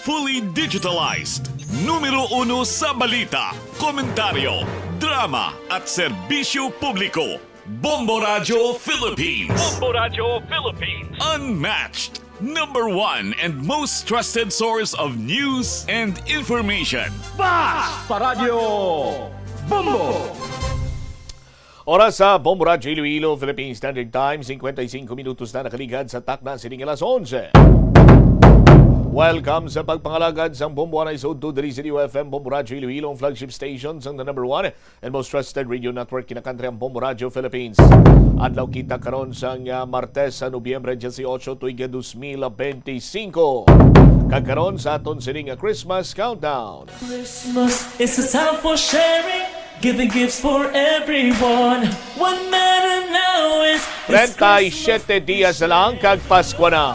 fully digitalized. Numero 1 sa balita, komentaryo, drama at serbisyo publiko. Bombo Radio Philippines. Bombo Radio Philippines. Unmatched. Number 1 and most trusted source of news and information. Basta Radio Bombo. Oras sa Bombo Radio Iloilo, Philippine Standard Time, 55 minutos na nakaligad sa takna sining alas 11. Welcome sa pagpangalagad sa Bombo Episode 2 dari sa UFM Bombo Radio Iloilo, flagship stations ang the number 1 and most trusted radio network kinakantri ang Bombo Radio Philippines. Adlaw kita karon sa Martes sa Nobyembre 18, tuiga 2025. Kagkaron sa aton sining Christmas countdown. Christmas is a time for sharing, giving gifts for everyone. What matter now is 37 dias na lang kag Pasko na.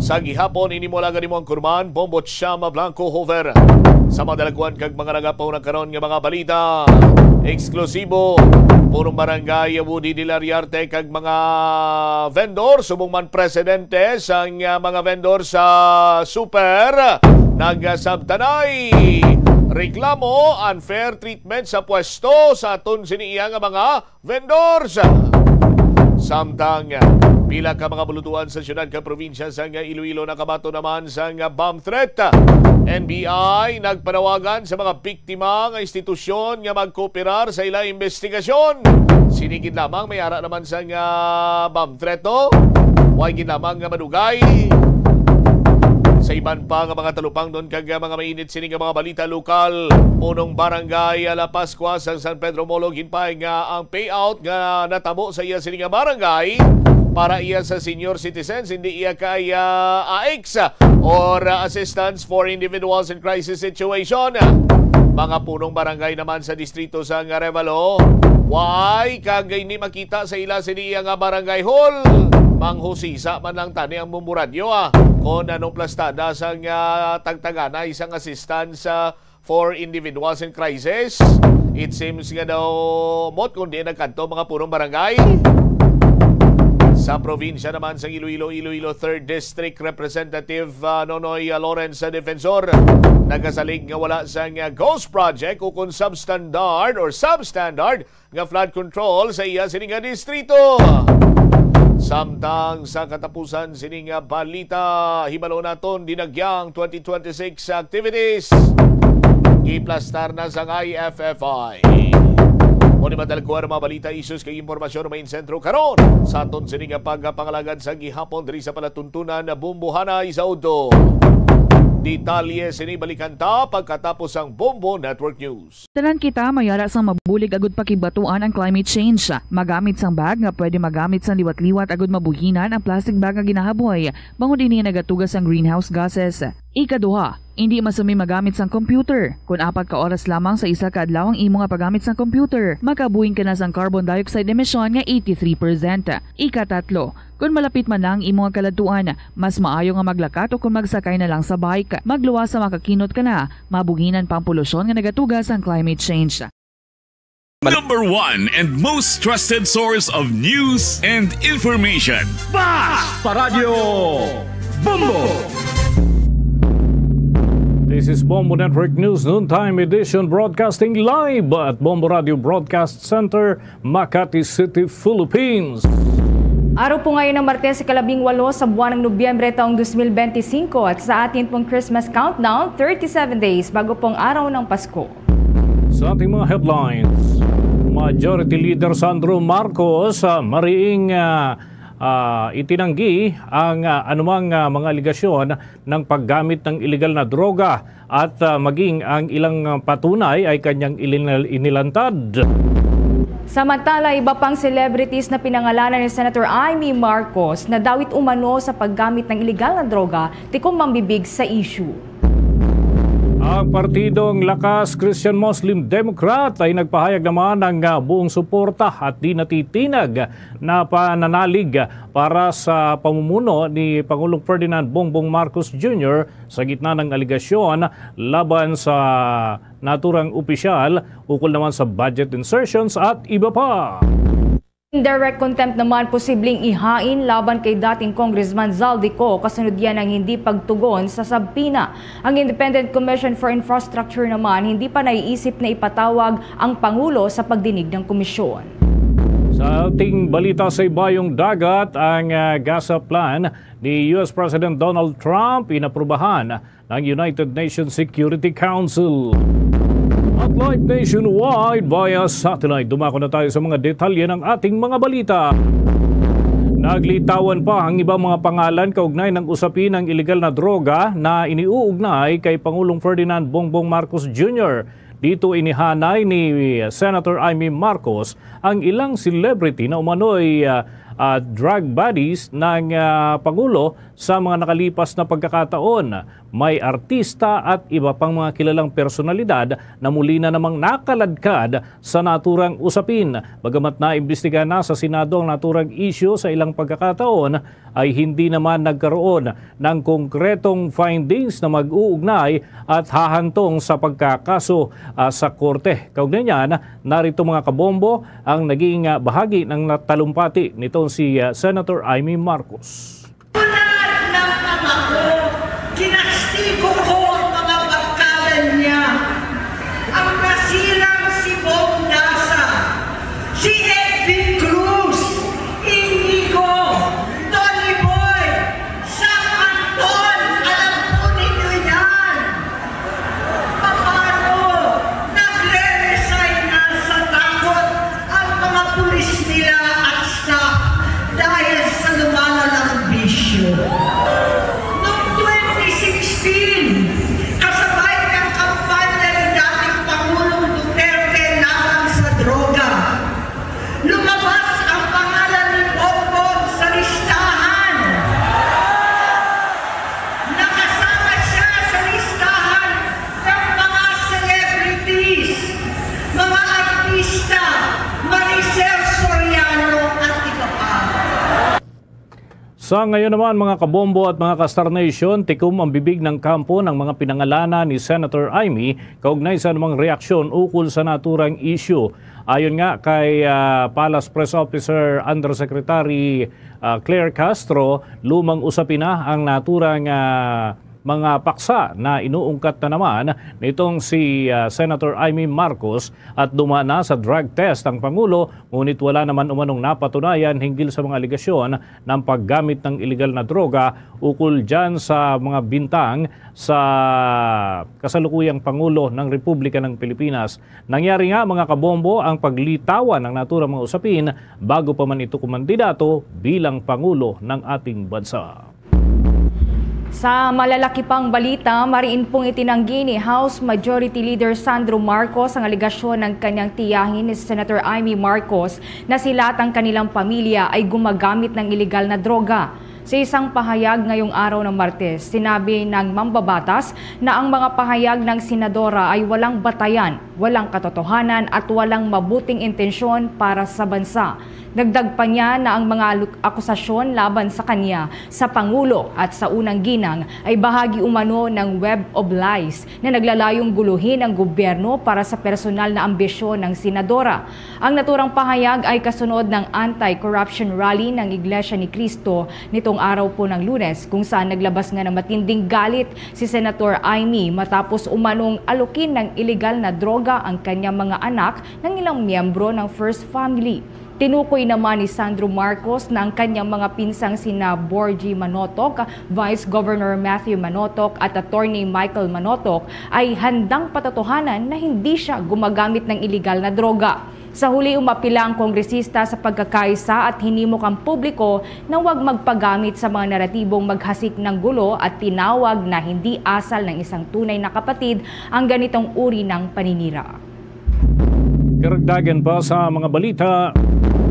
Sa gihapon inimulagan nimo ang kurman Bombo Chama Blanco Hover. Sa madalagwan kag mga nagapaw na karon nga mga balita. Eksklusibo purong barangay Woody de la Riarte kag mga vendor subong man presidente sang mga vendor sa super nagasabtanay reklamo unfair treatment sa pwesto sa aton siniya nga mga vendors. Samtang pila ka mga bulutuan sa syudad ka probinsya sa Iloilo nakabato naman sa bomb threat. NBI nagpanawagan sa mga biktima ng institusyon nga magkooperar sa ilang investigasyon. Sinigid lamang may ara naman sa bomb threat to. Huwag lamang nga madugay. Sa iban pa nga mga talupang doon kag mga mainit sining mga balita lokal. Punong barangay La Pascua sa San Pedro Molo ginpay nga ang payout nga natabo sa iya sining barangay para iya sa senior citizens, hindi iya kay AIX or Assistance for Individuals in Crisis Situation. Mga punong barangay naman sa distrito sa Arevalo, why kagay ni makita sa ila siniya nga barangay hall. Manghusisa man lang tani ang bumuradyo kung anong plastada sa tagtagana isang assistance for individuals in crisis. It seems nga daw mot kundi nagkanto mga punong barangay. Sa probinsya naman sa Iloilo 3rd District Representative Nonoy Lawrence Defensor nagasalig nga wala sa ghost project o kung substandard nga flood control sa iya sining distrito. Samtang sa katapusan sining balita hibalo naton dinagyang 2026 activities iplastar na sa IFFI. O ni madalagkuhan mga balita issues kay impormasyon may sentro karon sa aton sining pagpangalagad sa gihapon diri sa palatuntunan na bumbuhanay sa Udo. Detalye sinibalikan ta pagkatapos ang Bombo Network News. Tanan kita mayara sang mabulig agud pakibatuan ang climate change. Magamit sang bag nga pwede magamit sang liwat-liwat agud mabuhinan ang plastic bag nga ginahaboy. Bangod ini nagatugas ang greenhouse gases. Ikaduha, hindi masumi magamit sang computer. Kung 4 ka oras lamang sa isa ka adlaw ang imo nga paggamit sang computer, makabuhing ka na sang carbon dioxide emission nga 83%. Ikatatlo, kung malapit man lang imo nga kaladuan, mas maayo nga maglakat o kung magsakay na lang sa bike. Magluwas sa makakinot ka na, mabuhinan pang polusyon nga nagatugas ang climate change. Number 1 and most trusted source of news and information. Basta Radio Bombo. This is Bombo Network News Noontime Edition broadcasting live at Bombo Radio Broadcast Center, Makati City, Philippines. Araw po ngayon ng Martes, ika-18 sa buwan ng Nobyembre taong 2025 at sa atin pong Christmas countdown, 37 days bago pong araw ng Pasko. Sa ating mga headlines, Majority Leader Sandro Marcos mariing itinanggi ang anumang mga aligasyon ng paggamit ng illegal na droga at maging ang ilang patunay ay kanyang inilantad. Samantala, iba pang celebrities na pinangalanan ni Senator Amy Marcos na dawit umano sa paggamit ng illegal na droga, tikom mambibig sa issue. Ang partidong Lakas Christian Muslim Democrat ay nagpahayag naman ng buong suporta at di natitinag na pananalig para sa pamumuno ni Pangulong Ferdinand Bongbong Marcos Jr. sa gitna ng aligasyon laban sa naturang opisyal ukol naman sa budget insertions at iba pa. Indirect contempt naman posibleng ihain laban kay dating Congressman Zaldico kasunod yan ng hindi pagtugon sa sabpina. Ang Independent Commission for Infrastructure naman hindi pa naiisip na ipatawag ang Pangulo sa pagdinig ng komisyon. Sa ating balita sa ibayong dagat, ang Gaza Plan ni US President Donald Trump inaprubahan ng United Nations Security Council. At live nationwide via satellite, dumako na tayo sa mga detalye ng ating mga balita. Naglitawan pa ang ibang mga pangalan kaugnay ng usapin ng illegal na droga na iniuugnay kay Pangulong Ferdinand Bongbong Marcos Jr. Dito inihanay ni Senator Amy Marcos ang ilang celebrity na umano'y drug buddies ng Pangulo sa mga nakalipas na pagkakataon. May artista at iba pang mga kilalang personalidad na muli na namang nakaladkad sa naturang usapin. Bagamat naimbestigahan na sa Senado ang naturang issue sa ilang pagkakataon, ay hindi naman nagkaroon ng konkretong findings na mag-uugnay at hahantong sa pagkakaso sa korte. Kaugnay niyan, narito mga kabombo ang naging bahagi ng talumpati nitong si Senator Amy Marcos. Tulad ng ama ko, kinastigo ko ang mga bangkalan niya. Ang nasirang si Bong Dasa, si Edwin Cruz, Inigo, Tony Boy, Sam Anton, alam po ninyo yan. Paano nagre-resign na sa takot ang mga pulis nila at staff dahil sa lumalalang bisyo. Noong 2016, kasabay ng kampanya ni dating Pangulong Duterte laban sa droga, lumabas ang pangalan ni Bongbong sa listahan. Nakasama siya sa listahan ng mga celebrities, mga artista, Maricel Soriano at iba pa. Sa ngayon naman mga kabombo at mga ka-Star Nation, tikom ang bibig ng kampo ng mga pinangalanan ni Senator Amy kaugnay sa anumang reaksyon ukol sa naturang issue. Ayon nga kay Palace Press Officer Undersecretary Claire Castro, lumang usapin na ang naturang mga paksa na inuungkat na naman nitong si Senator Amy Marcos at dumaan na sa drug test ang Pangulo, ngunit wala naman umanong napatunayan hinggil sa mga aligasyon ng paggamit ng illegal na droga ukol dyan sa mga bintang sa kasalukuyang Pangulo ng Republika ng Pilipinas. Nangyari nga mga kabombo ang paglitawan ng naturang mga usapin bago pa man ito kumandidato bilang Pangulo ng ating bansa. Sa malalaki pang balita, mariin pong itinanggi ni House Majority Leader Sandro Marcos ang aligasyon ng kanyang tiyahin ni Senator Amy Marcos na si lahat ng kanilang pamilya ay gumagamit ng iligal na droga. Sa isang pahayag ngayong araw ng Martes, sinabi ng mambabatas na ang mga pahayag ng senadora ay walang batayan, walang katotohanan at walang mabuting intensyon para sa bansa. Dagdag pa niya na ang mga akusasyon laban sa kanya, sa Pangulo at sa unang ginang ay bahagi umano ng web of lies na naglalayong guluhin ang gobyerno para sa personal na ambisyon ng senadora. Ang naturang pahayag ay kasunod ng anti-corruption rally ng Iglesia ni Cristo nitong araw po ng Lunes, kung saan naglabas nga ng matinding galit si Senator Amy matapos umanong alukin ng illegal na droga ang kanyang mga anak ng ilang miyembro ng First Family. Tinukoy naman ni Sandro Marcos na ang kanyang mga pinsang sina Borgie Manotoc, Vice Governor Matthew Manotoc at Attorney Michael Manotoc ay handang patotohanan na hindi siya gumagamit ng iligal na droga. Sa huli, umapila ang kongresista sa pagkakaisa at hinimok ang publiko na huwag magpagamit sa mga naratibong maghasik ng gulo at tinawag na hindi asal ng isang tunay na kapatid ang ganitong uri ng paninira. Karagdagan pa sa mga balita,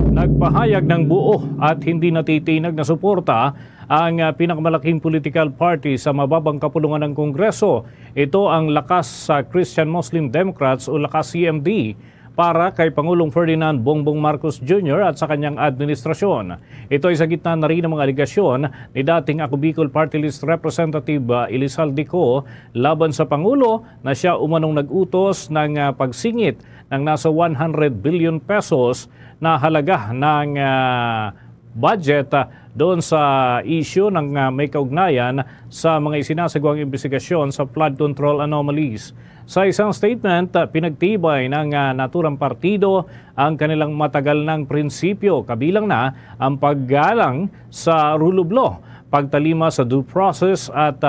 nagpahayag ng buo at hindi natitinag na suporta ang pinakamalaking political party sa mababang kapulungan ng Kongreso. Ito ang Lakas sa Christian Muslim Democrats o Lakas CMD para kay Pangulong Ferdinand Bongbong Marcos Jr. at sa kanyang administrasyon. Ito ay sa gitna na rin ng mga aligasyon ni dating Ako Bicol Party List Representative Elizalde Co laban sa Pangulo na siya umanong nag-utos ng pagsingit ng nasa 100 billion pesos na halaga ng budget doon sa issue ng may kaugnayan sa mga isinasagawang investigasyon sa flood control anomalies. Sa isang statement, pinagtibay ng naturang partido ang kanilang matagal ng prinsipyo, kabilang na ang paggalang sa rule of law, pagtalima sa due process at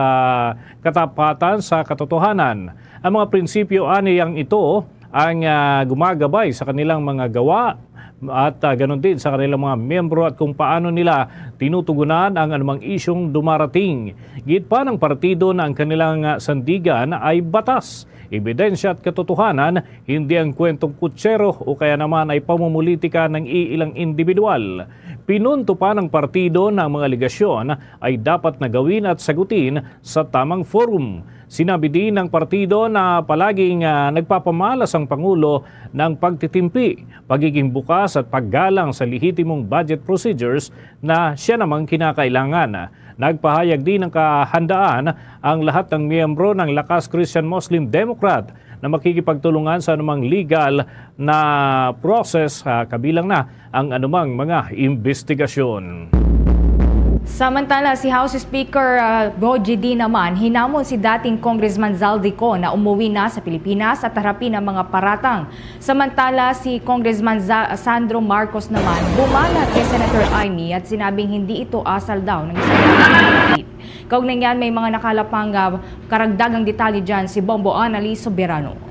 katapatan sa katotohanan. Ang mga prinsipyo aniyang ito ang gumagabay sa kanilang mga gawa at ganoon din sa kanilang mga miyembro at kung paano nila tinutugunan ang anumang isyong dumarating. Git pa ng partido na ang kanilang sandigan ay batas, ebidensya at katotohanan, hindi ang kwentong kutsero o kaya naman ay pamumulitika ng iilang individual. Pinunto pa ng partido na ang mga aligasyon ay dapat na gawin at sagutin sa tamang forum. Sinabi din ng partido na palaging nagpapamalas ang Pangulo ng pagtitimpi, pagiging bukas at paggalang sa lehitimong budget procedures na siya namang kinakailangan. Nagpahayag din ng kahandaan ang lahat ng miyembro ng Lakas Christian Muslim Democrat na makikipagtulungan sa anumang legal na process, kabilang na ang anumang mga investigasyon. Samantala, si House Speaker Bogie D naman, hinamon si dating Congressman Zaldi Co na umuwi na sa Pilipinas at harapin ang mga paratang. Samantala, si Congressman Sandro Marcos naman, bumanat kay Senator Amy at sinabing hindi ito asal daw ng isang. Kaugnay niyan, may mga nakalapang karagdagang detalye dyan si Bombo Annalise Soberano.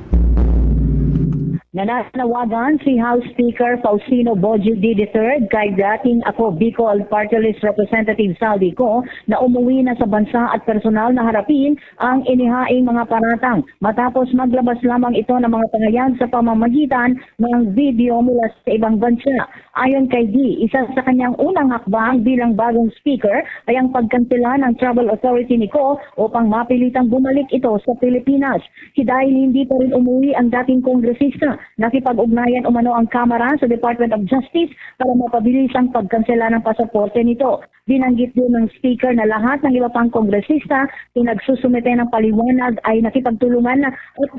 Nananawagan si House Speaker Faustino Bogie D. III kay dating Ako Bicol Party List Representative Zaldi Co na umuwi na sa bansa at personal na harapin ang inihaing mga paratang matapos maglabas lamang ito ng mga pangayan sa pamamagitan ng video mula sa ibang bansa. Ayon kay D, isa sa kanyang unang hakbang bilang bagong speaker ay ang pagkansela ng Travel Authority ni Co upang mapilitang bumalik ito sa Pilipinas. Dahil hindi pa rin umuwi ang dating kongresista, nakipag-ugnayan umano ang Kamara sa Department of Justice para mapabilis ang pagkansela ng pasaporte nito. Binanggit din ng Speaker na lahat ng iba pang kongresista pinagsusumite ng paliwanag ay nakipagtulungan at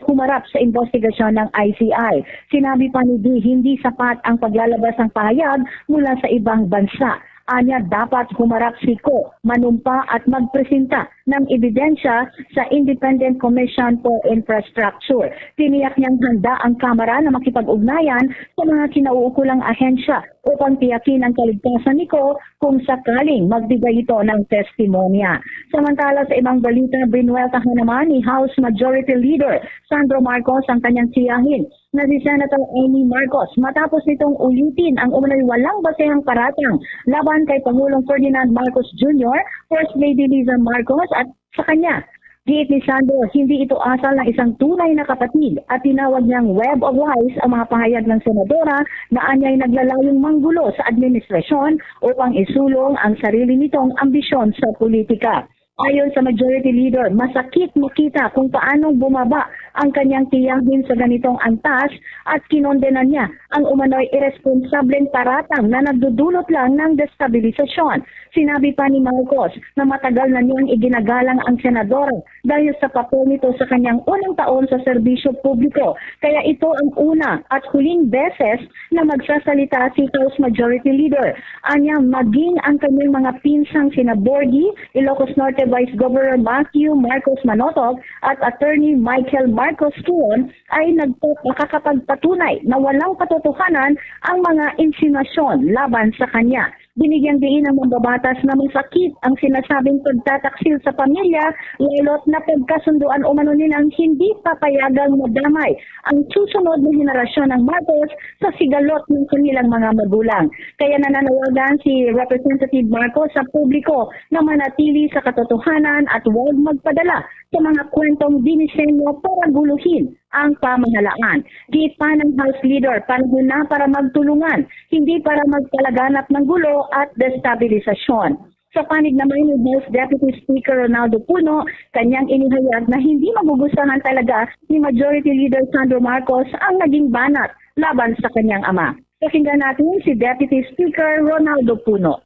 humarap sa investigasyon ng ICI. Sinabi pa ni D, hindi sapat ang paglalabas ng pahayag mula sa ibang bansa. Anya, dapat humarap si Co, manumpa at magpresenta ng ebidensya sa Independent Commission for Infrastructure. Tiniyak niyang handa ang Kamara na makipag-ugnayan sa mga kinauukulang ahensya upang tiyakin ang kaligtasan ni Co kung sakaling magbigay ito ng testimonya. Samantala sa ibang balita, binueltahan naman ni House Majority Leader Sandro Marcos ang kanyang tiyahin na si Senator Amy Marcos matapos nitong ulitin ang umano'y walang basehang paratang laban kay Pangulong Ferdinand Marcos Jr., First Lady Liza Marcos at sa kanya. Giit ni Sandro, hindi ito asal ng isang tunay na kapatid at tinawag niyang web of lies ang mga pahayag ng senadora na anya'y naglalayong manggulo sa administrasyon upang isulong ang sarili nitong ambisyon sa politika. Ayon sa Majority Leader, masakit makita kung paanong bumaba ang kanyang tiyahin sa ganitong antas at kinondena niya ang umano'y irresponsableng paratang na nagdudulot lang ng destabilisasyon. Sinabi pa ni Marcos na matagal na niyang iginagalang ang senadora dahil sa papel nito sa kanyang unang taon sa serbisyo publiko. Kaya ito ang una at huling beses na magsasalita si House Majority Leader. Anya, maging ang kanyang mga pinsang sina Borgie, Ilocos Norte Vice Governor Matthew Marcos Manotog at Attorney Michael Marcos Tuon ay nakakapagpatunay na walang katotohanan ang mga insinasyon laban sa kanya. Binigyang diin ng mambabatas na masakit ang sinasabing pagtataksil sa pamilya, lalo't na pagkasunduan umano nilang hindi papayagang madamay ang susunod na henerasyon ng Marcos sa sigalot ng kanilang mga magulang. Kaya nananawagan si Representative Marcos sa publiko na manatili sa katotohanan at huwag magpadala sa mga kwentong dinisenyo para guluhin ang pamahalaan. Giit pa ng House Leader, panahon na para magtulungan, hindi para magpalaganap ng gulo at destabilisasyon. Sa panig naman ni House Deputy Speaker Ronaldo Puno, kanyang inihayag na hindi magugustuhan talaga ni Majority Leader Sandro Marcos ang naging banat laban sa kanyang ama. Pakinggan natin si Deputy Speaker Ronaldo Puno.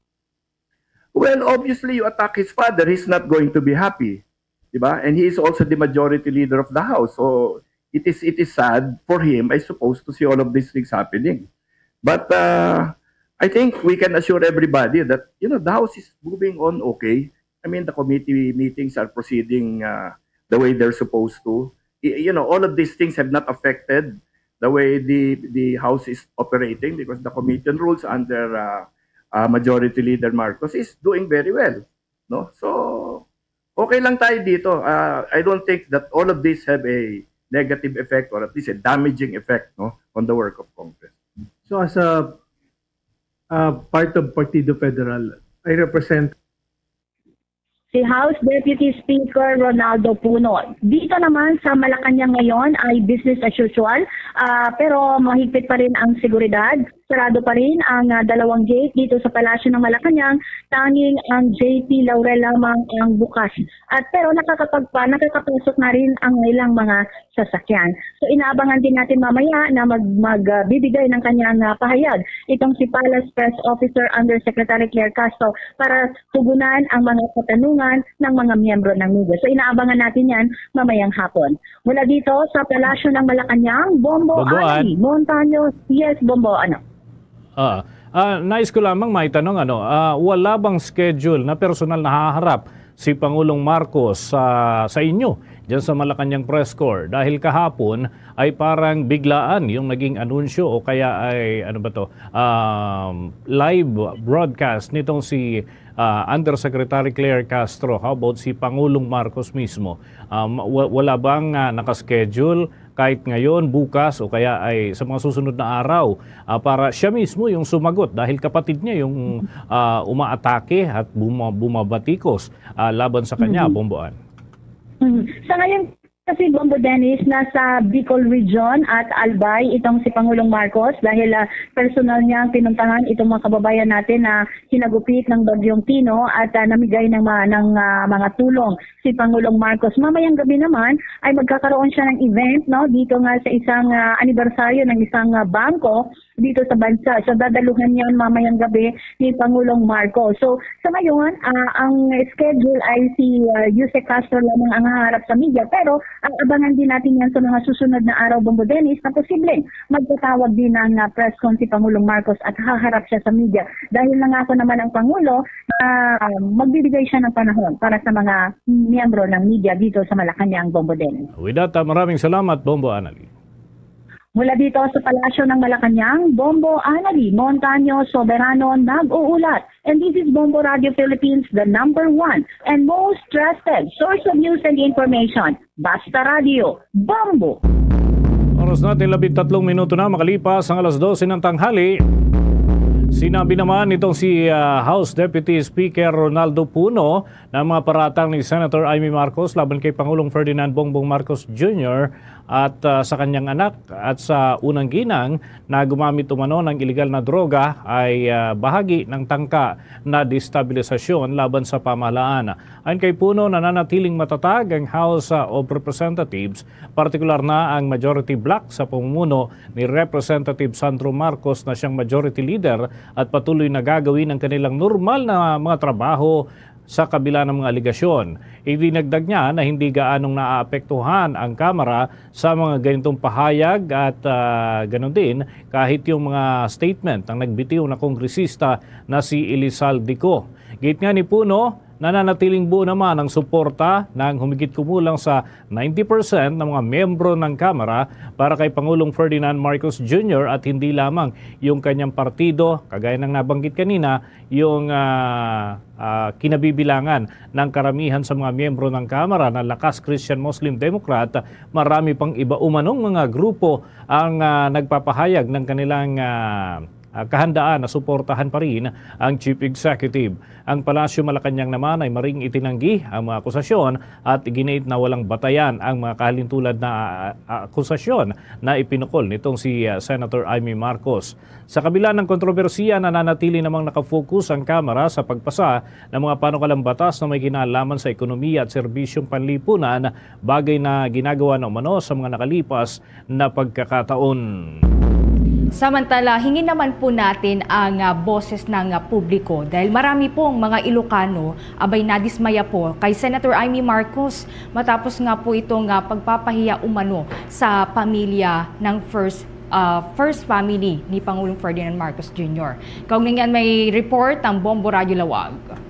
Well, obviously, you attack his father, he's not going to be happy. Diba? And he is also the majority leader of the House. So, it is sad for him, I suppose, to see all of these things happening. But I think we can assure everybody that, the House is moving on okay. I mean, the committee meetings are proceeding the way they're supposed to. All of these things have not affected the way the House is operating because the committee on rules under Majority Leader Marcos is doing very well. No? So, okay lang tayo dito. I don't think that all of this have a negative effect or at least a damaging effect, no, on the work of Congress. So as a part of Partido Federal, I represent Si House Deputy Speaker Ronaldo Puno. Dito naman sa Malacanang ngayon ay business as usual, pero mahigpit pa rin ang seguridad. Sarado pa rin ang dalawang gate dito sa Palasyo ng Malacanang. Tanging ang JP Laurel lamang ang bukas. Pero nakakapasok na rin ang ilang mga sasakyan. So inaabangan din natin mamaya na magbibigay ng kanyang pahayag itong si Palace Press Officer Undersecretary Claire Castro para tugunan ang mga katanungan ng mga miyembro ng media. So inaabangan natin yan mamayang hapon. Mula dito sa Palasyo ng Malacanang, Bombo Ali Montaño. Yes, Bombo, ano? Nais ko lamang maitanong, wala bang schedule na personal na haharap si Pangulong Marcos sa inyo dyan sa Malacanang Press Corps? Dahil kahapon ay parang biglaan yung naging anunsyo o kaya ay live broadcast nitong si Undersecretary Claire Castro. How about si Pangulong Marcos mismo? Wala bang nakaschedule kahit ngayon, bukas o kaya ay sa mga susunod na araw para siya mismo yung sumagot dahil kapatid niya yung umaatake at bumabatikos laban sa kanya, Bomboan? Sa ngayon kasi, Bombo Dennis, nasa Bicol Region at Albay itong si Pangulong Marcos dahil personal niyang pinuntahan itong mga kababayan natin na hinagupit ng Bagyong Tino at namigay ng mga tulong si Pangulong Marcos. Mamayang gabi naman ay magkakaroon siya ng event dito nga sa isang anibersaryo ng isang bangko dito sa bansa. So dadaluhan niyan mamayang gabi ni Pangulong Marcos. So sa ngayon, ang schedule ay si Yuse Castro lamang ang haharap sa media, pero ang abangan din natin yan sa mga susunod na araw, Bombo Dennis, na posibleng magtatawag din ng press con si Pangulong Marcos at haharap siya sa media. Dahil nangako naman ang Pangulo na magbibigay siya ng panahon para sa mga miyembro ng media dito sa Malacanang, Bombo Dennis. With that, maraming salamat, Bombo Anali. Mula dito sa Palasyo ng Malacanang, Bombo Anali Montaño Soberano nag-uulat. And this is Bombo Radio Philippines, the #1 and most trusted source of news and information. Basta Radio, Bombo! Oras natin 13 minuto na makalipas ang 12:00 ng tanghali. Sinabi naman itong si House Deputy Speaker Ronaldo Puno na mga paratang ni Senator Amy Marcos laban kay Pangulong Ferdinand Bongbong Marcos Jr. at sa kanyang anak at sa unang ginang na gumamit umano ng iligal na droga ay bahagi ng tangka na destabilisasyon laban sa pamahalaan. Ayon kay Puno, nananatiling matatag ang House of Representatives, partikular na ang majority bloc sa pamumuno ni Representative Sandro Marcos na siyang majority leader at patuloy na gagawin ang kanilang normal na mga trabaho sa kabila ng mga aligasyon. Idinagdag niya na hindi gaanong naaapektuhan ang Kamara sa mga ganitong pahayag at ganoon din kahit yung mga statement ng nagbitiw na kongresista na si Elizalde Co. Gate nga ni Puno, nananatiling buo naman ang suporta ng humigit kumulang sa 90% ng mga membro ng Kamara para kay Pangulong Ferdinand Marcos Jr. at hindi lamang yung kanyang partido, kagaya ng nabanggit kanina, yung kinabibilangan ng karamihan sa mga miyembro ng Kamara na Lakas Christian Muslim Democrat. Marami pang iba umanong mga grupo ang nagpapahayag ng kanilang kahandaan na suportahan pa rin ang Chief Executive. Ang Palasyo Malacanang naman ay maring itinanggi ang mga akusasyon at iginit na walang batayan ang mga kahalintulad na akusasyon na ipinukol nitong si Senator Amy Marcos. Sa kabila ng kontrobersiya, nananatili namang nakafocus ang Kamara sa pagpasa ng mga panukalang batas na may kinalaman sa ekonomiya at serbisyong panlipunan, bagay na ginagawa ng umano sa mga nakalipas na pagkakataon. Samantala, hingin naman po natin ang boses ng publiko dahil marami pong mga Ilocano abay nadismaya po kay Senator Amy Marcos matapos nga po itong pagpapahiya umano sa pamilya ng first family ni Pangulong Ferdinand Marcos Jr. Kaugnay niyan may report ang Bombo Radio Lawag.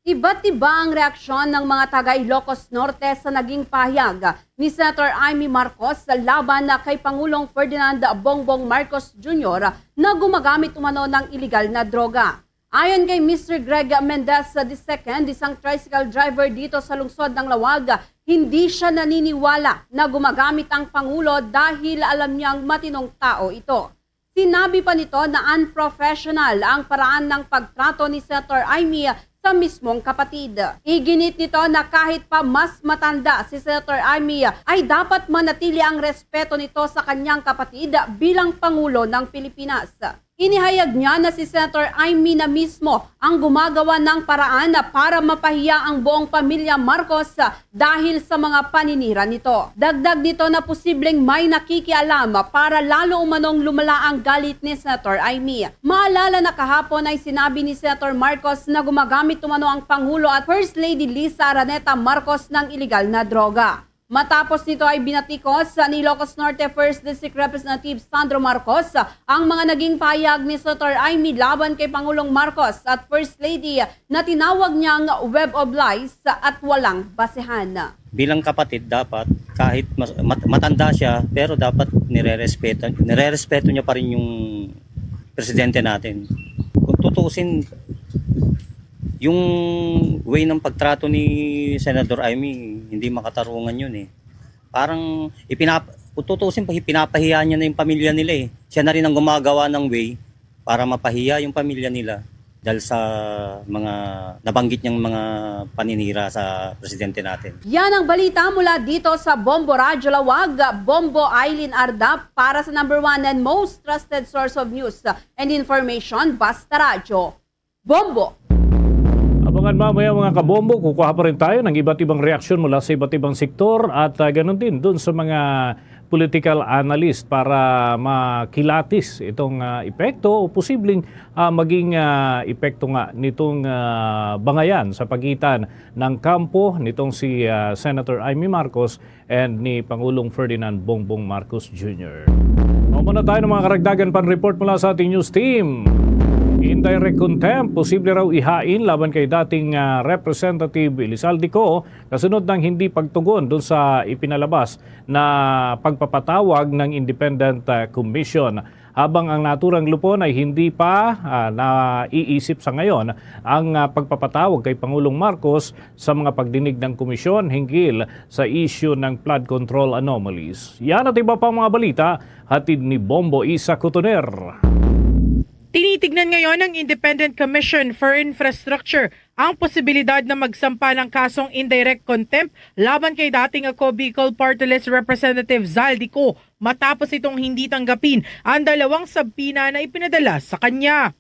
Iba't iba ang reaksyon ng mga taga Ilocos Norte sa naging pahayag ni Senator Amy Marcos sa laban kay Pangulong Ferdinand Bongbong Marcos Jr. na gumagamit umano ng iligal na droga. Ayon kay Mr. Greg Mendez II, isang tricycle driver dito sa lungsod ng Lawag, hindi siya naniniwala na gumagamit ang Pangulo dahil alam niyang matinong tao ito. Sinabi pa nito na unprofessional ang paraan ng pagtrato ni Senator Amy sa mismong kapatid. Iginit nito na kahit pa mas matanda si Senator Amy ay dapat manatili ang respeto nito sa kanyang kapatid bilang Pangulo ng Pilipinas. Inihayag niya na si Senator Amy na mismo ang gumagawa ng paraan para mapahiya ang buong pamilya Marcos dahil sa mga paninira nito. Dagdag nito na posibleng may nakikialam para lalo umanong lumala ang galit ni Senator Amy. Maalala na kahapon ay sinabi ni Senator Marcos na gumagamit umano ang Pangulo at First Lady Lisa Araneta Marcos ng iligal na droga. Matapos nito ay binatikos ni Ilocos Norte 1st District Representative Sandro Marcos ang mga naging pahayag ni Senator Amy laban kay Pangulong Marcos at First Lady na tinawag niyang web of lies at walang basehan. Bilang kapatid dapat kahit matanda siya pero dapat nirerespeto niya pa rin yung presidente natin. Kung tutusin yung way ng pagtrato ni Senator Amy, hindi makatarungan yun eh. Parang pinapahiya niya na yung pamilya nila eh. Siya na rin ang gumagawa ng way para mapahiya yung pamilya nila dahil sa mga nabanggit niyang mga paninira sa presidente natin. Yan ang balita mula dito sa Bombo Radyo Lawag. Bombo Eileen Arda para sa #1 and most trusted source of news and information, Basta Radyo. Bombo! Abangan mamaya mga kabombo, kukuha pa rin tayo ng iba't ibang reaksyon mula sa iba't ibang sektor at ganoon din dun sa mga political analyst para makilatis itong epekto o posibleng maging epekto nga nitong bangayan sa pagitan ng kampo nitong si Senator Amy Marcos and ni Pangulong Ferdinand Bongbong Marcos Jr. Muna tayo ng mga karagdagan pan-report mula sa ating news team. Indirect contempt, posible raw ihain laban kay dating Representative Elizalde Co kasunod ng hindi pagtugon doon sa ipinalabas na pagpapatawag ng Independent Commission. Habang ang naturang lupon ay hindi pa naiisip sa ngayon ang pagpapatawag kay Pangulong Marcos sa mga pagdinig ng komisyon hinggil sa issue ng flood control anomalies. Yan at iba pang mga balita, hatid ni Bombo Isa Cotoner. Tinitignan ngayon ng Independent Commission for Infrastructure ang posibilidad na magsampa ng kasong indirect contempt laban kay dating Bicol Party List Representative Zaldi Co matapos itong hindi tanggapin ang 2 sabpina na ipinadala sa kanya.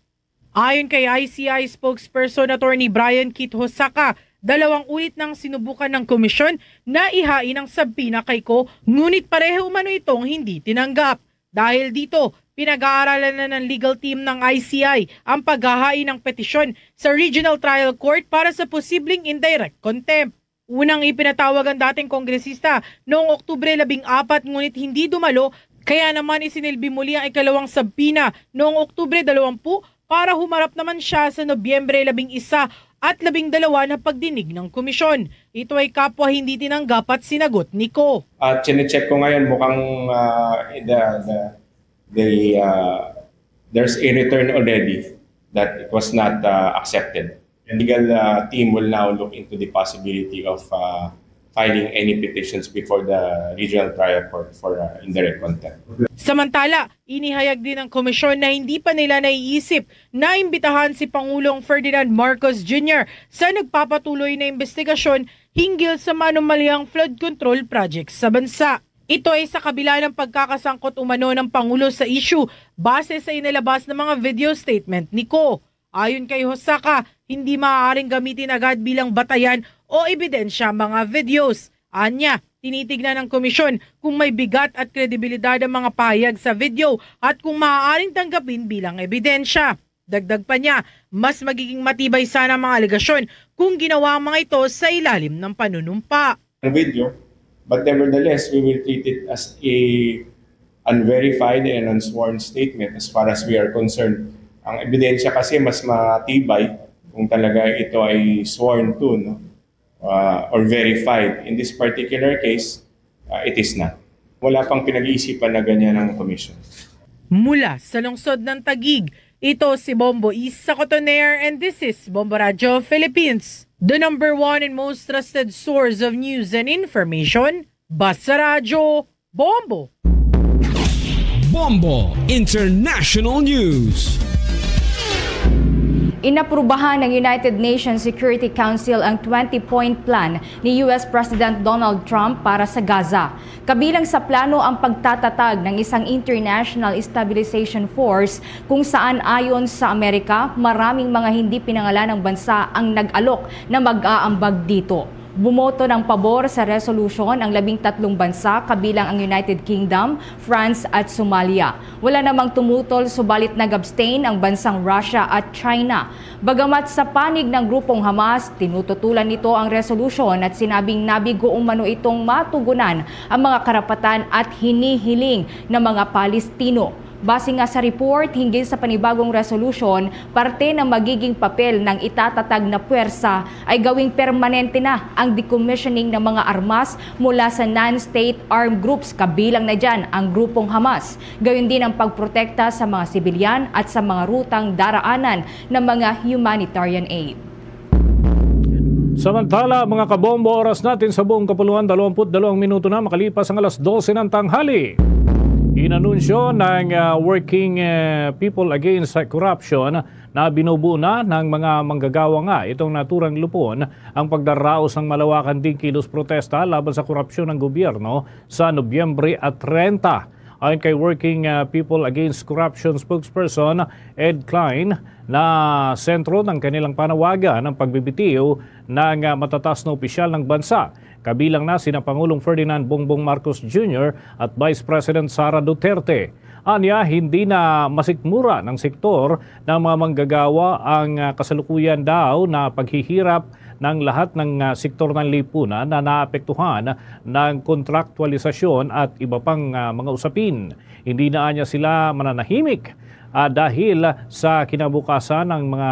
Ayon kay ICI spokesperson Attorney Brian Kit Hosaka, 2 ulit nang sinubukan ng komisyon na ihain ang sabpina kay Co, ngunit pareho umano itong hindi tinanggap. Dahil dito, pinag-aaralan na ng legal team ng ICI ang paghahain ng petisyon sa Regional Trial Court para sa posibleng indirect contempt. Unang ipinatawag ang dating kongresista noong Oktubre 14 ngunit hindi dumalo, kaya naman isinilbi muli ang ikalawang sabpina noong Oktubre 20 para humarap naman siya sa Nobyembre 11 at 12 na pagdinig ng komisyon. Ito ay kapwa hindi tinanggap at sinagot ni Co. Chine-check ko ngayon mukhang there's a return already that it was not accepted. The legal team will now look into the possibility of filing any petitions before the Regional Trial Court for indirect contempt. Samantala, inihayag din ng komisyon na hindi pa nila naiisip na imbitahan si Pangulong Ferdinand Marcos Jr. sa nagpapatuloy na investigasyon hinggil sa manumalyang flood control projects sa bansa. Ito ay sa kabila ng pagkakasangkot umano ng Pangulo sa issue base sa inilabas ng mga video statement ni Co. Ayon kay Hosaka, hindi maaaring gamitin agad bilang batayan o ebidensya mga videos. Anya, tinitignan ng komisyon kung may bigat at kredibilidad ang mga pahayag sa video at kung maaaring tanggapin bilang ebidensya. Dagdag pa niya, mas magiging matibay sana ang mga alegasyon kung ginawa ang mga ito sa ilalim ng panunumpa. Video, but nevertheless, we will treat it as a unverified and unsworn statement as far as we are concerned. Ang ebidensya kasi mas matibay kung talaga ito ay sworn to, no? Or verified. In this particular case, it is not. Wala pang pinag-iisipan na ganyan ng commission. Mula sa lungsod ng Taguig, ito si Bombo Isa Cotoner and this is Bombo Radio Philippines. The number one and most trusted source of news and information, Basta Radio, Bombo. Bombo International News. Inaprubahan ng United Nations Security Council ang 20-point plan ni US President Donald Trump para sa Gaza. Kabilang sa plano ang pagtatatag ng isang International Stabilization Force kung saan ayon sa Amerika, maraming mga hindi pinangalanang bansa ang nag-alok na mag-aambag dito. Bumoto ng pabor sa resolusyon ang 13 bansa kabilang ang United Kingdom, France at Somalia. Wala namang tumutol subalit nag-abstain ang bansang Russia at China. Bagamat sa panig ng grupong Hamas, tinututulan nito ang resolusyon at sinabing nabigo umano itong matugunan ang mga karapatan at hinihiling ng mga Palestino. Base nga sa report, hinggil sa panibagong resolution, parte ng magiging papel ng itatatag na puwersa ay gawing permanente na ang decommissioning ng mga armas mula sa non-state armed groups, kabilang na dyan ang grupong Hamas. Gawin din ang pagprotekta sa mga sibilyan at sa mga rutang daraanan ng mga humanitarian aid. Samantala, mga kabombo, oras natin sa buong kapuluan, 22 minuto na makalipas ang alas 12 ng tanghali. Inanunsyo ng Working People Against Corruption na binubuo na ng mga manggagawa nga itong naturang lupon ang pagdaraos ng malawakan ding kilos protesta laban sa korupsyon ng gobyerno sa Nobyembre at 30. Ayon kay Working People Against Corruption spokesperson Ed Klein, na sentro ng kanilang panawagan ng pagbibitiw ng matatas na opisyal ng bansa. Kabilang na sina Pangulong Ferdinand Bongbong Marcos Jr. at Vice President Sara Duterte. Anya, hindi na masikmura ng sektor ng mga manggagawa ang kasalukuyan daw na paghihirap ng lahat ng sektor ng lipunan na naapektuhan ng kontraktualisasyon at iba pang mga usapin. Hindi na anya sila mananahimik dahil sa kinabukasan ng mga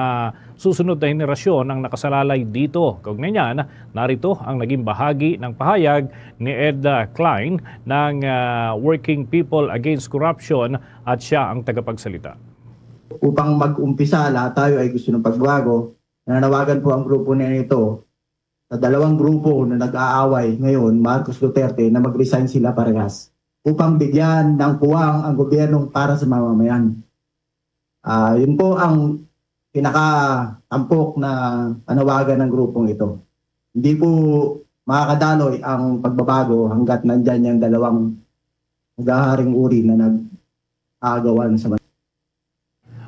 susunod na henerasyon ang nakasalalay dito. Kaugnay niyan, narito ang naging bahagi ng pahayag ni Ed Klein ng Working People Against Corruption at siya ang tagapagsalita. Upang mag-umpisa, lahat tayo ay gusto ng pagbago. Nananawagan po ang grupo na ito sa dalawang grupo na nag-aaway ngayon, Marcos Duterte, na mag-resign sila parehas upang bigyan ng puwang ang gobyernong para sa mamamayan. Yun po ang pinaka-tampok na panawagan ng grupong ito. Hindi po makakadaloy ang pagbabago hanggat nandyan yung dalawang naghaharing uri na nag-aagawan sa bansa.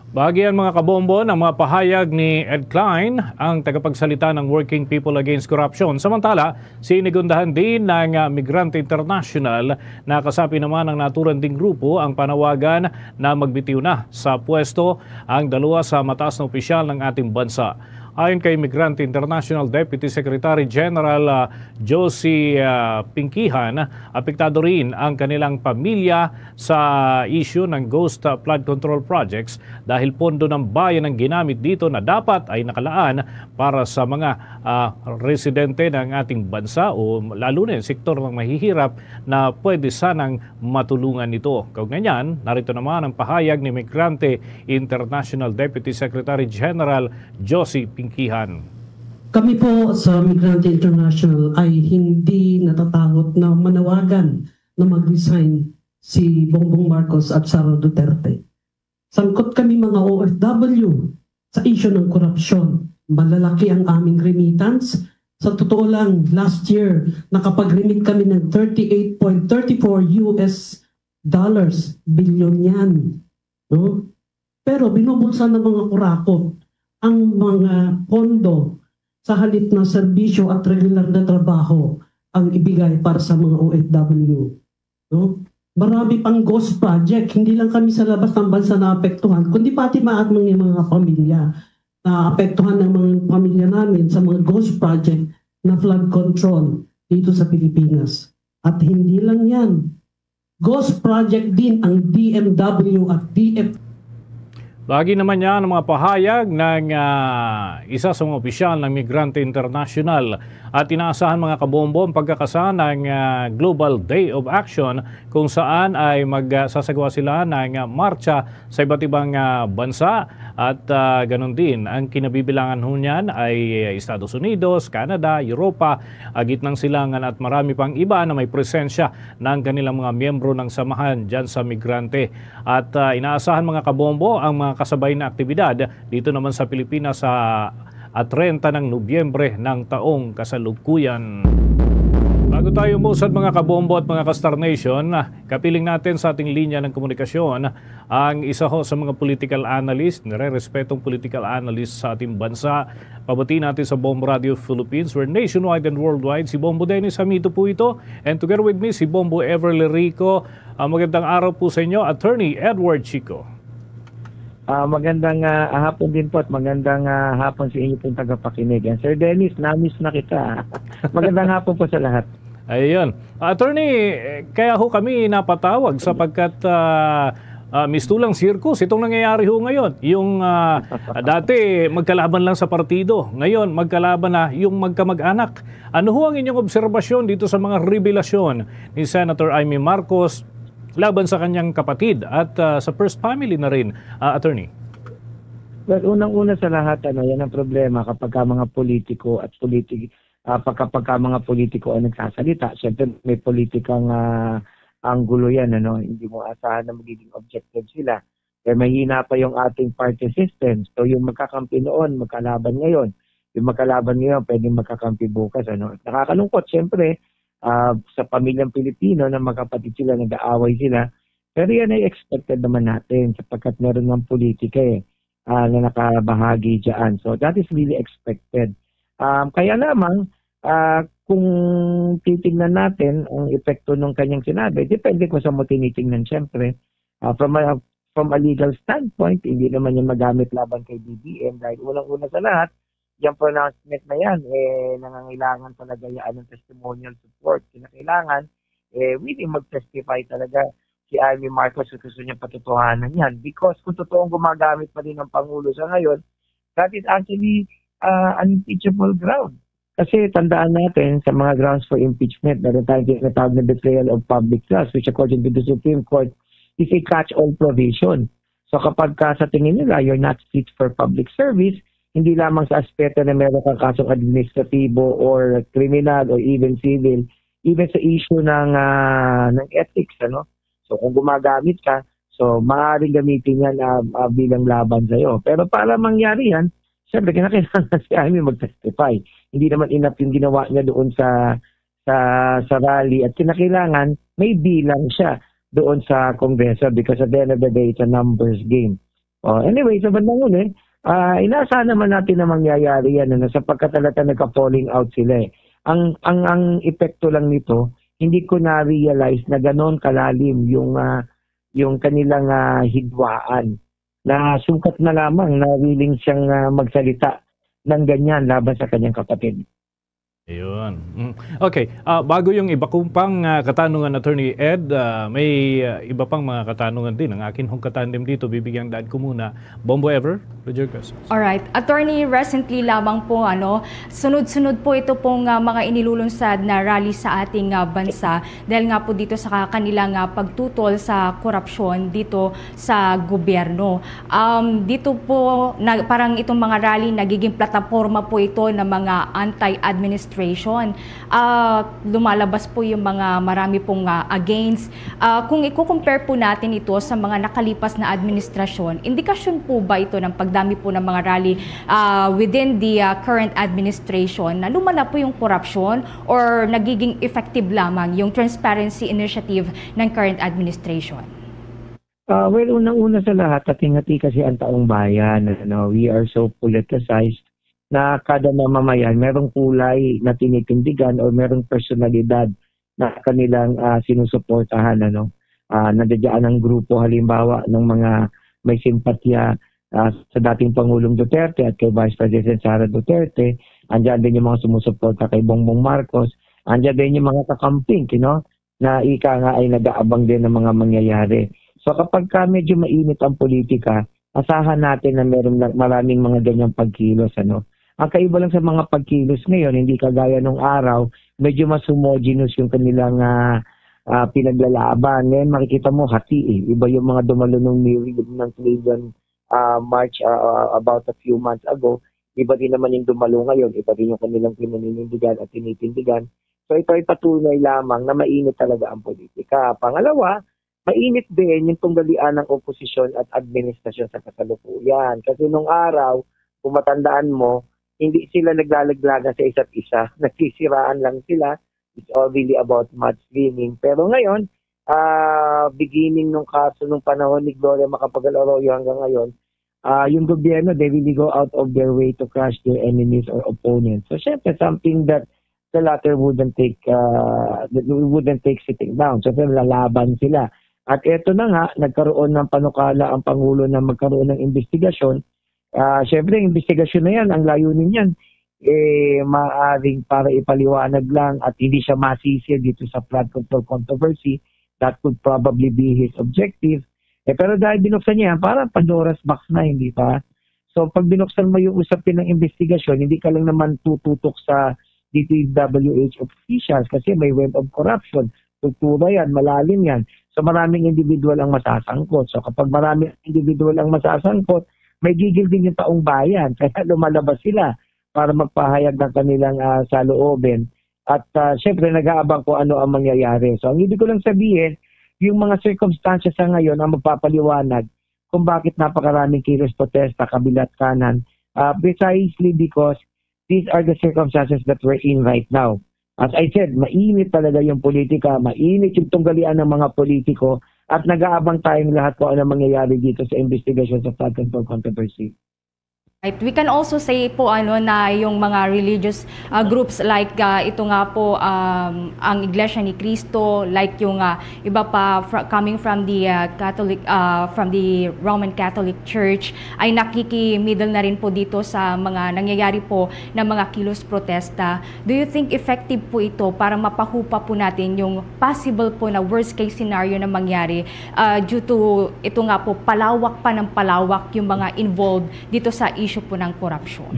Bahagian mga kabombo ng mga pahayag ni Ed Klein, ang tagapagsalita ng Working People Against Corruption. Samantala, sinigundahan din ng Migrante International na kasapi naman ng naturan ding grupo ang panawagan na magbitiw na sa pwesto ang dalawa sa mataas na opisyal ng ating bansa. Ayon kay Migrante International Deputy Secretary General Josie Pinkihan, apektado rin ang kanilang pamilya sa issue ng ghost flood control projects dahil pondo ng bayan ang ginamit dito na dapat ay nakalaan para sa mga residente ng ating bansa o lalo na yung sektor ng mahihirap na pwede sanang matulungan nito. Kaugnay niyan, narito naman ang pahayag ni Migrante International Deputy Secretary General Josie Pinkihan. Kami po sa Migrante International ay hindi natatakot na manawagan na mag-resign si Bongbong Marcos at Sara Duterte. Sangkot kami mga OFW sa issue ng korupsyon. Malalaki ang aming remittance. Sa totoo lang, last year, nakapag-remit kami ng $38.34 billion yan. No? Pero binubulsa ng mga kurakot ang mga pondo sa halip na serbisyo at regular na trabaho ang ibigay para sa mga OFW. No? Marami pang ghost project, hindi lang kami sa labas ng bansa na apektuhan, kundi pati mga pamilya na apektuhan ng mga pamilya namin sa mga ghost project na flood control dito sa Pilipinas. At hindi lang yan. Ghost project din ang DMW at DF. Lagi naman yan ang mga pahayag ng isa sa mga opisyal ng Migrante International at inaasahan mga kabombo ang pagkakasa ng Global Day of Action kung saan ay magsasagawa sila ng marcha sa iba't ibang bansa at ganun din ang kinabibilangan ho niyan ay Estados Unidos, Canada, Europa, gitnang silangan at marami pang iba na may presensya ng kanilang mga miyembro ng samahan dyan sa migrante. At inaasahan mga kabombo ang mga kasabay na aktibidad dito naman sa Pilipinas sa 30 ng Nobyembre ng taong kasalukuyan. Bago tayo umusad mga kabombo at mga ka-Star Nation, kapiling natin sa ating linya ng komunikasyon ang isa ho sa mga political analyst, nire-respetong political analyst sa ating bansa. Pabati natin sa Bombo Radio Philippines, we're nationwide and worldwide. Si Bombo Dennis Hamito po ito. And together with me, si Bombo Everly Rico. Magandang araw po sa inyo, Attorney Edward Chico. Magandang hapon din po at magandang hapon sa inyo pong tagapakinig. And Sir Dennis, na-miss na kita. Magandang hapon po sa lahat. Ayun. Attorney, kaya ho kami napatawag sapagkat mistulang circus itong nangyayari ho ngayon. Yung dati magkalaban lang sa partido, ngayon magkalaban na yung magkamag-anak. Ano ho ang inyong obserbasyon dito sa mga revelasyon ni Senator Amy Marcos laban sa kanyang kapatid at sa first family na rin, Attorney? Well, unang-una sa lahat, yan ang problema kapag mga politiko at kapag mga politiko ang nagsasalita. Siyempre may politikang anggulo yan, hindi mo asahan na magiging objective sila. Kaya mahina pa yung ating party system. So yung magkakampi noon, magkalaban ngayon. Yung magkalaban ngayon, pwedeng magkakampi bukas. Nakakalungkot, siyempre, sa pamilyang Pilipino na magkapatid sila, nag-aaway sila. Pero yan ay expected naman natin sapagkat meron ng politika na nakabahagi dyan. So that is really expected. Kaya lamang, kung titingnan natin ang epekto ng kanyang sinabi, depende kung sa mo tinitingnan siyempre. From a legal standpoint, hindi naman yan magamit laban kay BBM dahil unang-una sa lahat, yung pronouncement na yan, nangangailangan talaga yan ng testimonial support. Kinakailangan, really mag-testify talaga si Amy Marcos kung gusto niya patutuhanan yan. Because kung totoong gumagamit pa rin ng Pangulo sa ngayon, that is actually unimpeachable ground. Kasi tandaan natin sa mga grounds for impeachment, meron tayong tinatawag na betrayal of public trust, which according to the Supreme Court is a catch-all provision. So kapag sa tingin nila, you're not fit for public service, hindi lamang sa aspeto na meron kang kasong administratibo or criminal or even civil, even sa issue ng ethics. So kung gumagamit ka, so maaaring gamitin yan bilang laban sa'yo. Pero para mangyari yan, siyempre, kinakailangan si Amy mag-testify. Hindi naman enough yung ginawa niya doon sa rally at kinakailangan may bilang siya doon sa Kongreso because at the end of the day, it's a numbers game. Anyway, sa bandang uli, inaasahan naman natin na mangyayari yan sapagkat talaga nagka-falling out sila. Ang epekto lang nito, hindi ko na-realize na ganon kalalim yung kanilang hidwaan. Na sukat na lamang na willing siyang magsalita ng ganyan laban sa kanyang kapatid. Ayun. Okay, bago yung iba kong pang katanungan, Attorney Ed, may iba pang mga katanungan din. Ang akin hong katandem dito, bibigyan daan ko muna. Bombo Ever, with your questions. Alright. Attorney, recently lamang po, sunod-sunod po ito pong mga inilulunsad na rally sa ating bansa dahil nga po dito sa kanilang pagtutol sa korupsyon dito sa gobyerno. Dito po, parang itong mga rally, nagiging plataforma po ito ng mga anti-administration. Lumalabas po yung mga marami pong against. Kung i-compare po natin ito sa mga nakalipas na administrasyon, indikasyon po ba ito ng pagdami po ng mga rally within the current administration na lumala po yung corruption or nagiging effective lamang yung transparency initiative ng current administration? Well, unang-una sa lahat, hati-hati kasi ang taong bayan. We are so politicized. na kada mamamayan merong kulay na tinitindigan o merong personalidad na kanilang sinusuportahan. Nandiyan ang grupo halimbawa ng mga may simpatya sa dating Pangulong Duterte at kay Vice President Sara Duterte. Andiyan din yung mga sumusuporta kay Bongbong Marcos. Andiyan din yung mga kakamping, na ika nga ay nag-aabang din ng mga mangyayari. So kapag medyo mainit ang politika, asahan natin na maraming mga ganyang pagkilos. Ang kaiba lang sa mga pagkilos ngayon, hindi kagaya nung araw, medyo mas homogeneous yung kanilang pinaglalaban. Ngayon makikita mo hati Iba yung mga dumalo ng Canadian March about a few months ago. Iba din naman yung dumalo ngayon. Iba din yung kanilang pinaninindigan at tinitindigan. So ito ay patunay lamang na mainit talaga ang politika. Pangalawa, mainit din yung tunggalian ng oposisyon at administrasyon sa kasalukuyan. Kasi nung araw, kung matandaan mo, hindi sila naglalaglaga sa isa't isa. Nagsisiraan lang sila. It's all really about mudslinging. Pero ngayon, beginning nung kaso nung panahon ni Gloria Macapagal Arroyo hanggang ngayon, yung gobyerno, they really go out of their way to crush their enemies or opponents. So, syempre, something that the latter wouldn't take sitting down. So, lalaban sila. At eto na nga, nagkaroon ng panukala ang Pangulo na magkaroon ng investigasyon. Syempre, investigasyon na yan, ang layunin yan, maaaring para ipaliwanag lang at hindi siya masisi dito sa flood control controversy. That could probably be his objective. Pero dahil binuksan niya, parang Pandora's box na, hindi ba? So, pag binuksan mo yung usapin ng investigasyon, hindi ka lang naman tututok sa DPWH officials kasi may web of corruption. Kultura yan, malalim yan. So, maraming individual ang masasangkot. So, kapag maraming individual ang masasangkot, may gigil din yung taong bayan. Kaya lumalabas sila para magpahayag ng kanilang saloobin. At syempre, nag-aabang kung ano ang mangyayari. So, ang ibig ko lang sabihin, yung mga circumstances sa ngayon ang magpapaliwanag kung bakit napakaraming kilos protesta, kabilat kanan. Precisely because these are the circumstances that we're in right now. As I said, mainit talaga yung politika, mainit yung tunggalian ng mga politiko, at nag-aabang tayong lahat kung ano mangyayari dito sa investigation sa flood control controversy. Right. We can also say po na yung mga religious groups like ito nga po ang Iglesia ni Cristo, like yung iba pa coming from the Catholic from the Roman Catholic Church ay nakikimiddle na rin po dito sa mga nangyayari po na mga kilos protesta. Do you think effective po ito para mapahupa po natin yung possible po na worst case scenario na mangyari due to ito nga po palawak pa ng palawak yung mga involved dito sa issue po ng korupsyon?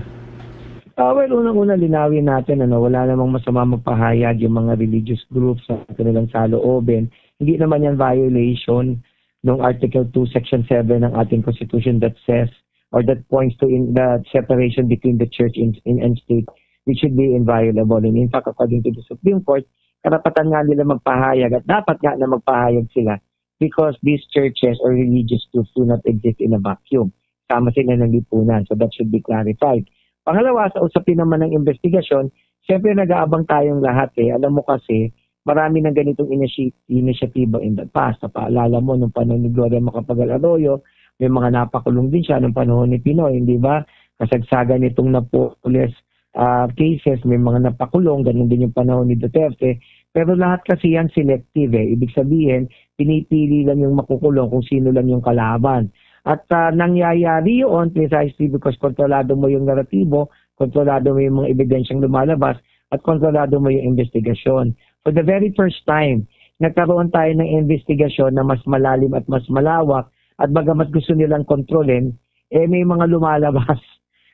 Well, unang-una linawin natin, wala namang masama magpahayag yung mga religious groups sa kanilang saloobin. Hindi naman yan violation ng Article 2, Section 7 ng ating Constitution that says or that points to the separation between the church and state, which should be inviolable. And in fact, according to the Supreme Court, karapatan nga nila magpahayag at dapat nga na magpahayag sila because these churches or religious groups do not exist in a vacuum. Sama sila ng lipunan. So that should be clarified. Pangalawa, sa usapin naman ng investigasyon, siyempre nag-aabang tayong lahat. Alam mo kasi, marami ng ganitong initiative in the past. Napaalala mo, nung panahon ni Gloria Macapagal Arroyo, may mga napakulong din siya nung panahon ni Pinoy, hindi ba? Kasagsagan nitong Napoles cases, may mga napakulong, ganun din yung panahon ni Duterte. Pero lahat kasi yan selective. Ibig sabihin, pinipili lang yung makukulong kung sino lang yung kalaban. At nangyayari yun precisely because kontrolado mo yung naratibo, kontrolado mo yung mga ebidensyang lumalabas, at kontrolado mo yung investigasyon. For the very first time, nagkaroon tayo ng investigasyon na mas malalim at mas malawak, at bagamat gusto nilang kontrolin, may mga lumalabas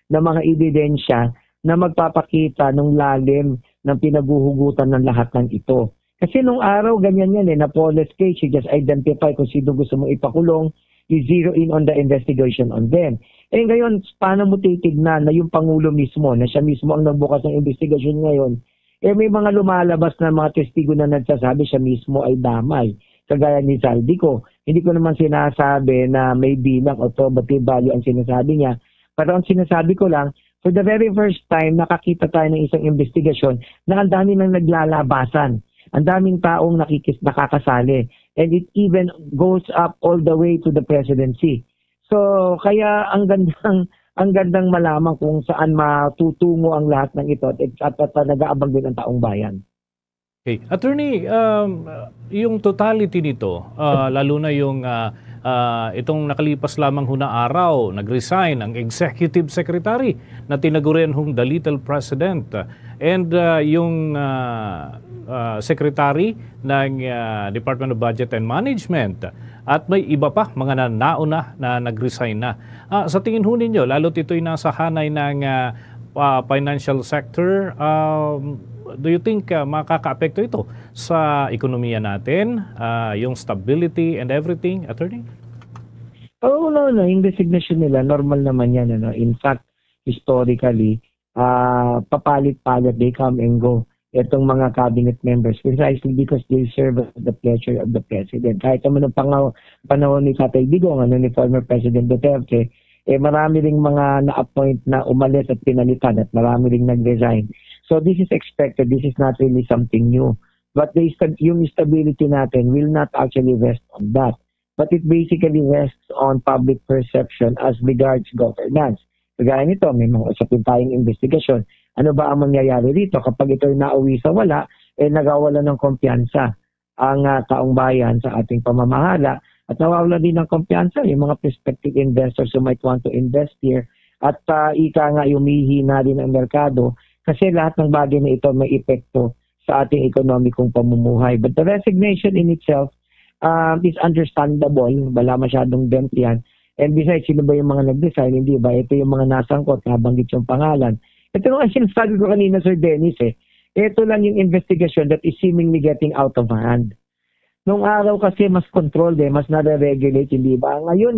na mga ebidensya na magpapakita ng lalim ng pinaguhugutan ng lahat ng ito. Kasi nung araw, ganyan yan Napoles case, you just identify kung sino gusto mong ipakulong, you zero in on the investigation on them. Ngayon, paano mo titignan na yung Pangulo mismo, na siya mismo ang nagbukas ng investigasyon ngayon, may mga lumalabas na mga testigo na nagsasabi siya mismo ay damay. Kagaya ni Saldico. Hindi ko naman sinasabi na may bilang o probative value ang sinasabi niya. Pero ang sinasabi ko lang, for the very first time, nakakita tayo ng isang investigasyon na ang dami nang naglalabasan. Ang daming taong nakakasali. And it even goes up all the way to the presidency. So, kaya ang gandang ang gandang malaman kung saan matutungo ang lahat ng ito at nag-aabang din ang taong bayan. Okay. Attorney, yung totality nito, lalo na yung itong nakalipas lamang na araw, nag-resign ang executive secretary na tinagurian the little president and yung secretary ng Department of Budget and Management at may iba pa mga nauna na nag-resign na. Sa tingin ho ninyo, lalo't ito'y nasa hanay ng financial sector, do you think makaka-apekto ito sa ekonomiya natin, yung stability and everything, Attorney? Oh, no. Yung designation nila, normal naman yan. In fact, historically, papalit-palit, they come and go. Itong mga cabinet members, precisely because they serve at the pleasure of the President. Kahit naman ng panahon ni Tatay Digong, ni former President Duterte, marami ring mga na-appoint na umalis at pinalitan at marami ring nag-resign. So this is expected. This is not really something new. But yung stability natin will not actually rest on that. But it basically rests on public perception as regards governance. Kagaya nito, may mga usapin tayong investigasyon. Ano ba ang mangyayari dito kapag ito'y nauwi sa wala, nagawala ng kumpiyansa ang taong bayan sa ating pamamahala at nawawala din ng kumpiyansa yung mga prospective investors who might want to invest here at ika nga humihina din ang merkado kasi lahat ng bagay na ito may epekto sa ating ekonomikong pamumuhay. But the resignation in itself is understandable, wala masyadong dent yan. And besides, sino ba yung mga nag-design? Hindi ba? Ito yung mga nasangkot, nabanggit yung pangalan. Ito nung sinasabi ko kanina, Sir Dennis, ito lang yung investigation that is seemingly getting out of hand. Nung araw kasi mas controlled, mas nare-regulate, hindi ba? Ngayon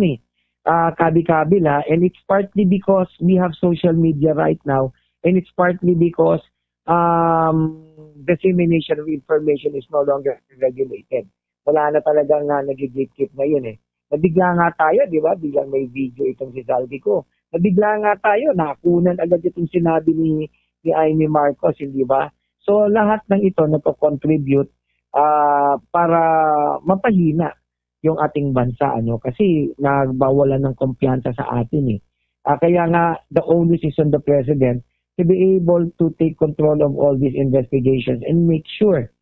kabi-kabila, and it's partly because we have social media right now, and it's partly because dissemination of information is no longer regulated. Wala na talagang nag-gatekeep ngayon Nabigla nga tayo, di ba? Biglang may video itong si Zaldico. Nabigla nga tayo, nakunan agad itong sinabi ni Amy Marcos, hindi ba? So lahat ng ito nagko-contribute para mapahina yung ating bansa, kasi nagbawalan ng kumpiyansa sa atin Kaya nga, the onus is on the President to be able to take control of all these investigations and make sure,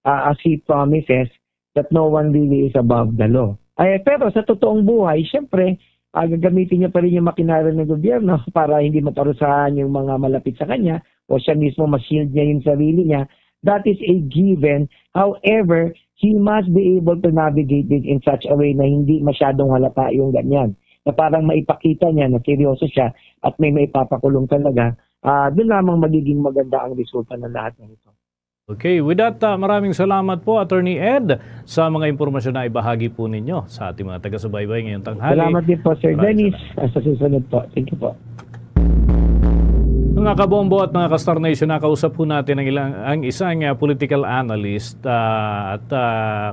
as he promises, that no one really is above the law. Pero sa totoong buhay, syempre, gagamitin niya pa rin yung makinarya ng gobyerno para hindi maparusahan yung mga malapit sa kanya o siya mismo ma-shield niya yung sarili niya. That is a given. However, he must be able to navigate this in such a way na hindi masyadong halata yung ganyan. Na parang maipakita niya na seryoso siya at may maipapakulong talaga. Doon lamang magiging maganda ang resulta ng lahat ng ito. Okay, with that, maraming salamat po, Attorney Ed, sa mga impormasyon na ibahagi po ninyo sa ating mga taga-subaybay ngayong tanghali. Salamat din po, Sir Dennis. Sa susunod po. Thank you po. Mga kabombo at mga ka-Star Nation, nakausap po natin ang isang political analyst at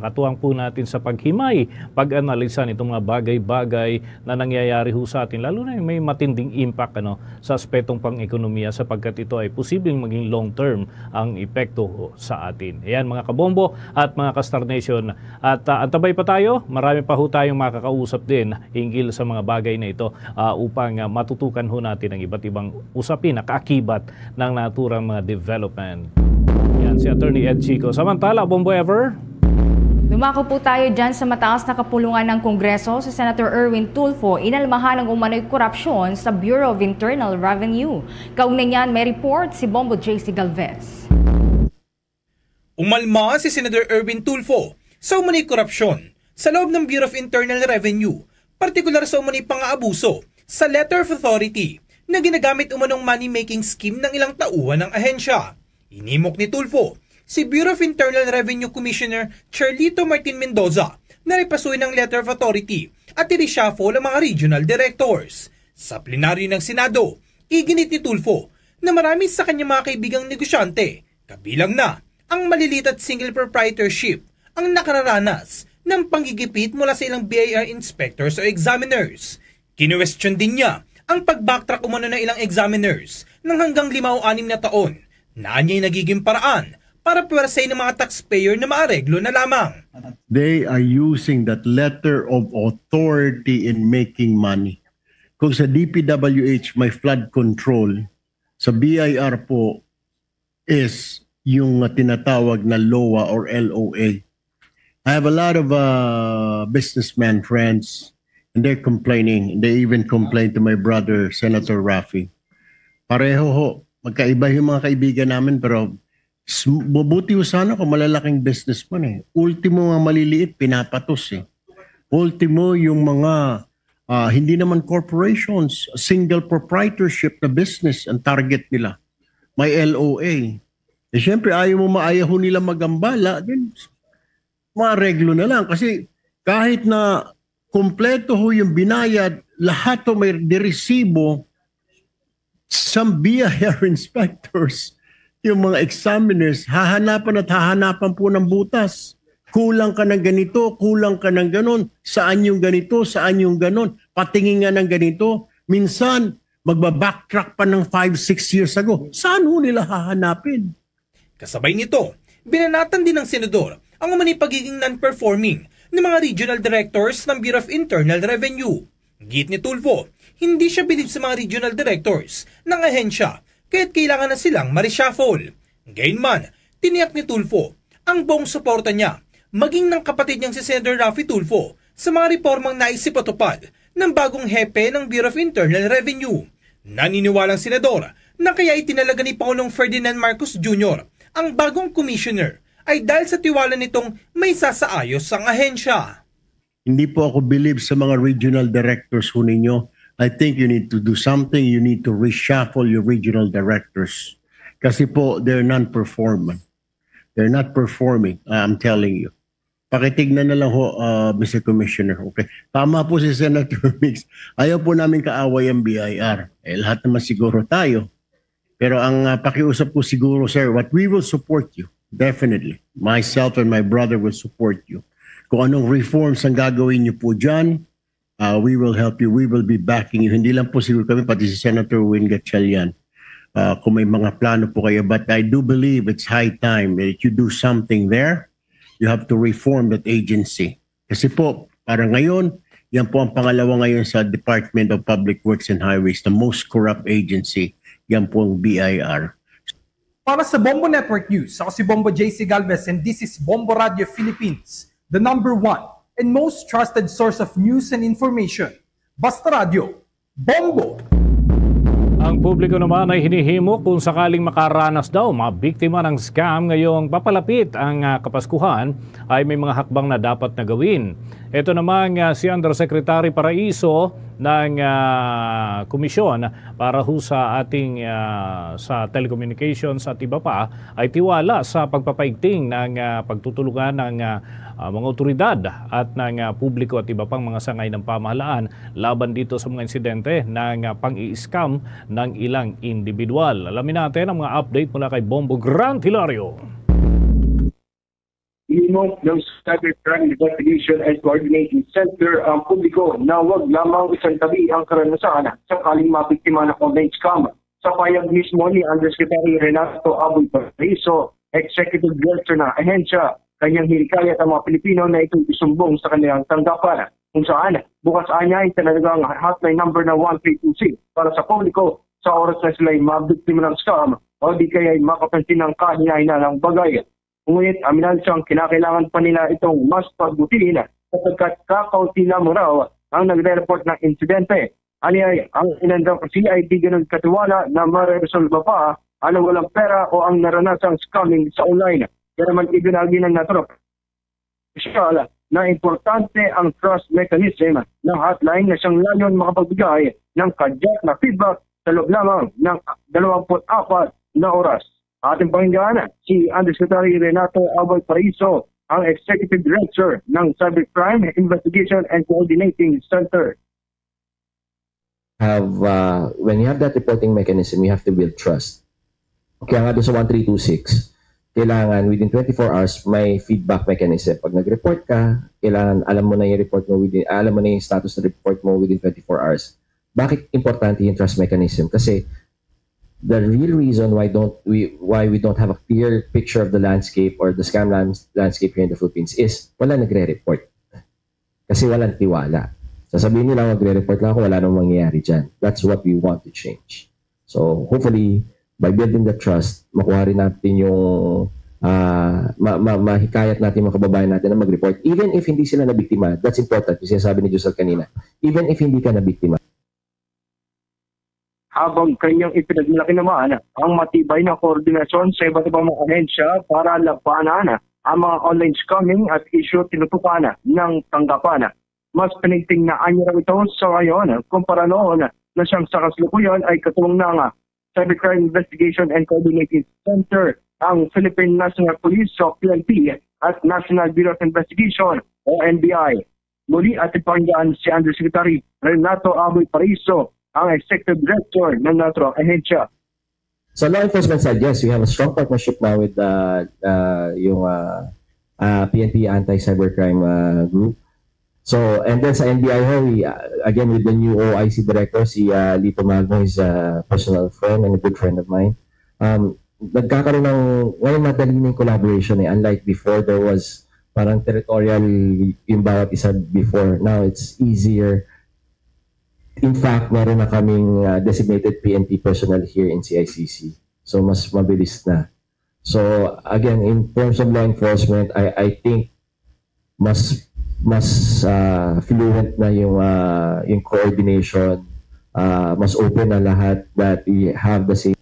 katuwang po natin sa paghimay, pag-analisa nitong mga bagay-bagay na nangyayari ho sa atin, lalo na may matinding impact sa aspetong pang-ekonomiya sapagkat ito ay posibleng maging long-term ang epekto sa atin. Ayan mga kabombo at mga ka-Star Nation, at antabay pa tayo, marami pa ho tayong makakausap din hinggil sa mga bagay na ito upang matutukan ho natin ang iba't ibang usapin na akibat ng naturang mga development. Yan si Attorney Ed Chico. Samantala, Bombo Ever. Dumako po tayo dyan sa mataas na kapulungan ng Kongreso si Senator Erwin Tulfo, inalmahan ng umano'y korupsyon sa Bureau of Internal Revenue. Kaugnay niyan, may report si Bombo JC Galvez. Umalma si Senator Erwin Tulfo sa umano'y korupsyon sa loob ng Bureau of Internal Revenue, partikular sa umano'y pang-aabuso sa Letter of Authority na ginagamit umanong money-making scheme ng ilang tauhan ng ahensya. Inimok ni Tulfo si Bureau of Internal Revenue Commissioner Charlito Martin Mendoza na repasuin ng Letter of Authority at i-reshuffle ang mga regional directors. Sa plenaryo ng Senado, iginit ni Tulfo na marami sa kanyang mga kaibigang negosyante, kabilang na ang maliliit at single proprietorship, ang nakararanas ng panggigipit mula sa ilang BIR inspectors o examiners. Kinuwestiyon din niya ang pag-backtrack umano ng ilang examiners ng hanggang 5 o 6 na taon na anya'y nagiging paraan para puwersay ng mga taxpayer na maareglo na lamang. They are using that letter of authority in making money. kung sa DPWH may flood control, sa BIR po is yung tinatawag na LOA or LOA. I have a lot of businessman friends and they're complaining. They even complained to my brother, Senator Raffy. Pareho ho, magkaiba yung mga kaibigan namin pero mabuti ho sana kung malalaking businessman eh. Ultimo nga maliliit, pinapatos eh. Ultimo yung mga hindi naman corporations, single proprietorship na business ang target nila. May LOA. Eh syempre ayaw mo maayaw nila magambala, then mareglo na lang. Kasi kahit na kompleto ho yung binayad, lahat ho may diresibo, some BIR inspectors, yung mga examiners, hahanapan po ng butas. Kulang ka ng ganito, kulang ka ng ganon. Saan yung ganito, saan yung ganon. Patingin nga ng ganito. Minsan, magbabacktrack pa ng 5-6 years ago. Saan ho nila hahanapin? Kasabay nito, binanatan din ng senador ang umani pagiging non-performing ng mga regional directors ng Bureau of Internal Revenue. Git ni Tulfo, hindi siya bilib sa mga regional directors ng ahensya kaya't kailangan na silang ma-reshuffle. Gayunman, tiniyak ni Tulfo ang buong suporta niya maging ng kapatid niyang si Senator Raffy Tulfo sa mga reformang naisipatupad ng bagong hepe ng Bureau of Internal Revenue. Naniniwalang senador na kaya itinalaga ni Pangulong Ferdinand Marcos Jr. ang bagong commissioner ay dahil sa tiwala nitong may sasaayos ang ahensya. Hindi po ako believe sa mga regional directors ho ninyo. I think you need to do something. You need to reshuffle your regional directors. Kasi po, they're non-performing. They're not performing, I'm telling you. Pakitignan na lang ho, Mr. Commissioner. Okay. Tama po si Senator Mix. Ayaw po namin kaaway ang BIR. Eh, lahat naman siguro tayo. Pero ang pakiusap ko siguro, sir, what we will support you. Definitely. Myself and my brother will support you. Kung anong reforms ang gagawin niyo po dyan, we will help you. We will be backing you. Hindi lang po siguro kami, pati si Senator Win Gatchalian. Kung may mga plano po kayo. But I do believe it's high time that you do something there. You have to reform that agency. Kasi po, para ngayon, yan po ang pangalawa ngayon sa Department of Public Works and Highways, the most corrupt agency. Yan po ang BIR. Para sa Bombo Network News, ako si Bombo JC Galvez and this is Bombo Radio Philippines, the #1 and most trusted source of news and information. Basta Radio, Bombo! Ang publiko naman ay hinihimo kung sakaling makaranas daw mga biktima ng scam ngayong papalapit ang Kapaskuhan ay may mga hakbang na dapat na gawin. Ito naman si Undersecretary Paraiso ng komisyon para ho sa ating sa telecommunications at iba pa ay tiwala sa pagpapaigting ng pagtutulungan ng mga otoridad at ng publiko at iba pang mga sangay ng pamahalaan laban dito sa mga insidente ng pang-i-scam ng ilang individual. Alamin natin ang mga update mula kay Bombo Grant Hilario. Inom ng Cybercrime Investigation and Coordinating Center ang publiko na huwag lamang isang tabi ang karanasan sakaling mabiktima ng online scam. Sa payag mismo ni Undersecretary Renato Aboy Paraiso, Executive Director ng ahensya, kanyang hinikayat ang mga Pilipino na itong isumbong sa kanilang tanggapan. Kung saan, bukas anya ay talagang hotline number na 1326 para sa publiko sa oras na sila ay mabiktima ng scam o di kaya ay makapansin ng kahinainan ng bagay. Ngunit aminan siyang kinakailangan pa nila itong mas pagbutihin sapagkat kakaunti lamang raw ang nagre-report ng insidente. Aniyay, ang inandang CID ganun katiwala na mareresolba pa ang walang pera o ang naranasang scamming sa online. Kaya naman ibinagi ng natrop na importante ang trust mechanism ng hotline na siyang layon makapagbigay ng kadyak na feedback sa loob lamang ng 24 na oras. Ating pakinggan si Undersecretary Renato Aboy Paraiso, ang Executive Director ng Cybercrime Investigation and Coordinating Center. When you have that reporting mechanism, you have to build trust. Kaya nga doon sa 1326, kailangan within 24 hours may feedback mechanism. Pag nag-report ka, kailangan alam mo na yung report mo alam mo na yung status ng report mo within 24 hours. Bakit importante yung trust mechanism? Kasi the real reason why we don't have a clear picture of the landscape or the scam landscape here in the Philippines is wala nagre-report. Kasi walang tiwala Sasabihin nila, magre-report lang ako, wala nang mangyayari dyan. That's what we want to change. So hopefully, by building the trust, makuha rin natin yung mahikayat natin mga kababayan natin na mag-report. Even if hindi sila nabiktima, that's important. Kasi sabi ni Josel kanina, even if hindi ka nabiktima. Habang kanyang ipinagmalaki naman ang matibay na koordinasyon sa iba't ibang mga ahensya para labanan ang mga online scamming at issue tinutukan ng tanggapan. Mas pinigting na anyo raw ito sa ngayon kumpara noon na siyang sa kasalukuyan ay katulong ng Cybercrime Investigation and Coordinating Center, ang Philippine National Police o PNP at National Bureau of Investigation o NBI. Muli at ipakinggan si Undersecretary Renato Aboy Paraiso, ang Executive Director ng NATO Ahensya. So law enforcement side, yes, we have a strong partnership now with yung PNP Anti-Cybercrime Group. So, and then sa NBI, again with the new OIC Director, si Lito Magno, is a personal friend and a good friend of mine. Nagkakaroon ng, ngayon madali na yung collaboration unlike before, there was parang territorial yung bawat isa before. Now it's easier. In fact, meron na kaming designated PNP personnel here in CICC. So, mas mabilis na. So, again, in terms of law enforcement, I think mas fluent na yung coordination, mas open na lahat, that we have the same.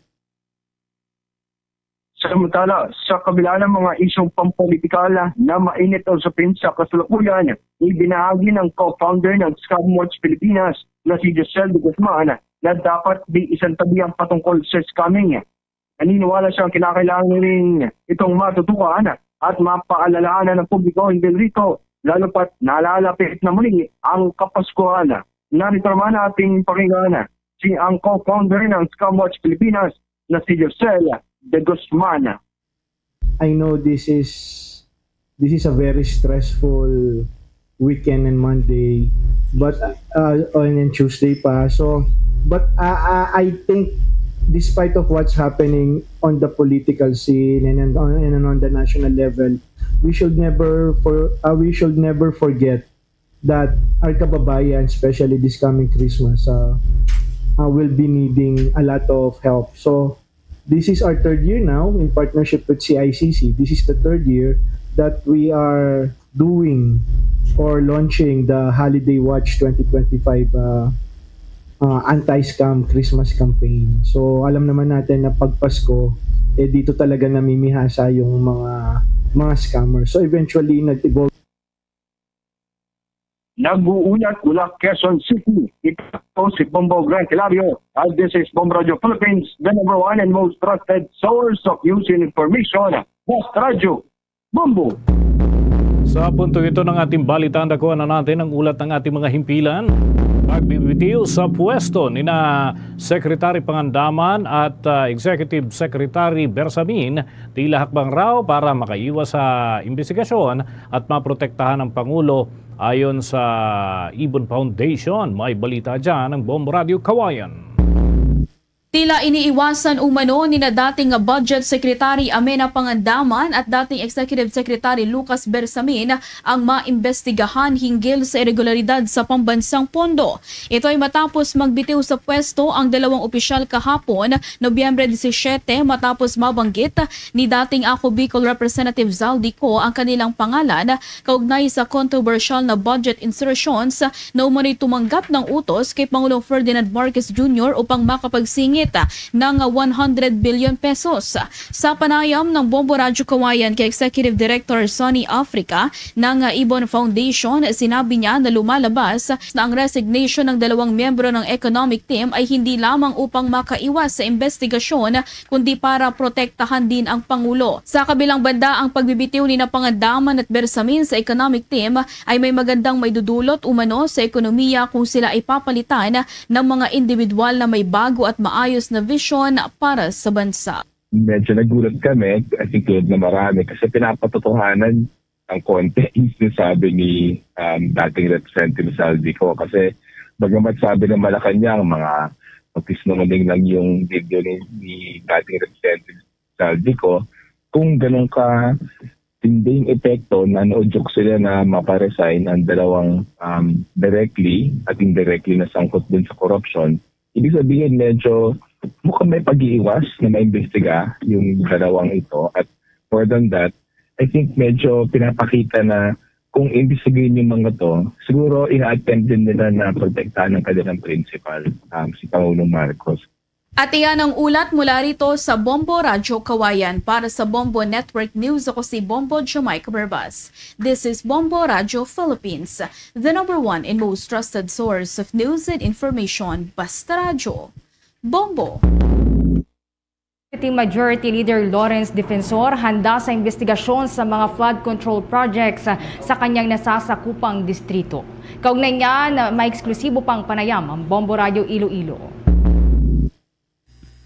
Samantala, sa kabila ng mga isyong pampolitikal na mainit o usapin sa kasalukuyan, ibinahagi ng co-founder ng ScamWatch Pilipinas na si Josel de Guzman na dapat di isang tabi ang patungkol sa scamming. Naniniwala siyang kinakailangan rin itong matutukan at mapaalalahanan ng publiko hindi rito, lalo pat nalalapit na muli ang Kapaskuhan. Narito naman ating pakinggan si ang co-founder ng ScamWatch Pilipinas na si Josel de Guzman. I know this is a very stressful weekend and Monday, but and Tuesday pa. So, but I think despite of what's happening on the political scene and on the national level, we should never forget that our kababayan, especially this coming Christmas, will be needing a lot of help. So this is our third year now in partnership with CICC. This is the third year that we are doing or launching the Holiday Watch 2025 anti-scam Christmas campaign. So alam naman natin na pag Pasko, dito talaga namimihasa yung mga scammers. So eventually nag-evolve. Nag-uunat mula Quezon City. Ito si Bombo Gran Hilario. And this is Bombo Radio Philippines, the number one and most trusted source of news and information. Basta Radio, Bombo. Sa punto ito ng ating balitaan, dakuha na natin ang ulat ng ating mga himpilan. Pagbibitiw sa pwesto ni na Secretary Pangandaman at Executive Secretary Bersamin, tila hakbang raw para makaiwas sa investigasyon at maprotektahan ng Pangulo ayon sa Ibon Foundation. May balita dyan ng Bombo Radio Kawayan. Tila iniiwasan umano ni na dating Budget Secretary Amenah Pangandaman at dating Executive Secretary Lucas Bersamin ang maimbestigahan hinggil sa irregularidad sa pambansang pondo. Ito ay matapos magbitiw sa pwesto ang dalawang opisyal kahapon, Nobyembre 17, matapos mabanggit ni dating Ako Bicol Representative Zaldico ang kanilang pangalan kaugnay sa controversial na budget insertions na umano'y tumanggap ng utos kay Pangulong Ferdinand Marcos Jr. upang makapagsingit ng 100 billion pesos. Sa panayam ng Bombo Radio Kawayan kay Executive Director Sonny Africa ng Ibon Foundation, sinabi niya na lumalabas na ang resignation ng dalawang miyembro ng economic team ay hindi lamang upang makaiwas sa investigasyon kundi para protektahan din ang Pangulo. Sa kabilang banda, ang pagbibitiw ni na Pangandaman at Bersamin sa economic team ay may magandang maidudulot umano sa ekonomiya kung sila ay papalitan ng mga individual na may bago at maayos na vision para sa bansa. Medyo nagulat kami, I think na marami, kasi pinapatotohanan ang konti yung sabi ni dating Representative Zaldico. Kasi bagamat sabi ng Malacanang, mga pagkisnungaling lang yung video ni dating Representative Zaldico, kung ganun ka tinding epekto na naudyok sila na maparesign ang dalawang directly at indirectly na sangkot din sa corruption. Ibig sabihin medyo mukhang may pag-iiwas na maimbestiga yung dalawang ito. At more than that, I think medyo pinapakita na kung imbestigahin yung mga to, siguro ina-attempt din nila na protektahan ng kanilang principal, si Pangulong Marcos. At iyan ang ulat mula rito sa Bombo Radyo Kawayan. Para sa Bombo Network News, ako si Bombo Jamaica Barbas. This is Bombo Radyo Philippines, the #1 and most trusted source of news and information. Basta Radyo. Bombo. Majority Leader Lawrence Defensor handa sa investigasyon sa mga flood control projects sa kanyang nasasakupang distrito. Kaugnay niya na may eksklusibo pang panayam ang Bombo Radio Iloilo.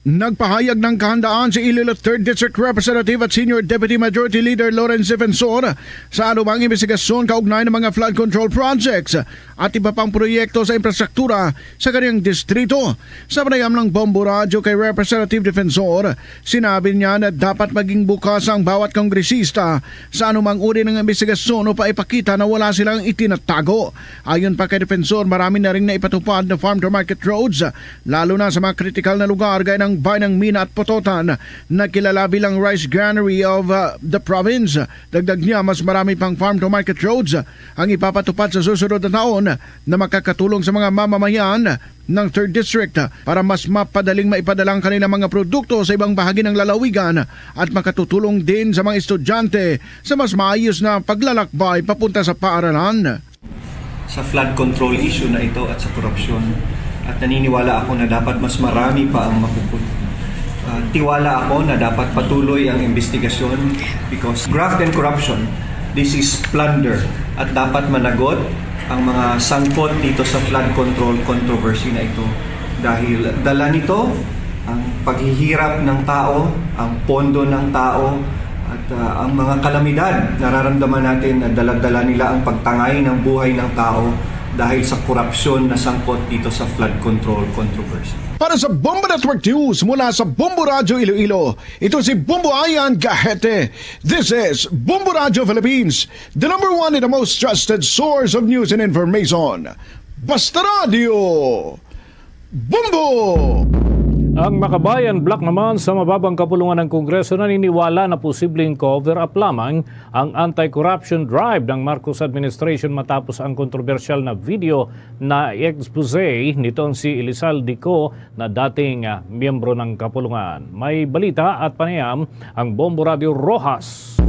Nagpahayag ng kahandaan si Iloilo 3rd District Representative at Senior Deputy Majority Leader Lawrence Defensor sa anumang investigasyon kaugnay ng mga flood control projects at iba pang proyekto sa infrastruktura sa kanyang distrito. Sa panayam ng Bombo Radio kay Representative Defensor, sinabi niya na dapat maging bukas ang bawat kongresista sa anumang uri ng investigasyon upang ipakita na wala silang itinatago. Ayon pa kay Defensor, marami na rin na ipatupad na farm to market roads, lalo na sa mga critical na lugar gaya ng Bayan ng Mina at Pototan na kilala bilang rice granary of the province. Dagdag niya, mas marami pang farm to market roads ang ipapatupad sa susunod na taon na makakatulong sa mga mamamayan ng 3rd District para mas mapadaling maipadalang kanilang mga produkto sa ibang bahagi ng lalawigan at makatutulong din sa mga estudyante sa mas maayos na paglalakbay papunta sa paaralan. Sa flood control issue na ito at sa korupsyon, at naniniwala ako na dapat mas marami pa ang tiwala ako na dapat patuloy ang investigasyon because graft and corruption, this is plunder at dapat managot ang mga sangkot dito sa flood control controversy na ito dahil dala nito ang paghihirap ng tao, ang pondo ng tao at ang mga kalamidad nararamdaman natin na dala-dala nila ang pagtangay ng buhay ng tao dahil sa korupsyon na sangkot dito sa flood control controversy. Para sa Bombo Network News mula sa Bombo Radio Iloilo, ito si Bombo Ayan Gahete. This is Bombo Radio Philippines, the #1 and the most trusted source of news and information. Basta Radio. Bombo! Ang Makabayan Bloc naman sa mababang kapulungan ng Kongreso naniniwala na posibleng cover-up lamang ang anti-corruption drive ng Marcos administration matapos ang kontrobersyal na video na expose nitong si Elizalde Co na dating miyembro ng kapulungan. May balita at panayam ang Bombo Radio Rojas.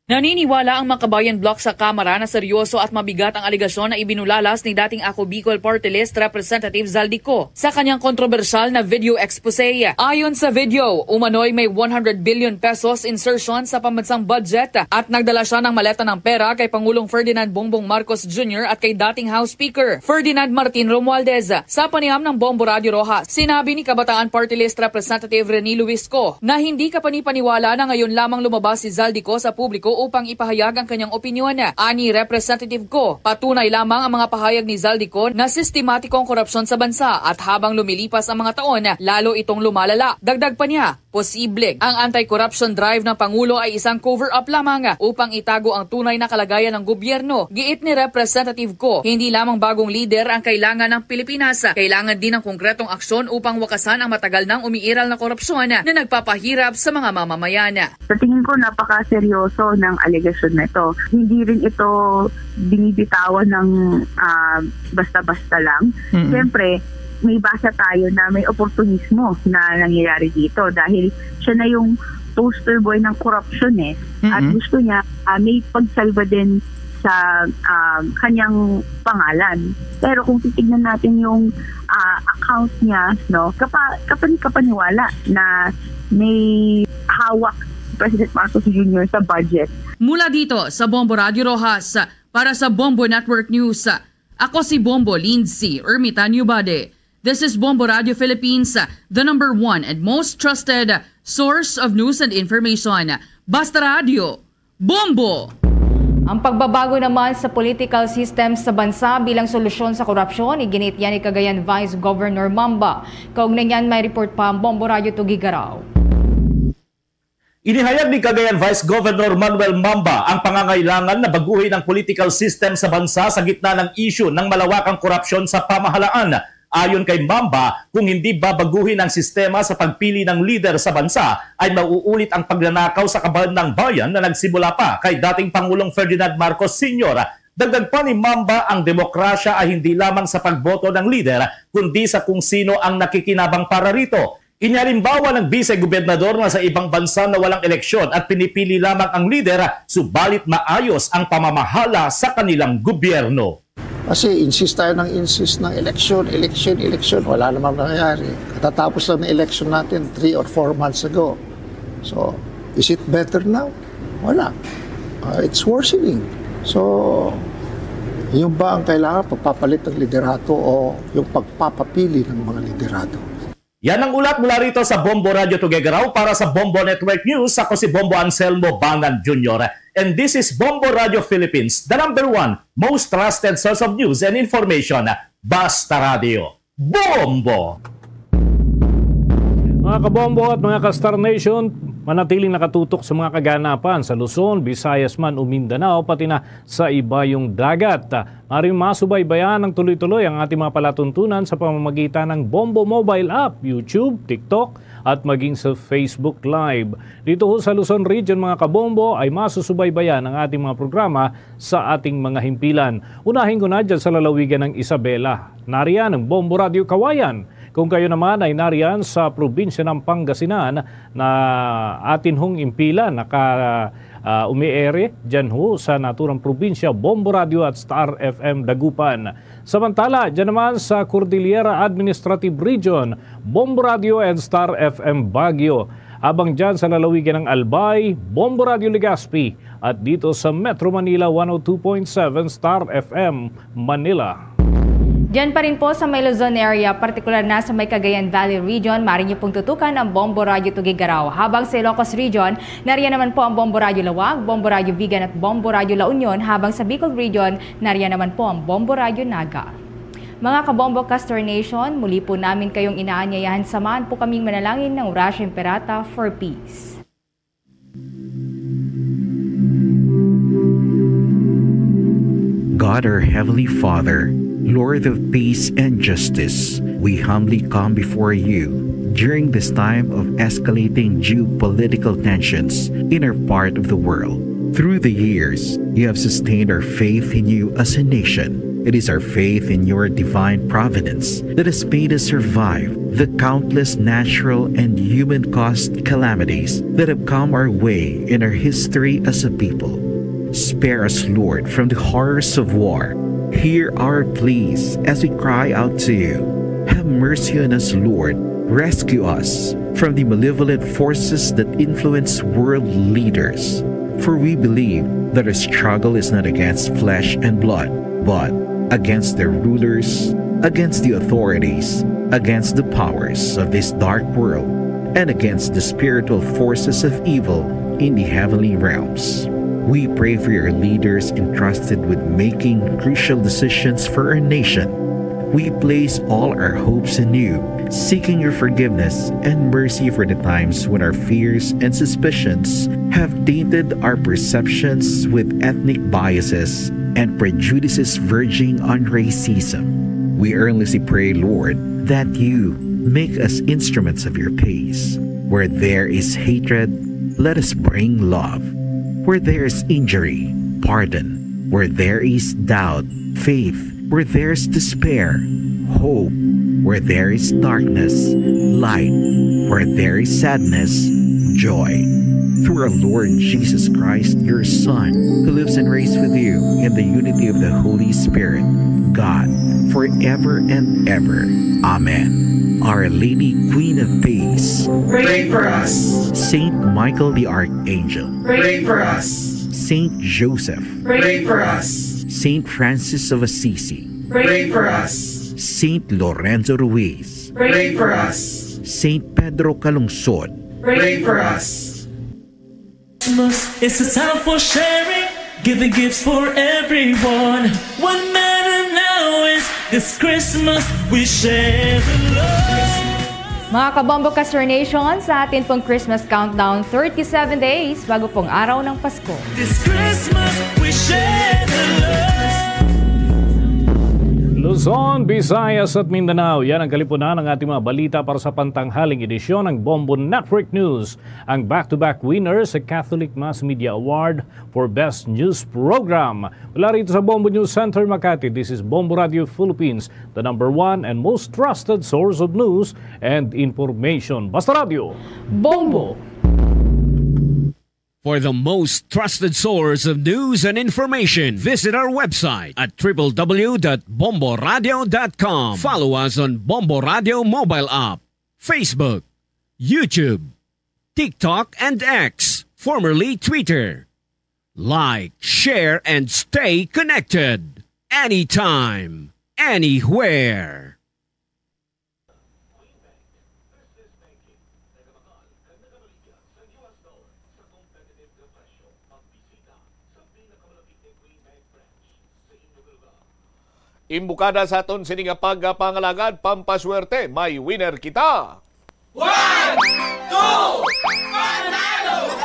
Naniniwala ang Makabayan Bloc sa Kamara na seryoso at mabigat ang aligasyon na ibinulalas ni dating Ako Bicol Party List Representative Zaldi Co sa kanyang kontrobersyal na video expose. Ayon sa video, umano'y may 100 billion pesos insertion sa pambansang budget at nagdala siya ng maleta ng pera kay Pangulong Ferdinand Bongbong Marcos Jr. at kay dating House Speaker Ferdinand Martin Romualdez. Sa panayam ng Bombo Radio Rojas, sinabi ni Kabataan Party List Representative Reni Luis Co na hindi kapanipaniwala na ngayon lamang lumabas si Zaldi Co sa publiko upang ipahayag ang kanyang opinyon. Ani Representative Co, patunay lamang ang mga pahayag ni Zaldi Co na sistematikong korupsyon sa bansa at habang lumilipas ang mga taon, lalo itong lumalala. Dagdag pa niya, posible ang anti-corruption drive ng Pangulo ay isang cover-up lamang upang itago ang tunay na kalagayan ng gobyerno. Giit ni Representative Co, hindi lamang bagong leader ang kailangan ng Pilipinas, kailangan din ng konkretong aksyon upang wakasan ang matagal nang umiiral na korupsyon na nagpapahirap sa mga mamamayan. Sa tingin ko napaka-seryoso ng alegasyon na ito. Hindi rin ito binibitawan ng basta-basta lang. Siyempre, may basa tayo na may oportunismo na nangyayari dito dahil siya na yung poster boy ng corruption at gusto niya may pagsalba din sa kanyang pangalan. Pero kung titignan natin yung account niya, no, kapaniwala na may hawak President Marcos Jr. sa budget. Mula dito sa Bombo Radio Rojas, para sa Bombo Network News, ako si Bombo Lindsay Ermitan Ubade. This is Bombo Radio Philippines, the #1 and most trusted source of news and information. Basta Radio. Bombo! Ang pagbabago naman sa political system sa bansa bilang solusyon sa korupsyon, iginit yan ni Cagayan Vice Governor Mamba. Kaugnay niyan may report pa ang Bombo Radio Tugigaraw. Inihayag ni Cagayan Vice Governor Manuel Mamba ang pangangailangan na baguhin ang political system sa bansa sa gitna ng issue ng malawakang korupsyon sa pamahalaan. Ayon kay Mamba, kung hindi babaguhin ang sistema sa pagpili ng leader sa bansa, ay mauulit ang pagnanakaw sa kaban ng bayan na nagsimula pa kay dating Pangulong Ferdinand Marcos Sr. Dagdag pa ni Mamba, ang demokrasya ay hindi lamang sa pagboto ng leader, kundi sa kung sino ang nakikinabang para rito. Inihalimbawa ng vice-gobernador na sa ibang bansa na walang eleksyon at pinipili lamang ang leader, subalit maayos ang pamamahala sa kanilang gobyerno. Kasi insist tayo ng election. Wala namang nangyayari. Katatapos lang ng election natin 3 or 4 months ago. So, is it better now? Wala. It's worsening. So, yung ba ang kailangan pagpapalit ng liderato o yung pagpapapili ng mga liderato? Yan ang ulat mula rito sa Bombo Radio Tuguegarao para sa Bombo Network News. Ako si Bombo Anselmo Bangan Jr. And this is Bombo Radio Philippines, the #1 most trusted source of news and information. Basta Radio. Bombo! Mga kabombo at mga ka-Star Nation, manatiling nakatutok sa mga kaganapan sa Luzon, Visayas man o Mindanao, pati na sa ibayong dagat. Maaaring masubaybayan ng tuloy-tuloy ang ating mga palatuntunan sa pamamagitan ng Bombo Mobile App, YouTube, TikTok at maging sa Facebook Live. Dito sa Luzon Region mga kabombo ay masusubaybayan ang ating mga programa sa ating mga himpilan. Unahin ko na dyan sa lalawigan ng Isabela. Nariyan ang Bombo Radio Kawayan. Kung kayo naman ay nariyan sa probinsya ng Pangasinan na atin hong impilan, umiere dyan ho sa naturang probinsya, Bombo Radio at Star FM Dagupan. Samantala, dyan naman sa Cordillera Administrative Region, Bombo Radio and Star FM Baguio. Abang dyan sa lalawigan ng Albay, Bombo Radio Legazpi. At dito sa Metro Manila 102.7 Star FM Manila. Diyan pa rin po sa may Luzon area, partikular na sa may Cagayan Valley Region, maaari niyo pong tutukan ang Bombo Radio Tuguegarao. Habang sa Ilocos Region, nariyan naman po ang Bombo Radio Lawag, Bombo Radio Vigan at Bombo Radio La Union. Habang sa Bicol Region, nariyan naman po ang Bombo Radio Naga. Mga kabombo Castor Nation, muli po namin kayong inaanyayahan, samahan po kaming manalangin ng Orasio Imperata for Peace. God, our Heavenly Father, Lord of peace and justice, we humbly come before you during this time of escalating geopolitical tensions in our part of the world. Through the years, you have sustained our faith in you as a nation. It is our faith in your divine providence that has made us survive the countless natural and human-caused calamities that have come our way in our history as a people. Spare us, Lord, from the horrors of war. Hear our pleas as we cry out to you. Have mercy on us, Lord. Rescue us from the malevolent forces that influence world leaders. For we believe that our struggle is not against flesh and blood, but against the rulers, against the authorities, against the powers of this dark world, and against the spiritual forces of evil in the heavenly realms. We pray for your leaders entrusted with making crucial decisions for our nation. We place all our hopes in you, seeking your forgiveness and mercy for the times when our fears and suspicions have tainted our perceptions with ethnic biases and prejudices verging on racism. We earnestly pray, Lord, that you make us instruments of your peace. Where there is hatred, let us bring love. Where there is injury, pardon. Where there is doubt, faith. Where there is despair, hope. Where there is darkness, light. Where there is sadness, joy. Through our Lord Jesus Christ, your Son, who lives and reigns with you in the unity of the Holy Spirit, God, forever and ever. Amen. Our Lady, Queen of Peace, pray for us. Saint Michael the Archangel, pray for us. Saint Joseph, pray for us. Saint Francis of Assisi, pray for us. Saint Lorenzo Ruiz, pray for us. Saint Pedro Calungsod, pray for us. Christmas is a time for sharing, giving gifts for everyone. What matters now is this Christmas we share the love. Mga kabombo Nation, sa atin pong Christmas countdown, 37 days bago pong araw ng Pasko. This Christmas we share the love. Luzon, Visayas at Mindanao, yan ang kalipunan ng ating mga balita para sa pantanghaling edisyon ng Bombo Network News. Ang back-to-back winner sa Catholic Mass Media Award for Best News Program. Mula rito sa Bombo News Center, Makati, this is Bombo Radio Philippines, the #1 and most trusted source of news and information. Basta Radio, Bombo! For the most trusted source of news and information, visit our website at www.bomboradio.com. Follow us on Bombo Radio mobile app, Facebook, YouTube, TikTok, and X, formerly Twitter. Like, share, and stay connected. Anytime, anywhere. Imbukada sa aton sining pagpangalagad pampaswerte, may winner kita. 1, 2, panalo!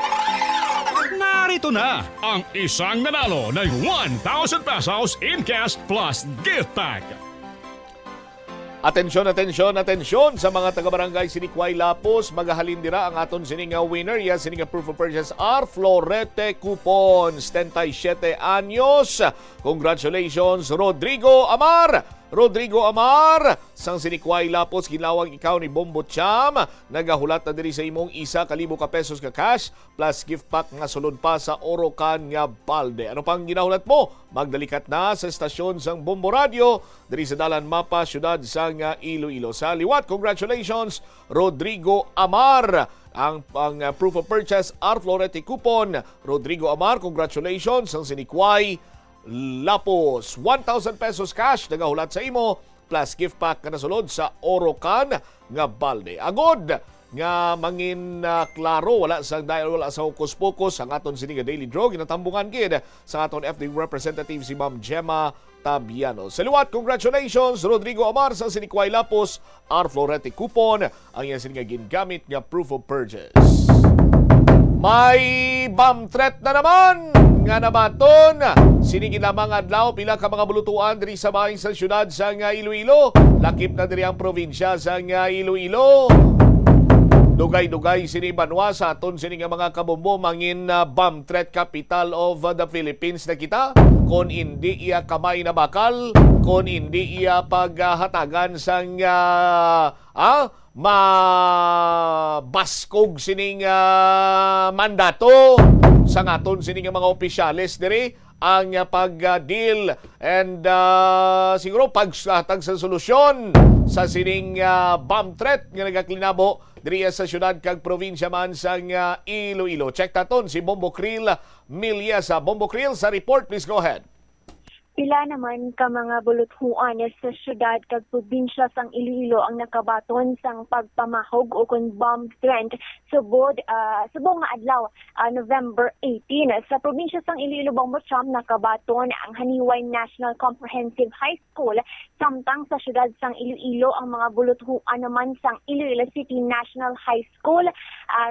Narito na ang isang nanalo ng 1,000 pesos in cash plus gift pack. Atensyon, atensyon, atensyon sa mga taga-barangay Sinikway Lapos. Magahalin dira ang aton sining winner. Yan sining proof of purchase are Florete Coupon, 77 anyos. Congratulations, Rodrigo Amar! Rodrigo Amar, sang Sinikway Lapos, ginlawag ikaw ni Bombo Cham. Nagahulat na diri sa imong 1,000 ka pesos ka cash plus gift pack nga sulod pa sa Orocan nga balde. Ano pang ginahulat mo? Magdalikat na sa estasyon sang Bombo Radio diri sa Dalan Mapa, syudad sang Iloilo. Sa liwat, congratulations, Rodrigo Amar. Ang proof of purchase are Florete Coupon. Rodrigo Amar, congratulations sang Sinikway Lapos. 1,000 pesos cash nagahulat sa imo plus gift pack nga nasulod sa Orocan nga balde. Agod nga mangin klaro, wala sa dahil wala sa hokus-pokus ang aton sining daily draw ginatambungan gid sa aton FD representative si Ma'am Gemma Tabiano. Sa liwat, congratulations Rodrigo Amar sa Sinikway Lapos, R Florete Coupon ang iyang sining gingamit nga proof of purchase. May bomb threat na naman nga nabaton. Sinigin lamang adlaw pila ka mga bulutuan diri sa bahin sa syudad sa Iloilo. Lakip na diri ang probinsya sa Iloilo. Dugay-dugay sini banwa sa aton sini nga mga kabombo mangin bomb threat capital of the Philippines na kita. Kon hindi iya kamay na bakal, kon hindi iya paghatagan sang mabaskog sining mandato sa aton sining mga opisyales diri ang pag-deal and siguro paghatag sa solusyon sa sining bomb threat nga nagaklinabo diri sa syudad kag probinsya man sa Iloilo. Check taton si Bombo Krill Milyasa. Bombo Krill sa report, please go ahead. Pila naman ka mga buluthuan sa syudad kag probinsya sang Iloilo ang nakabaton sang pagpamahog o kun bomb threat subong nga adlaw November 18 sa probinsya sang Iloilo Bombo Cham nakabaton ang Haniway National Comprehensive High School samtang sa syudad sang Iloilo ang mga buluthuan naman sang Iloilo City National High School,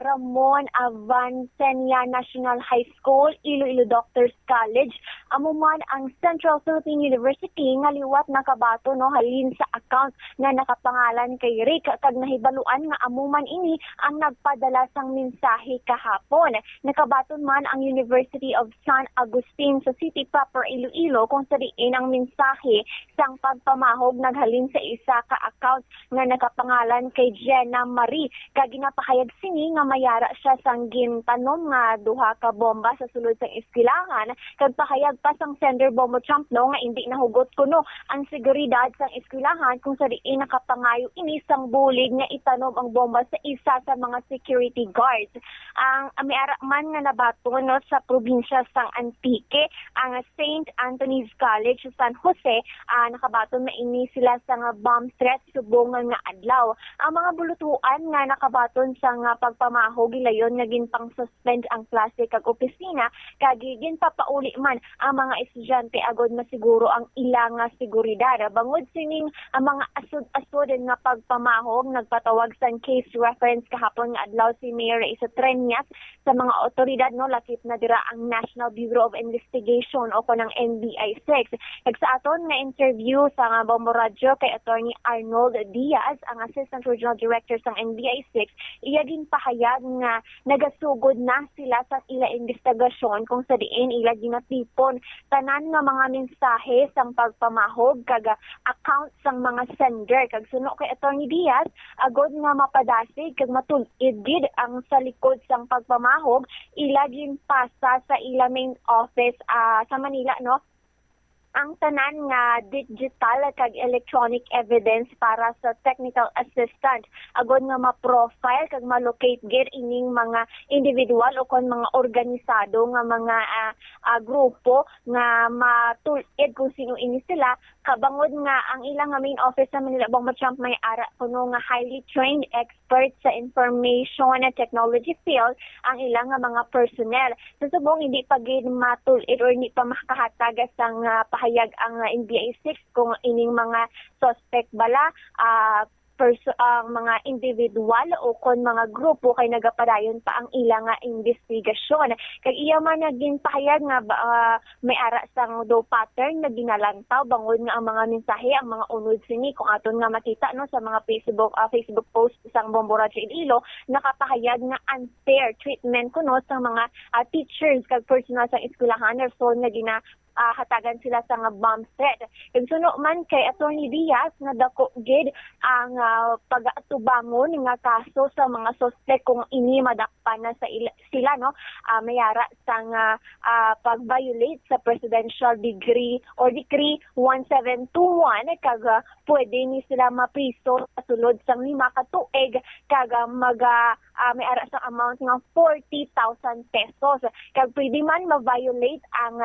Ramon Avancenia National High School, Iloilo Doctors College, amuman ang Central Philippine University nga liwat nakabato halin sa account nga nakapangalan kay Rick kag nahibaluan nga amuman ini ang nagpadala sang mensahe kahapon. Nakabaton man ang University of San Agustin sa City proper Iloilo kung sariin ang mensahe sang pagpamahog naghalin sa isa ka account nga nakapangalan kay Jenna Marie kag ginapahayag sini nga mayara siya sang gintanom nga duha ka bomba sa sulod sang eskwelahan kag pahayag pa sang sender Bombo Trump nga hindi nahugot kuno ang seguridad sang eskwelahan kung sa diin nakapangayo ini sang bulig nga itanom ang bomba sa isa sa mga security guards. Ang amiara man nga nabaton sa probinsya sang Antique, ang St. Anthony's College sa San Jose, nakabaton na ini sila sa nga bomb threat subong nga adlaw. Ang mga bulutuan nga nakabaton sa nga pagpamahog gilayon nga ginpang suspend ang klase kag opisina kag ginpapauli man ang mga estudyante agod agod masiguro ang ilang seguridad. Bangod sining ang mga asod-asod nga pagpamahog, nagpatawag sa case reference kahapon nga adlaw si Mayor Isa Treñas sa mga otoridad no lakip na dira ang National Bureau of Investigation o ng NBI-6. Sa aton nga interview sa nga Bombo Radio kay Attorney Arnold Diaz, ang Assistant Regional Director sa NBI-6, iya ginpahayag nga nagasugod na sila sa ila investigasyon kung sa diin ila ginatipon tanan nga mga mensahe sang pagpamahog kag account sang mga sender. Kag suno kay Attorney Diaz, agod nga mapadasig kag matulid gid ang sa likod sang pagpamahog, ila ginpasa sa ila main office sa Manila no ang tanan nga digital kag electronic evidence para sa technical assistant agod nga ma-profile kag ma-locate gid ining mga individual o kon mga organisado nga mga grupo nga matulid kung sino ini sila kabangod nga ang ilang main office sa Manila Bombo Champ may ara kuno nga highly trained experts sa information and technology field ang ilang nga mga personnel. So subong hindi pa gid matulid or hindi pa makahatag sang pahayag ang NBI-6 kung ining mga suspect bala ang mga individual o kon mga grupo kay nagapadayon pa ang ilang nga investigasyon. Kag iya man naging pahayag nga may ara sang do pattern na ginalantaw bangod nga ang mga mensahe ang mga unod sini kung aton nga makita no sa mga Facebook post sang Bombo Radio Iloilo nakapahayag nga unfair treatment kuno sa mga teachers kag personal sa eskwelahan or so nga hatagan sila sa nga bomb threat. Kung suno man kay Attorney Diaz nga dako gid ang pag-atubangon nga kaso sa mga suspect kung ini madakpan na sa sila no mayara sang pag-violate sa presidential decree or decree 1721 kag pwede ni sila mapriso sa sulod sang 5 ka tuig kag may ara sa amount nga 40,000 pesos. Kag pwede man ma-violate ang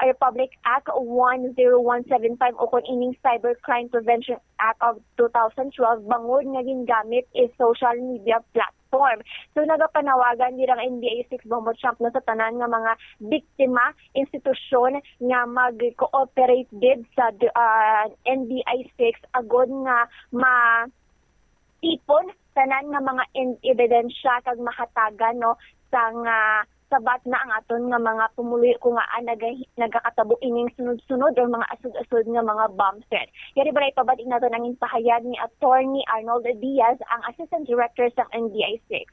Republic Act 10175 o kung ining Cybercrime Prevention Act of 2012 bangod nga gingamit is social media platform. So nagapanawagan din ang NBI-6 Bombo Champ na sa tanan nga mga biktima, institusyon nga mag-cooperate did sa NBI-6 agod nga tipon tanan nga mga ebidensya kag mahatagan no sang sabat na ang aton nga mga pumuloy ko nga nagakatabo ining sunod-sunod o mga asod-asod nga mga bomb threat. Yari ba ipabati nato nang pahayag ni Attorney Arnold Diaz, ang Assistant Director sa NBI-6.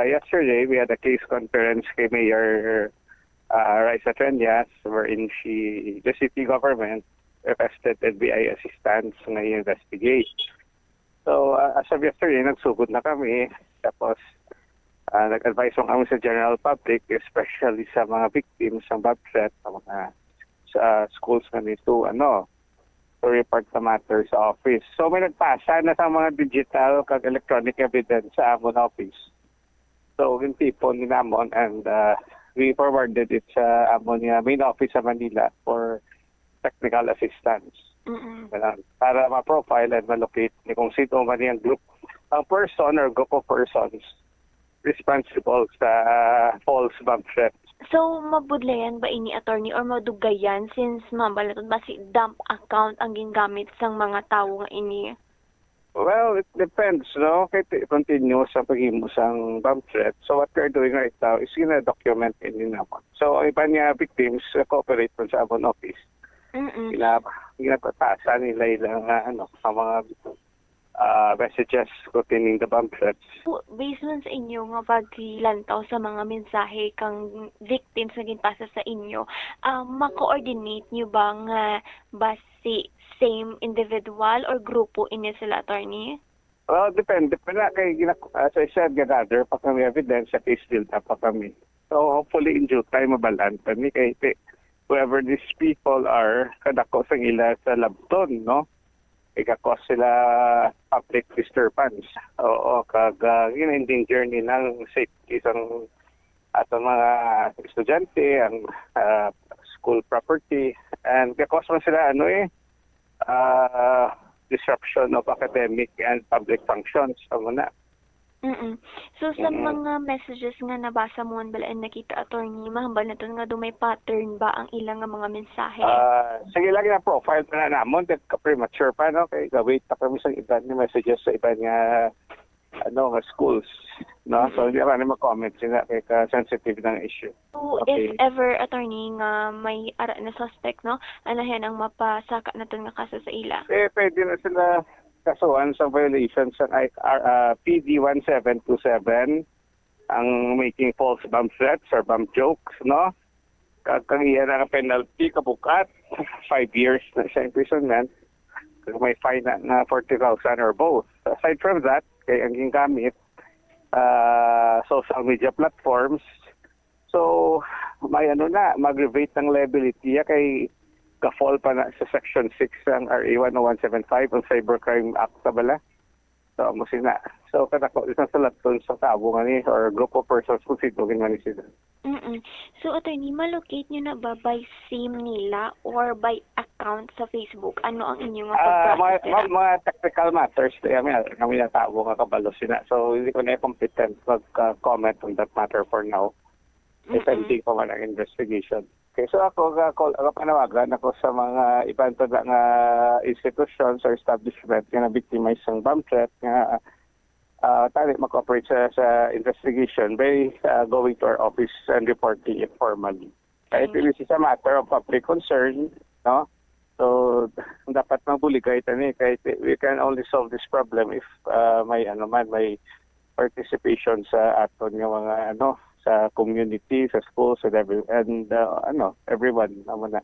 Yesterday, we had a case conference kay Mayor Raisa Treñas wherein the city government requested NBI assistance na i-investigate. So, as of yesterday, nagsugod na kami. Tapos, nag-advise kami sa general public, especially sa mga victims ng bomb threat, sa mga schools na nito, to report the matter sa office. So, may nagpasa na sa mga digital kag electronic evidence sa Amon office. So, yung tipo ni Amon and we forwarded it sa Amon main office sa Manila for technical assistance. Para ma-profile and ma-locate kung sino man yung group, ang person or group of persons responsible sa false bomb threat. So, mabudlayan ba ini attorney or madugayan since mabalatod ba si dump account ang gingamit sang mga tao nga ini? Well, it depends, no? Kaya continue sa paghimo sang bomb threat. So, what we're doing right now is gina-document ini naman. So, ang iba niya victims cooperate from sa Amon office. Ginapatasa nila ilang ang mga messages containing the bomb threats. Based man sa inyo nga pagkilantaw sa mga mensahe kang victims na ginpasa sa inyo, ma-coordinate nyo ba nga basi same individual or grupo inyo sila, attorney? Well, depende pa na. As I said, gather pa kami evidence sa case build up pa kami. So hopefully in due time mabalan kami kay whoever these people are, kadako sa ila sa labton, no? Ikakos sila public disturbance. Oo, kag in-endanger nilang safety ng atong mga estudyante, ang school property, and kakos man sila disruption of academic and public functions. So muna. So sa mga messages nga nabasa mo bala nakita attorney, mahambal na to nga may pattern ba ang ilang nga mga mensahe? Sige lang na profile pa na namon, that premature pa no, kay wait pa kami sa iba nga messages sa iba nga nga schools, no? So hindi pa naman comment sila kay sensitive ng issue. So if ever attorney nga may ara na suspect, no, anahan ang mapasaka naton nga kaso sa ila. Pwede na sila kasuhan sa violations ng PD 1727, ang making false bomb threats or bomb jokes, no? Kagiyan na penalty kabukat 5 years na sa imprisonment, may fine na 40,000 or both. Aside from that, kay ang gingamit social media platforms, so may mag-rebate ng liability kay ka-fall pa na sa Section 6 ng RA 10175 ang Cybercrime Act sa bala. So, mo sina. So, kanako, isang salatun sa tabo nga ni or group of persons kung sidugin nga ni sila. So, attorney, malocate nyo na ba by SIM nila or by account sa Facebook? Ano ang inyong pag-process? Mga technical matters, kami na tabo nga kabalo sila. So, hindi ko na competent mag-comment on that matter for now. Depending pa man ang investigation. Okay, so ako panawagan ako sa mga ibang nga institutions or establishment nga na-victimize ng bomb threat nga tali mag-cooperate sa investigation by going to our office and reporting it formally. Kahit this is a matter of public concern, no? So dapat mabuligay tani kahit we can only solve this problem if may participation sa aton nga mga sa community, sa schools, and everyone naman na.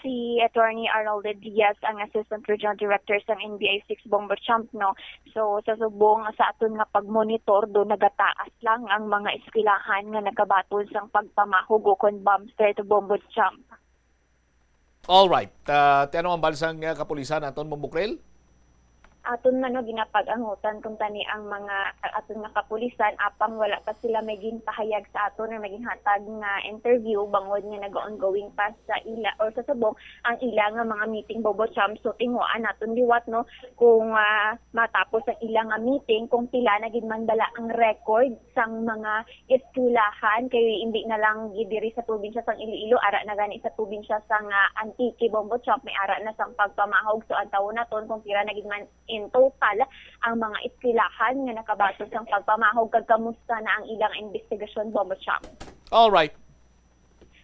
Si Attorney Arnold Diaz, ang Assistant Regional Director sa NBA 6 Bombo Champ, no? So, sa subong sa aton nga pagmonitor, do nagataas lang ang mga eskwelahan nga nakabatol sang pagpamahog o kon bomb threat Bombo Champ. Alright. Tiano ang balsang kapulisan aton Bombokrel? Aton ginapag-angutan kung tani ang mga aton nga kapulisan apang wala pa sila may ginpahayag sa aton na maging hatag nga interview bangod nga nag-ongoing pa sa ila or sa subong ang ila nga mga meeting Bobo Champ. So tinguan naton liwat no kung matapos ang ila nga meeting kung pila na gid man bala ang record sang mga eskwelahan kay hindi na lang gidiri sa probinsya sang Iloilo, ara na gani sa probinsya sang Antique Bombo Champ may ara na sang pagpamahog. So antaw naton kung pila na gid man in total ang mga eskwelahan nga nakabato sa pagpamahog kag kamusta na ang ilang investigasyon Bombo Champ. All right.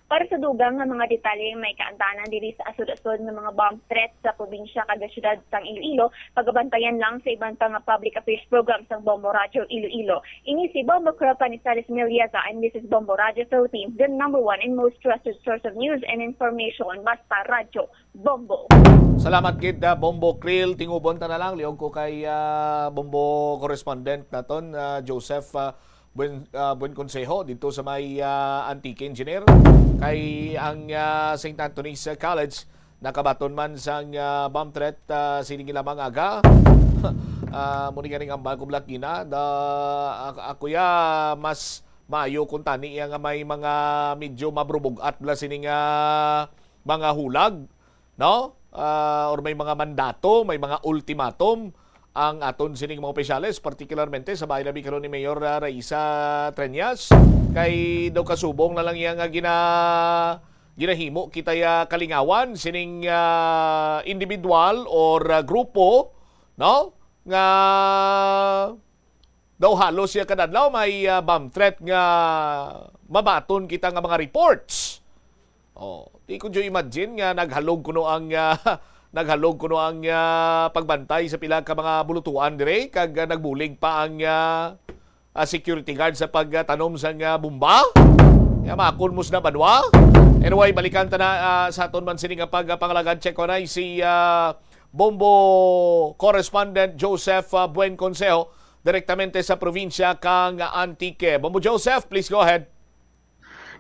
Para sa dugang nga mga detalye may kaantanan diri sa asud-asud nga mga bomb threats sa probinsya kag syudad sang Iloilo, pagabantayan lang sa ibang nga public affairs program sang Bombo Radio Iloilo. Ini si Bombo Cropa ni Salis Miliaza and this is Bombo Radio Philippines, the #1 and most trusted source of news and information. Basta Radio Bombo. Salamat kid Bombo Krill, tingubon ta na lang liog ko kay Bombo correspondent naton Joseph Buen Consejo dito sa may Antique Engineer kay ang St. Anthony's College nakabaton man sang bomb threat sining lamang aga muni ganing ambal ko blakina ako mas maayo kung tani nga may mga medyo mabrubugat bla sining mga hulag, no? Or may mga mandato, may mga ultimatum ang aton sining mga opisyales, particularmente sa bahay labi karon ni Mayor Raisa Treñas kay daw kasubong na lang yang ginahimo kita kalingawan sining individual or grupo, no, nga daw halos siya kadadlaw may bomb threat nga mabaton kita nga mga reports. Di ko imagine nga naghalog kuno ang pagbantay sa pila ka mga bulutuan dire kag nagbulig pa ang security guard sa pagtanom sa bomba. Makon mus na banwa. Anyway, balikan ta na sa aton man sini nga pagpangalagan. Check ko na si Bombo correspondent Joseph Buen Consejo direktamente sa probinsya kang Antique. Bombo Joseph, please go ahead.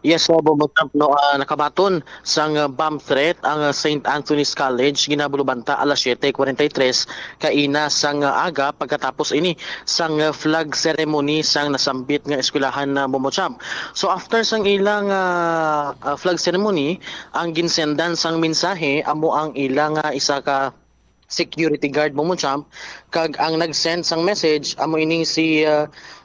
Yes, Bombo Trump, nakabaton sang bomb threat ang St. Anthony's College ginabulubanta alas 7:43 kaina sang aga pagkatapos ini sang flag ceremony sang nasambit nga eskwelahan na Bombo Trump. So after sang ilang flag ceremony, ang ginsendan sang mensahe amo ang ilang isa ka security guard mo champ, kag ang nag-send sang message amo ini si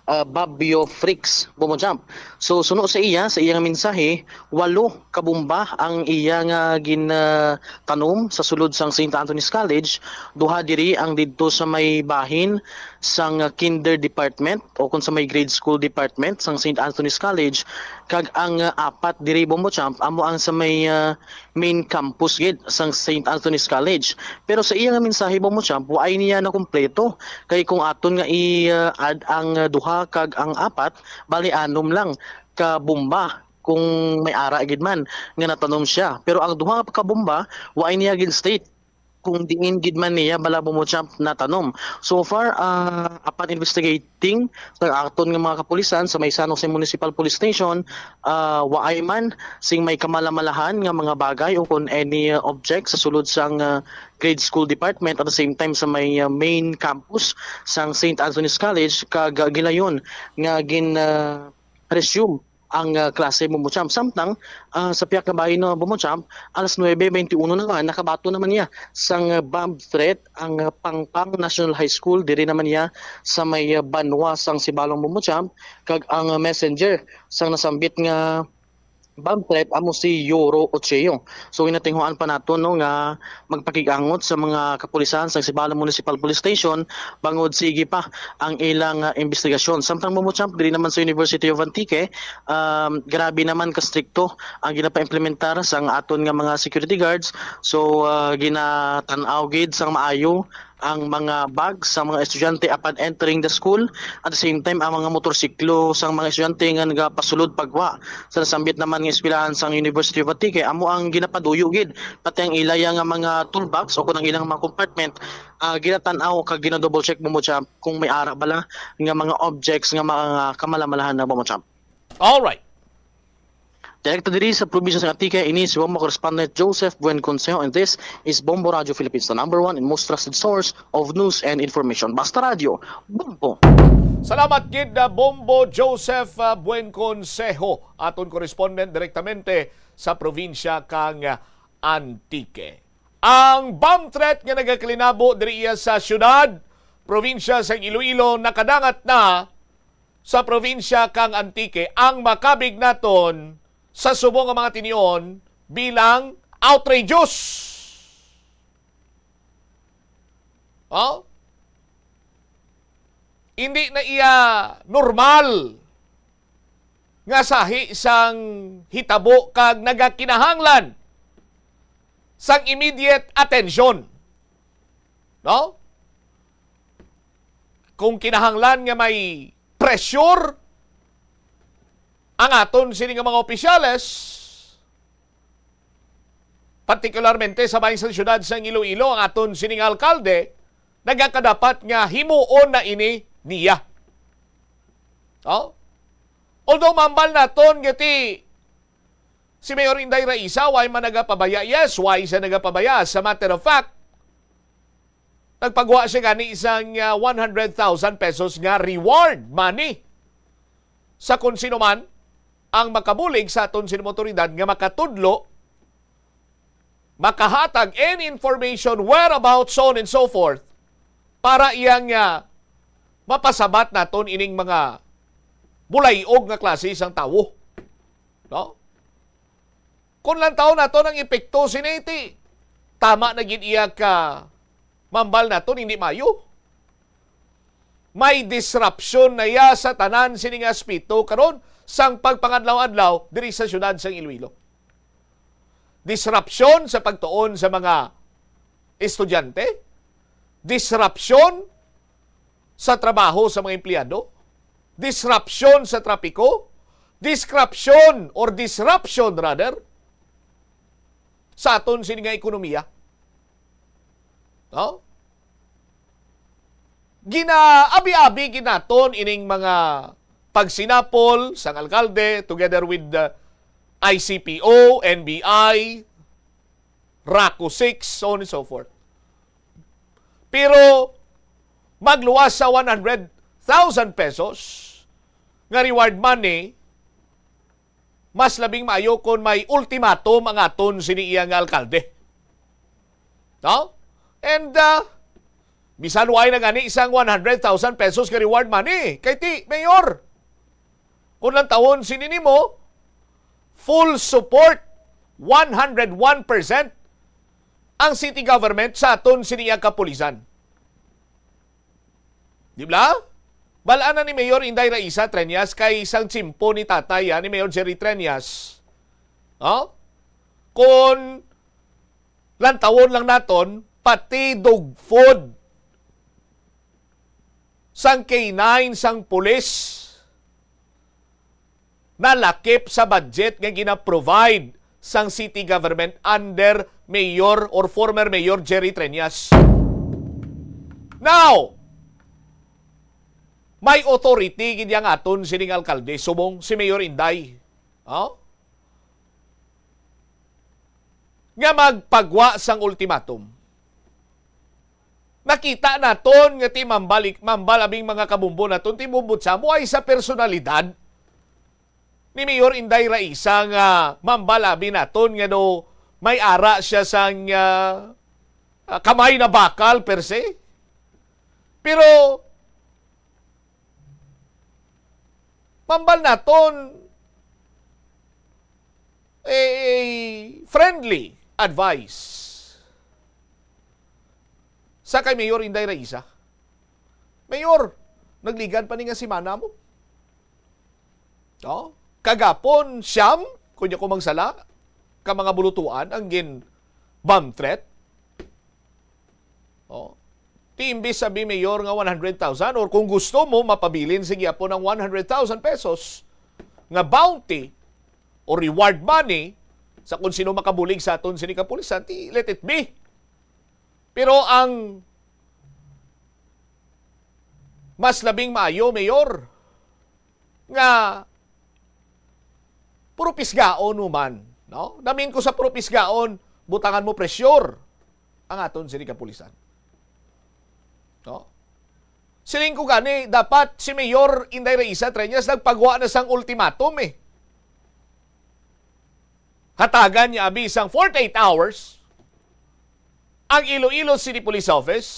Babio Fricks Bomojamp. So suno sa iyang mensahe, 8 ka bomba ang iyang gintanom sa sulod sang St. Anthony's College. Duha diri ang didto sa may bahin sang kinder department o kung sa may grade school department sang St. Anthony's College, kag ang 4 diri Bomojamp amo ang sa may main campus gid sang St. Anthony's College. Pero sa iyang mensahe Bomojamp, waay niya na kumpleto kay kung aton nga i-add ang duha kag ang 4, bali 6 lang ka bomba kung may ara gid man nga natanom siya. Pero ang duha ka bomba waay niya gid state kung diin gid man niya bala Bomojamp na tanom. So far upon investigating sa aton nga mga kapulisan sa may San Jose Municipal Police Station, waay man sing may kamalamalahan nga mga bagay o kung any object sa sulod sang grade school department at the same time sa may main campus sang St. Anthony's College, kag gilayon nga resume ang klase Bomojamp. Samtang sa piyak kabahin na Bomojamp, alas 9:21 na nga, nakabato naman niya sang bomb threat ang Pangpang National High School, diri naman niya sa may Banwa sang Sibalong Bomojamp, kag ang messenger sang nasambit nga bomb threat amo si Yoro Ocheo. So inatinghuan pa nato no nga magpakigangot sa mga kapulisan sa Sibalong Municipal Police Station bangod sige pa ang ilang investigasyon. Samtang Bomojamp diri naman sa University of Antique, grabe naman ka strikto ang ginapa-implementar sang aton nga mga security guards. So ginatan-aw gid sang maayo ang mga bags sa mga estudyante upon entering the school. At the same time, ang mga motorsiklo sa mga estudyante nga nagapasulod pagwa. Sa nasambit naman ng eskwelahan sa University of Antique, amo ang ginapaduyo gid pati ang ilaya nga mga toolbox o kung ang ilang mga compartment, ginatan-aw kag gina-double check Bomojamp kung may ara bala nga mga objects nga mga kamalamalahan na Bomojamp. All right. Direkta diri sa probinsya sa Antique, ini si Bombo correspondent Joseph Buen Consejo, and this is Bombo Radio Philippines, the #1 and most trusted source of news and information. Basta Radio, Bombo. Salamat gid na Bombo Joseph Buen Consejo, aton correspondent direktamente sa probinsya kang Antique. Ang bomb threat nga nagakalinabo diri sa syudad, probinsya sa Iloilo, nakadangat na sa probinsya kang Antique. Ang makabig naton sa subong nga mga tinion bilang outrageous. Hindi na iya normal nga sahi sang hitabo kag nagakinahanglan sang immediate attention. No? Kung kinahanglan nga may pressure ang aton sini nga mga opisyales, partikularmente sa bahin sa siyudad sa Iloilo, ang aton sini nga alkalde, nagakadapat nga himuon na ini niya. Although mambal naton gati si Mayor Inday Raisa, why man nagapabaya? Yes, why siya nagapabaya? As a matter of fact, nagpagawa siya gani isang 100,000 pesos nga reward money sa kung sino man ang makabulig sa aton sino motoridad nga makatudlo, makahatag any information, whereabouts, so on and so forth, para iyang mapasabat naton ining mga bulayog nga klase isang tawo. No? Kung lang taon naton ang epekto siniti, tama na gid iya ka mambal naton hindi mayo. May disruption na ya sa tanan sining aspito karon sang pagpangadlaw-adlaw diri sa syudad sang Iloilo. Disruption sa pagtuon sa mga estudyante, disruption sa trabaho sa mga empleyado, disruption sa trapiko, disruption rather sa aton sining ekonomiya. No? Ginaabi-abi ginaton ining mga pagsinapol sang alkalde together with the ICPO, NBI, RACO 6, so on and so forth. Pero magluwas sa 100,000 pesos nga reward money, mas labing maayo kung may ultimatum ang aton siniyang alkalde. No? And bisan way na gani isang 100,000 pesos ka reward money. Kay ti, Mayor, kung lang taon sinini mo, full support, 101% ang city government sa aton siniya kapulisan. Di ba? Balaan na ni Mayor Inday Raisa Treñas kay isang tsimpo ni tatay ni Mayor Jerry Treñas. Kung lantawon lang naton, pati dog food sang K9 sang pulis nalakip sa budget nga gina-provide sang city government under Mayor or former Mayor Jerry Treñas. Now, may authority gid yang aton sining alkalde subong si Mayor Inday. Nga magpagwa sang ultimatum. Nakita naton nga ti mambalabing mga kabumbo naton ti bumbutsa mo ay sa personalidad ni Mayor Inday Raisa nga mambalabi naton nga do may ara siya sang kamay na bakal per se. Pero mambal naton friendly advice sa kay Mayor Inday Raisa. Mayor, nagligan pa ni nga si mana mo. Kagapon, siyam, kunya ko magsala, ka mga bulutuan, ang gin bomb threat. Ti imbis sabi Mayor nga 100,000 or kung gusto mo, mapabilin sige po ng 100,000 pesos nga bounty o reward money sa kung sino makabulig sa aton sini kapulisan, ti let it be. Pero ang mas labing maayo, Mayor, nga puro pisgaon man. Namin ko sa puro pisgaon, butangan mo presyur ang aton sini kapulisan. Siling ko gani, dapat si Mayor Inday Raisa Treñas nagpagawa na sang ultimatum Hatagan niya abisang 48 hours ang Iloilo City Police Office,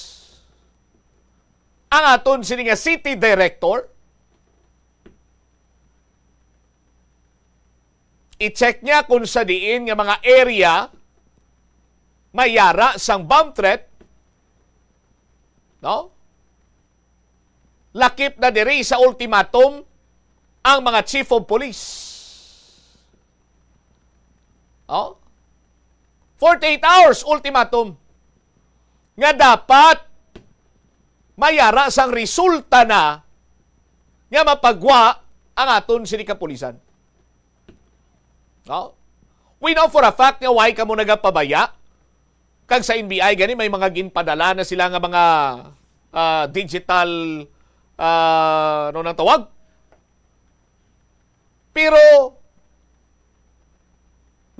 ang aton sini nga City Director, i-check niya kung sa diin nga mga area mayara sang bomb threat, lakip na diri sa ultimatum ang mga chief of police. 48 hours ultimatum nga dapat mayara sang resulta na nga mapagwa ang aton sini kapulisan. We know for a fact nga why ka mo nagapabaya kag sa NBI gani may mga ginpadala na sila nga mga digital ano nang tawag. Pero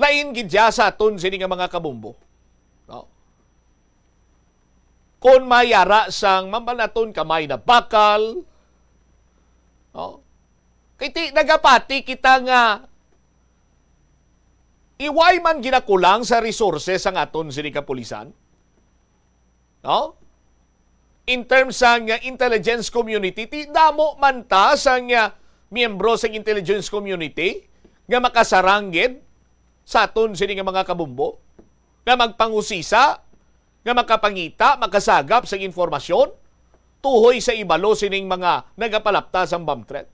lain gidya sa aton sini nga mga kabumbo. Kung mayara sang mambanaton kamay na bakal, kay ti nagapati kita nga iway man ginakulang sa resources ang aton sini kapulisan. In terms sang intelligence community, ti damo man ta sang miyembro sa intelligence community nga makasarangged sa aton sini nga mga kabumbo, nga magpangusisa, nga makapangita, makasagap sa informasyon, tuhoy sa ibalo sining mga nagapalapta sa bomb threat.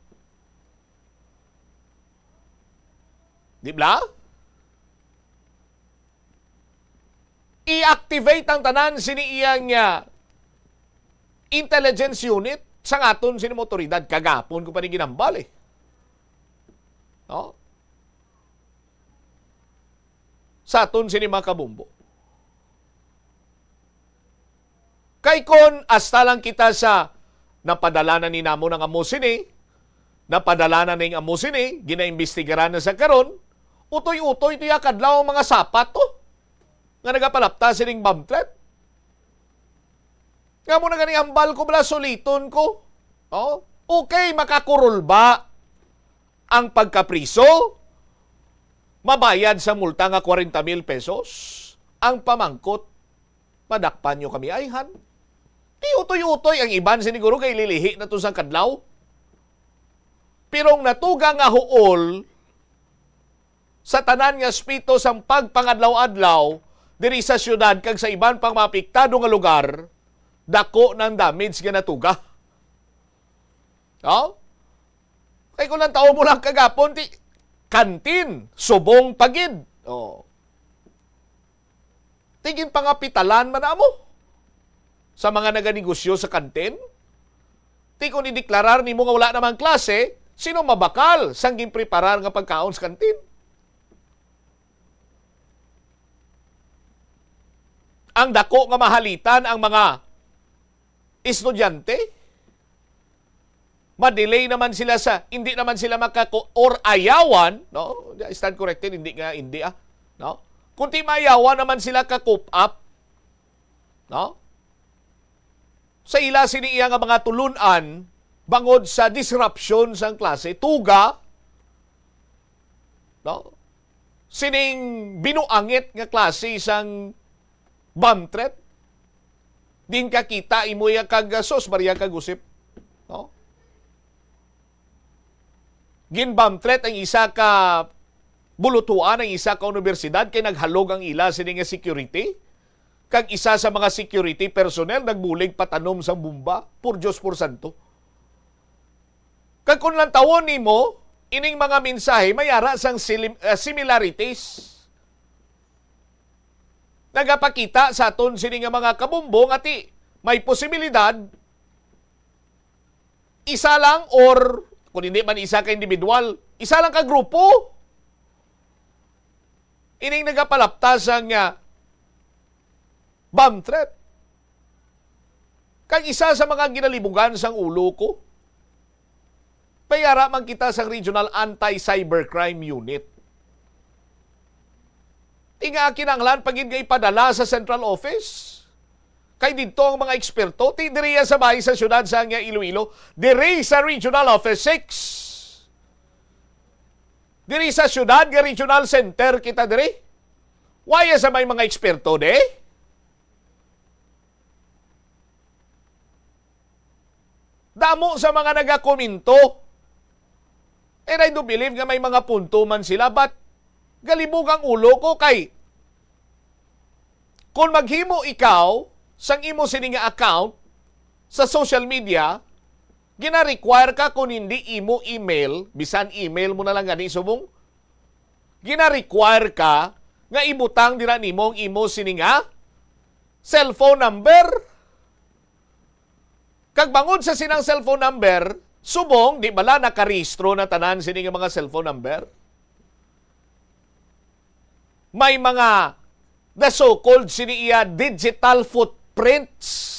Di ba? I-activate ang tanan sini iyang intelligence unit sa aton sini motoridad. Kagapon ko pa rin ginambal sa aton sini mga kabumbo. Kay kon hasta lang kita sa napadala na ni namo ng amo sini, napadala na ng amo sini, ginaimbestigaran na sa karon, utoy-utoy ito yakadlaw ang mga sapat nga nagapalapta sining bomb threat. Nga mo na gani ambal ko bala suliton ko. Okay, makakurol ba ang pagkapriso? Mabayad sa multa nga 40,000 pesos? Ang pamangkot, madakpan nyo kami ayhan. Di utoy-utoy ang iban siniguro kay lilihi na to sa kadlaw. Pero ang natuga nga huol sa tanan nga spito sang pagpangadlaw-adlaw diri sa syudad kag sa iban pang mapiktado nga lugar, dako ng damage nga natuga. Oh? Kay kung lang tao mo lang kagapon, kantin, subong pagid. Oh. Tigin pangapitalan man mo sa mga naganegosyo sa kantin. Ti kung ideklarar ni mo nga wala namang klase, sino mabakal sang ginpreparar nga pagkaon sa kantin? Ang dako nga mahalitan ang mga estudyante. Ma-delay naman sila sa, hindi naman sila or ayawan, no? Stand corrected, hindi, no? Kunti mayawan naman sila ka-coop up, no? Sa ila siniya nga mga tulunan, bangod sa disruption sa klase, tuga, no? Sining binuangit nga klase isang bomb threat, din kakita imoy kag sos Maria kagusip, no? Gin-bomb threat ang isa ka bulutuan, ang isa ka universidad kay naghalog ang ila sining nga security. Kag isa sa mga security personnel nagbulig patanom sa bumba. Por Diyos por santo. Kag kung lang tawon nimo ining mga mensahe mayara sang similarities. Nagapakita sa aton sini nga mga kabumbong ati may posibilidad isa lang or kung hindi man isa ka individual, isa lang ka grupo. Ining nagapalaptas ang bomb threat. Kag isa sa mga ginalibugan sang ulo ko, payara man kita sa Regional Anti-Cybercrime Unit. Tinga kinanglan pagin nga ipadala sa central office. Kay dito ang mga eksperto, diriya sa bahay sa syudad sa Iloilo, diri sa Regional Office 6. Diri sa syudad, nga Regional Center kita diri. Waya sa may mga eksperto de? Damo sa mga nagakomento. And I do believe nga may mga punto man sila, but galibog ang ulo ko kay kung maghimo ikaw sang imo sini nga account sa social media, gina-require ka kung hindi imo email, bisan email mo na lang gani subong, gina-require ka nga ibutang dira nimo ang imo sini nga cellphone number. Kag bangod sa sinang cellphone number, subong di bala nakarehistro na tanan sini nga mga cellphone number. May mga the so-called sini iya digital footprints.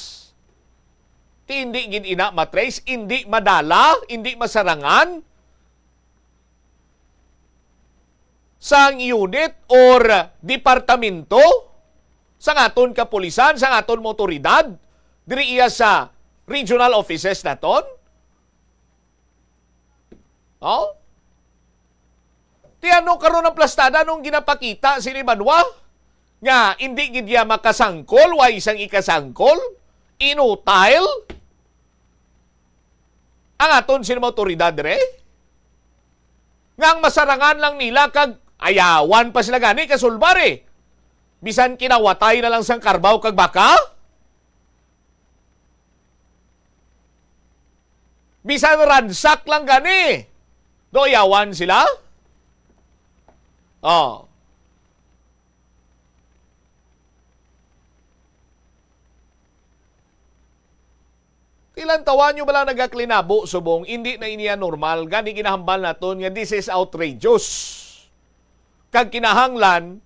Hindi gid ina matrace, hindi madala, hindi masarangan sang unit or departamento sa aton kapulisan, sa aton motoridad, diri iya sa regional offices naton. Oh? Ti ano karon ang plastada nung ginapakita si Banwa nga hindi gid iya makasangkol, wa isang ikasangkol, inutile ang aton sino motoridad re? Nga ang masarangan lang nila kag ayawan pa sila gani kasulbare. Bisan kinawatay na lang sang karbaw kag baka? Bisan ransak lang gani. Do ayawan sila? Oh. Ilan tawa nyo ba lang nagaklinabo, subong, hindi na iniya normal, gani kinahambal naton nga this is outrageous. Kag kinahanglan,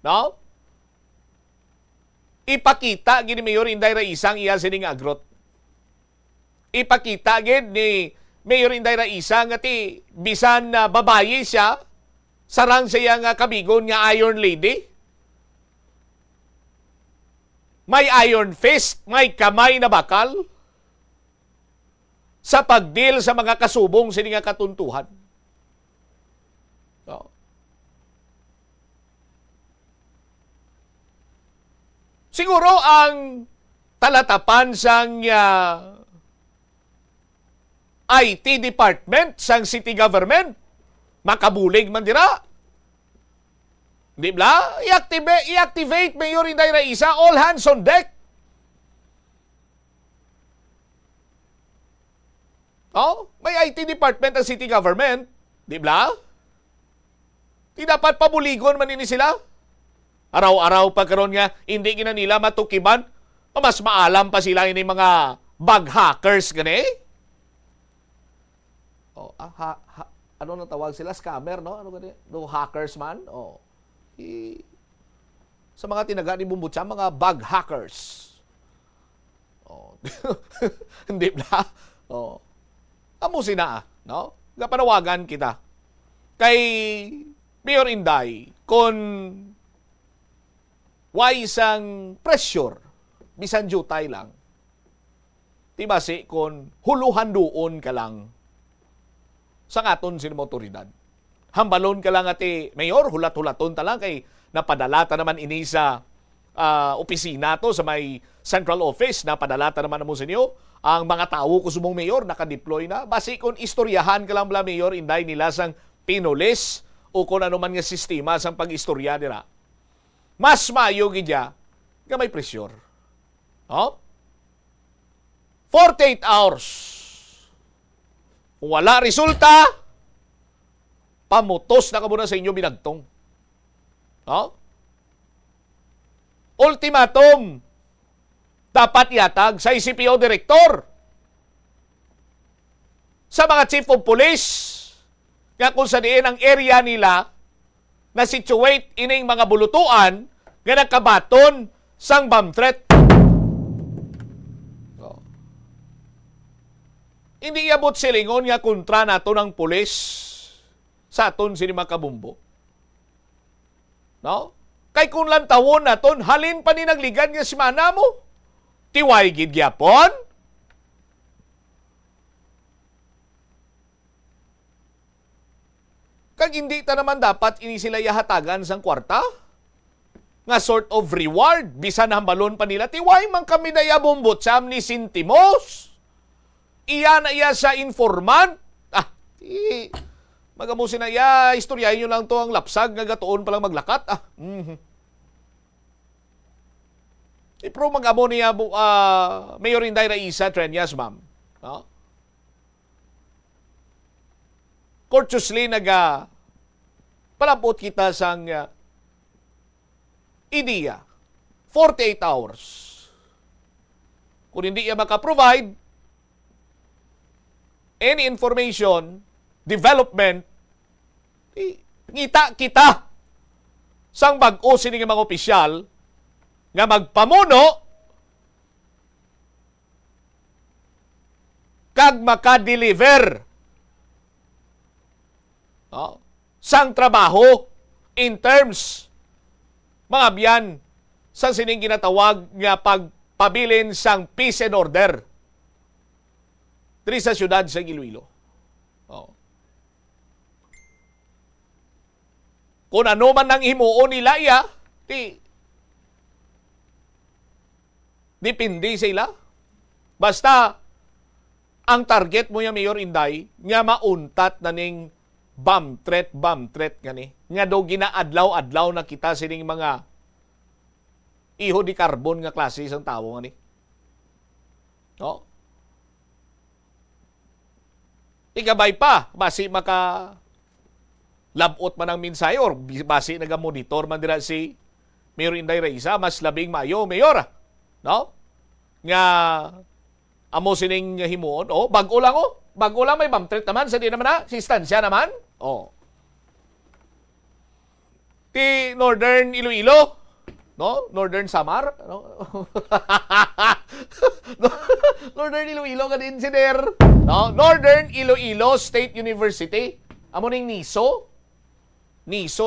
no? Ipakita, gini Mayor Inday Raisang iya sining agrot. Ipakita, gid ni Mayor Inday Raisang nga ti, bisan na babayi siya, sarang siya nga kabigon nga Iron Lady. May iron fist, may kamay na bakal sa pagdeal sa mga kasubong sini nga katuntuhan. No. Siguro ang talatapan sang IT department sang city government makabulig man dira. Di ba? I-activate Mayor Inday Raisa, all hands on deck. Oh, may IT department ang city government, di ba? Di dapat pabuligon man ini sila. Araw-araw pa karon nga hindi gina nila matukiban, mas maalam pa sila ini mga bug hackers gani. Oh, ano nang tawag sila? Scammer, no? Ano gani? No hackers man. Oh. Sa mga tinaga ni Bumbutsa, mga bug hackers. Oh. Hindi ba? Oh. Amo sina, no? Gapanawagan kita kay Mayor Inday kung why isang pressure bisan jutay lang. Di ba si kung huluhan doon ka lang sa aton silang otoridad. Hambalon ka lang ati Mayor, hulat-hulaton ta lang kay napadalata naman ini sa opisina to sa may central office, napadalata naman mo sa inyo. Ang mga tao ko sumong Mayor nakadeploy na. Basi kung istoryahan ka lang bala Mayor, Inday nila sang pinolis o kung ano man nga sistema sang pag-istorya nila. Mas maayo gidya nga may pressure. Oh? 48 hours. Kung wala resulta, pamutos na ka muna sa inyo binagtong. Oh? Ultimatum. Dapat yatag sa ICPO Director, sa mga Chief of Police, nga kung sa diin ang area nila na situate ining mga bulutuan nga nagkabaton sang bomb threat. Oh. Hindi iabot silingon nga kontra nato ng pulis sa aton sini makabumbo. No? Kay kung lang tawon naton, halin pa ni nagligan nga si mana mo. Tiway gid gyapon. Kag hindi ta naman dapat ini sila yahatagan sang kwarta. Nga sort of reward. Bisan hambalon pa nila. Tiway man kami na yabumbot sa ni Sintimos. Iya na iya sa informant. Magamusin na iya. Istoryahin nyo lang to ang lapsag. Nga gatuon palang maglakat. Pero mag-amo niya Mayor Inday Raisa Trenyas, ma'am. No? Courteously palapot kita sang ideya. 48 hours. Kung hindi niya maka-provide any information, development, ngita kita sang bag-o sining mga opisyal nga magpamuno kag maka-deliver sang trabaho in terms mga biyan sa sining ginatawag nga pagpabilin sang peace and order diri sa syudad sa Iloilo. Kung ano man ang himuon nila depende sa ila. Basta, ang target mo yung Mayor Inday, nga mauntat na ning bomb threat gani. Nga daw ginaadlaw-adlaw na kita sining mga iho di carbon nga klase isang tao gani. No? Igabay pa, basi maka labot man ang mensahe or basi naga-monitor man dira si Mayor Inday Raisa, mas labing mayo, Mayor. No? Nga amo sining himuon. Bago lang Bago lang may bomb threat naman. Sa di naman si Stansya naman. Ti Northern Iloilo. No? Northern Samar. No? Northern Iloilo ka din si Der. No? Northern Iloilo State University. Amo ning NISO. NISO.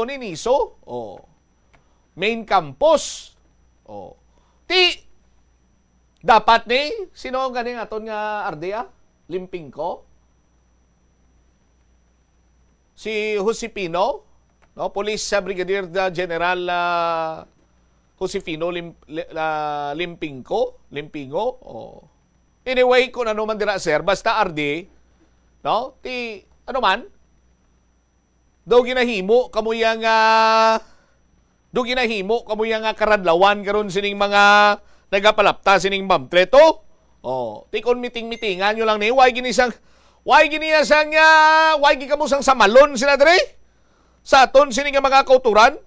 Main campus. Ti dapat ni, sino ang ganing aton nga Ardea? Limping ko? Si Josepino, no? Police Brigadier General Josefino Limpingo. Oh. Anyway, kung ano man dira sir, basta RD, no? Ti ano man? Do ginahimo kamuyang karadlawan karon sining mga nagapalapta sining Ma'am Treto. Oh, ti kon miting-mitingan nyo lang ni why gini kamusang samalon sila dire? Sa aton sining mga kauturan.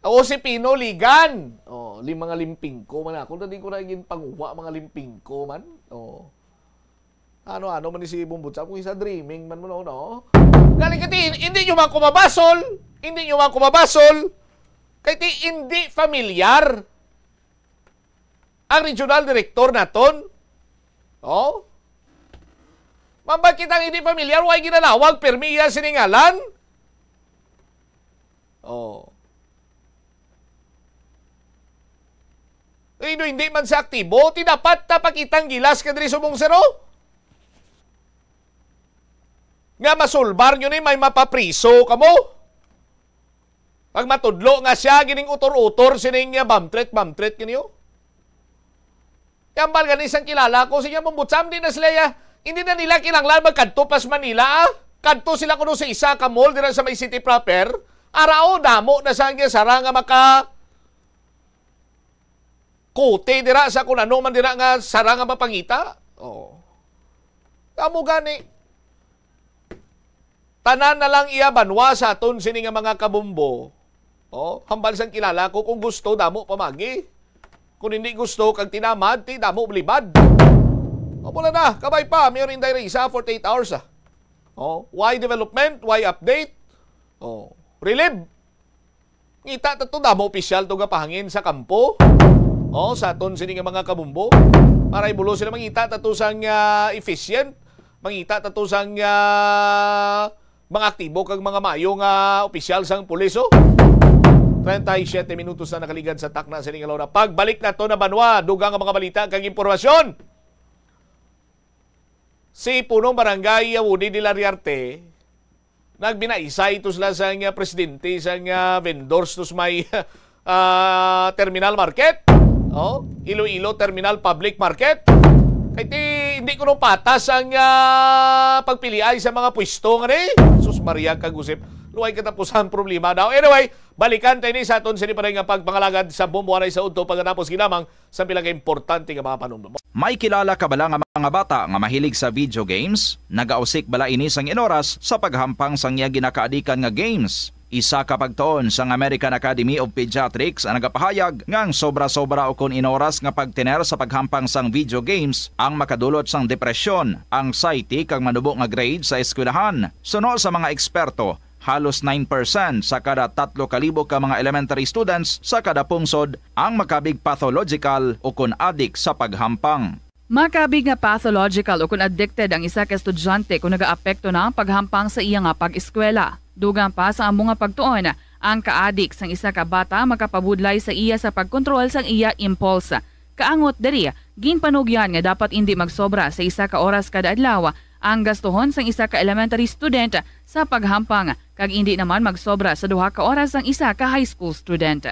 Ako si Pino Ligan. Oh, mga limping ko man ako. Dadi ko na gin panguha mga limping ko man. Oh. Ano man ni si Bumbutsa kung isa dreaming man mo no. Galing kati hindi nyo man kumabasol. Kay ti hindi familiar ang regional director naton. Oh. Mambag kitang hindi familiar, why ginalawag permiya siningalan? Oh. Hindi man sa aktibo, ti dapat tapakitang gilas ka diri subong sero. Nga masulbar nyo ni may mapapriso kamo. Pag matudlo nga siya, gining utor-utor sining Ma'am Tret kaniyo. Yambal gani isang kilala ko, siya mambutsam din na sila hindi na nila kinanglan magkanto pas Manila. Kanto sila kuno sa isa ka mall dira sa may city proper. Arao damo na sang sarang nga maka kote dira sa kun ano man dira nga sarang nga mapangita. Oh. Kamo gani. Tanan na lang iya banwa sa aton sini nga mga kabumbo. Oh, hambal sang kilala ko kung gusto damo pamagi. Kung hindi gusto kag tinamad, ti damo blibad. O mula na, kabay pa, mayroon din isa 48 hours Oh, why development, why update? Oh, relive. Ngita tato damo opisyal to gapahangin sa kampo. Oh, sa aton sini nga mga kabumbo. Para ibulo sila mangita tato sang efficient, mangita tato sang mga aktibo kag mga mayo nga opisyal sang pulis. 37 minutos na nakaligan sa takna sa Ningalaw na pagbalik na to na banwa. Dugang ang mga balita kag impormasyon. Si punong barangay Woody de la Riarte nagbinaisay to sila sa presidente sa vendors to may terminal market. Oh, Iloilo Terminal Public Market. Kaya hindi ko patas ang pagpiliay sa mga pwesto nga ni. Sus Maria kagusip. Luway katapusan problema daw. Anyway, balikan tayo ni sa aton sini pa rin nga pagpangalagad sa bumbuanay sa udto pagkatapos ginamang sa pilang importante nga mga panumdum. May kilala ka bala nga mga bata nga mahilig sa video games? Nagausik bala ini sang inoras sa paghampang sang iya ginakaadikan nga games. Isa ka pagtuon sang American Academy of Pediatrics ang nagapahayag ngang sobra-sobra o kun inoras nga pagtiner sa paghampang sang video games ang makadulot sang depresyon, anxiety kag manubo nga grade sa eskwelahan. Suno sa mga eksperto, halos 9% sa kada 3,000 ka mga elementary students sa kada pungsod ang makabig pathological o kun addict sa paghampang. Makabig nga pathological o kun addicted ang isa ka estudyante kung nagaapekto na ang paghampang sa iya nga pag-eskwela. Dugang pa sa among nga pagtuon, ang ka-addict sang isa ka bata makapabudlay sa iya sa pagkontrol sang iya impulse. Kaangot diri, ginpanugyan nga dapat hindi magsobra sa isa ka oras kada adlaw ang gastuhon sang isa ka elementary student sa paghampang kag hindi naman magsobra sa 2 ka oras ang isa ka high school student.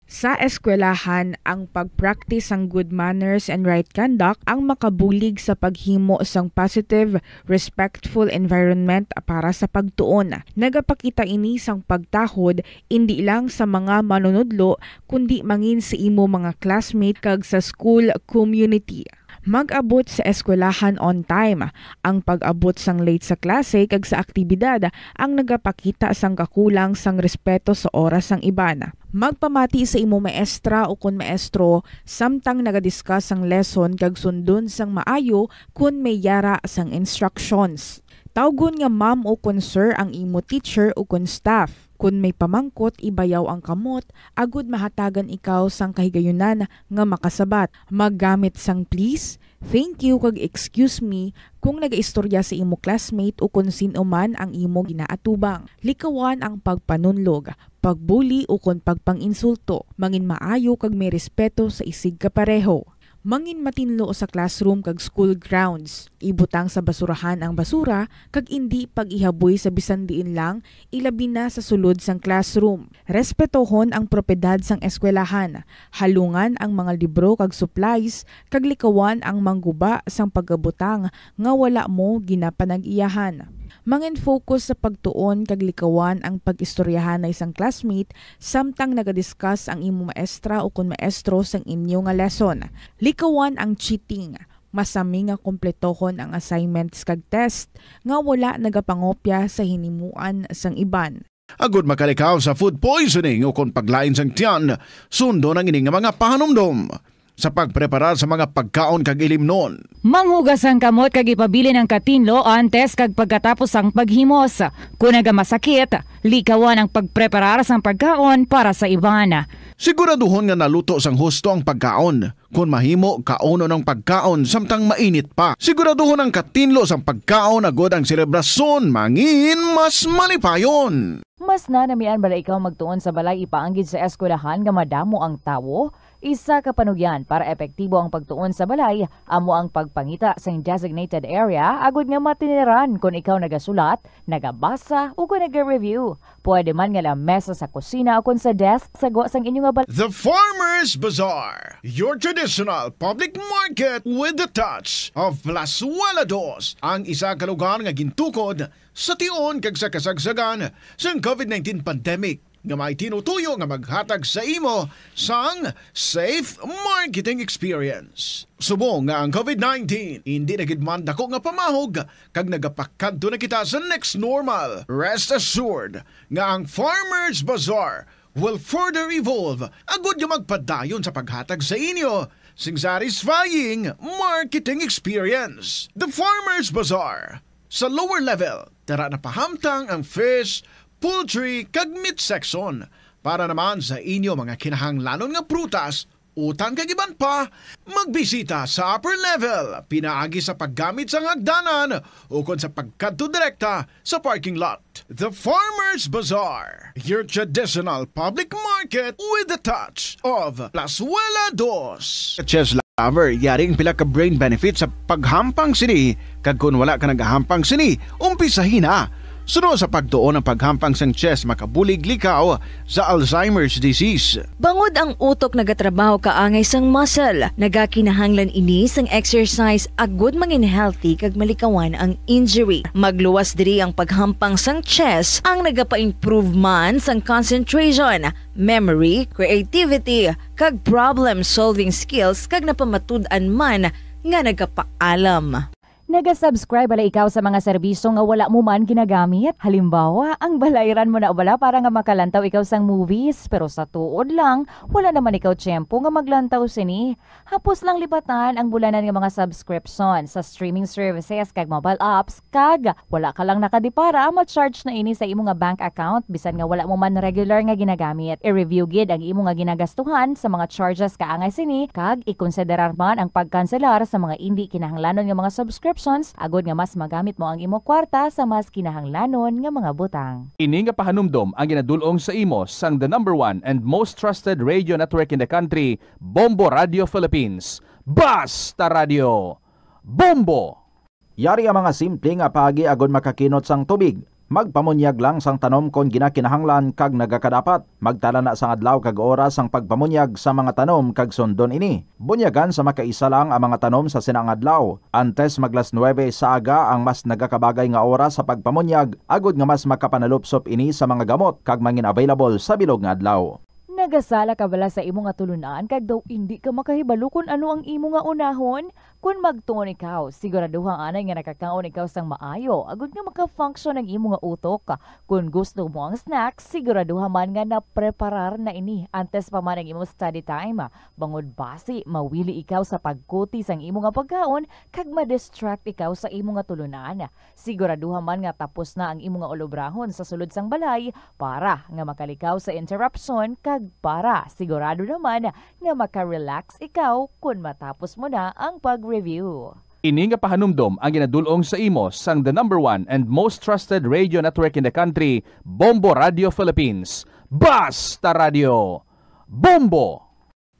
Sa eskwelahan, ang pag-practice ng good manners and right conduct ang makabulig sa paghimo sang positive, respectful environment para sa pagtuon. Nagapakita ini sang pagtahod hindi lang sa mga manunudlo kundi mangin sa imo mga classmate kag sa school community. Mag-abot sa eskwelahan on time. Ang pag-abot sang late sa klase kag sa aktibidad ang nagapakita sang kakulang sang respeto sa oras sang iban. Magpamati sa imo maestra o kun maestro samtang nagadiscuss sang lesson kag sundon sang maayo kun may yara sang instructions. Tawgon nga ma'am o kun sir ang imo teacher o kun staff. Kun may pamangkot, ibayaw ang kamot, agud mahatagan ikaw sang kahigayunan nga makasabat. Maggamit sang please, thank you kag excuse me kung nagaistorya sa imo classmate o kung sino man ang imo ginaatubang. Likawan ang pagpanunlog, pagbuli o kung pagpanginsulto. Mangin maayo kag may respeto sa isig kapareho. Mangin matinlo sa classroom kag school grounds. Ibutang sa basurahan ang basura kag indi pag-ihaboy sa bisan diin lang, ilabi na sa sulod sang classroom. Respetohon ang propiedad sang eskwelahan. Halungan ang mga libro kag supplies kag likawan ang mangguba sang pagabutang nga wala mo ginapanag-iyahan. Mangin focus sa pagtuon kag likawan ang pag-istoryahan na isang classmate samtang nagadiscuss ang imo maestra o kun maestro sang inyo nga lesson. Likawan ang cheating. Masami nga kompletohon ang assignments kag test nga wala nagapangopya sa hinimuan sang iban. Agud makalikaw sa food poisoning o kung paglain sang tiyan, sundo ng ining mga pahanumdom sa pagpreparar sa mga pagkaon kag ilimnon. Manghugas ang kamot kag ipabili ng katinlo antes kag pagkatapos ang paghimos. Kung masakit, likawan ang pagpreparar sang pagkaon para sa iban. Siguraduhon nga naluto sang husto ang pagkaon. Kung mahimo, kauno ng pagkaon samtang mainit pa. Siguraduhon ang katinlo sang pagkaon agud ang selebrasyon, mangin mas malipayon. Mas nanamian bala ikaw magtuon sa balay ipaanggid sa eskwelahan nga madamo ang tawo? Isa ka panugyan para epektibo ang pagtuon sa balay, amo ang pagpangita sa designated area agud nga matiniran kung ikaw nagasulat, nagabasa o kung nag-review. Pwede man nga lamesa sa kusina o kung sa desk sa sang inyong balay. The Farmers Bazaar, your traditional public market with the touch of Plazuela Dos, ang isa ka lugar nga gintukod sa tion kag sa kasagsagan sa COVID-19 pandemic nga may tinutuyo nga maghatag sa imo sang safe marketing experience. Subong nga ang COVID-19 hindi nagidman dako nga pamahog kag nagapakadto na kita sa next normal. Rest assured nga ang Farmers Bazaar will further evolve agud nga magpadayon sa paghatag sa inyo sing satisfying marketing experience. The Farmers Bazaar. Sa lower level, tara na pahamtang ang fish, poultry kag meat section para naman sa inyo mga kinahanglanon nga prutas, utang kag iban pa, magbisita sa upper level, pinaagi sa paggamit sa hagdanan o kon sa pagkadto direkta sa parking lot. The Farmers Bazaar, your traditional public market with a touch of Plazuela Dos. Chess lover, yaring pila ka brain benefit sa paghampang sini, kag kung wala ka nagahampang sini, umpisahin na. Sunod sa pagtuon ng paghampang sang chess makabulig likaw sa Alzheimer's disease. Bangod ang utok nagatrabaho kaangay sang muscle, nagakinahanglan ini sang exercise agud mangin healthy kag malikawan ang injury. Magluwas diri ang paghampang sang chess ang nagapa-improve man sang concentration, memory, creativity kag problem-solving skills kag napamatud-an man nga nagapaalam. Naga-subscribe bala ikaw sa mga serbisyo nga wala mo man ginagamit. Halimbawa, ang balayran mo na bala para nga makalantaw ikaw sang movies. Pero sa tuod lang, wala naman ikaw tiyempo nga maglantaw sini. Hapos lang libatan ang bulanan nga mga subscription sa streaming services kag mobile apps. Kag, wala ka lang nakadipara, ma-charge na ini sa imo nga bank account bisan nga wala mo man regular nga ginagamit. I-review gid ang imo nga ginagastuhan sa mga charges kaangay sini. Kag, ikonsiderar man ang pagkanselar sa mga hindi kinahanglanon nga mga subscription agod nga mas magamit mo ang imo kwarta sa mas kinahanglanon nga mga butang. Ini nga pahanumdom ang ginadulong sa imo sang the #1 and most trusted radio network in the country, Bombo Radio Philippines. Basta Radio! Bombo! Yari ang mga simple nga pagi agod makakinot sang tubig. Magpamunyag lang sang tanom kon ginakinahanglan kag nagakadapat. Magtala na sang adlaw kag oras sang pagpamunyag sa mga tanom kag sundon ini. Bunyagan sa makaisa lang ang mga tanom sa sinang adlaw. Antes maglas 9 sa aga ang mas nagakabagay nga oras sa pagpamunyag agod nga mas makapanalupsop ini sa mga gamot kag mangin available sa bilog nga adlaw. Nagasala ka bala sa imo nga tulunan kag daw hindi ka makahibalo kung ano ang imo nga unahon? Kung magtuon ikaw, siguraduhang anay nga nakakaon ikaw sang maayo, agud nga maka-function ang imo nga utok. Kung gusto mo ang snacks, siguraduhan man nga na-preparar na ini antes pa man ang imo study time. Bangod basi, mawili ikaw sa pagkuti sang imo nga pagkaon kag ma-distract ikaw sa imo nga tulunan. Siguraduhan man nga tapos na ang imo nga olobrahon sa sulod sang balay para nga makalikaw sa interruption kag para sigurado naman nga maka-relax ikaw kung matapos mo na ang pag-review. Ini nga pahanumdom ang ginadulong sa imo sang the #1 and most trusted radio network in the country, Bombo Radio Philippines. Basta Radio! Bombo!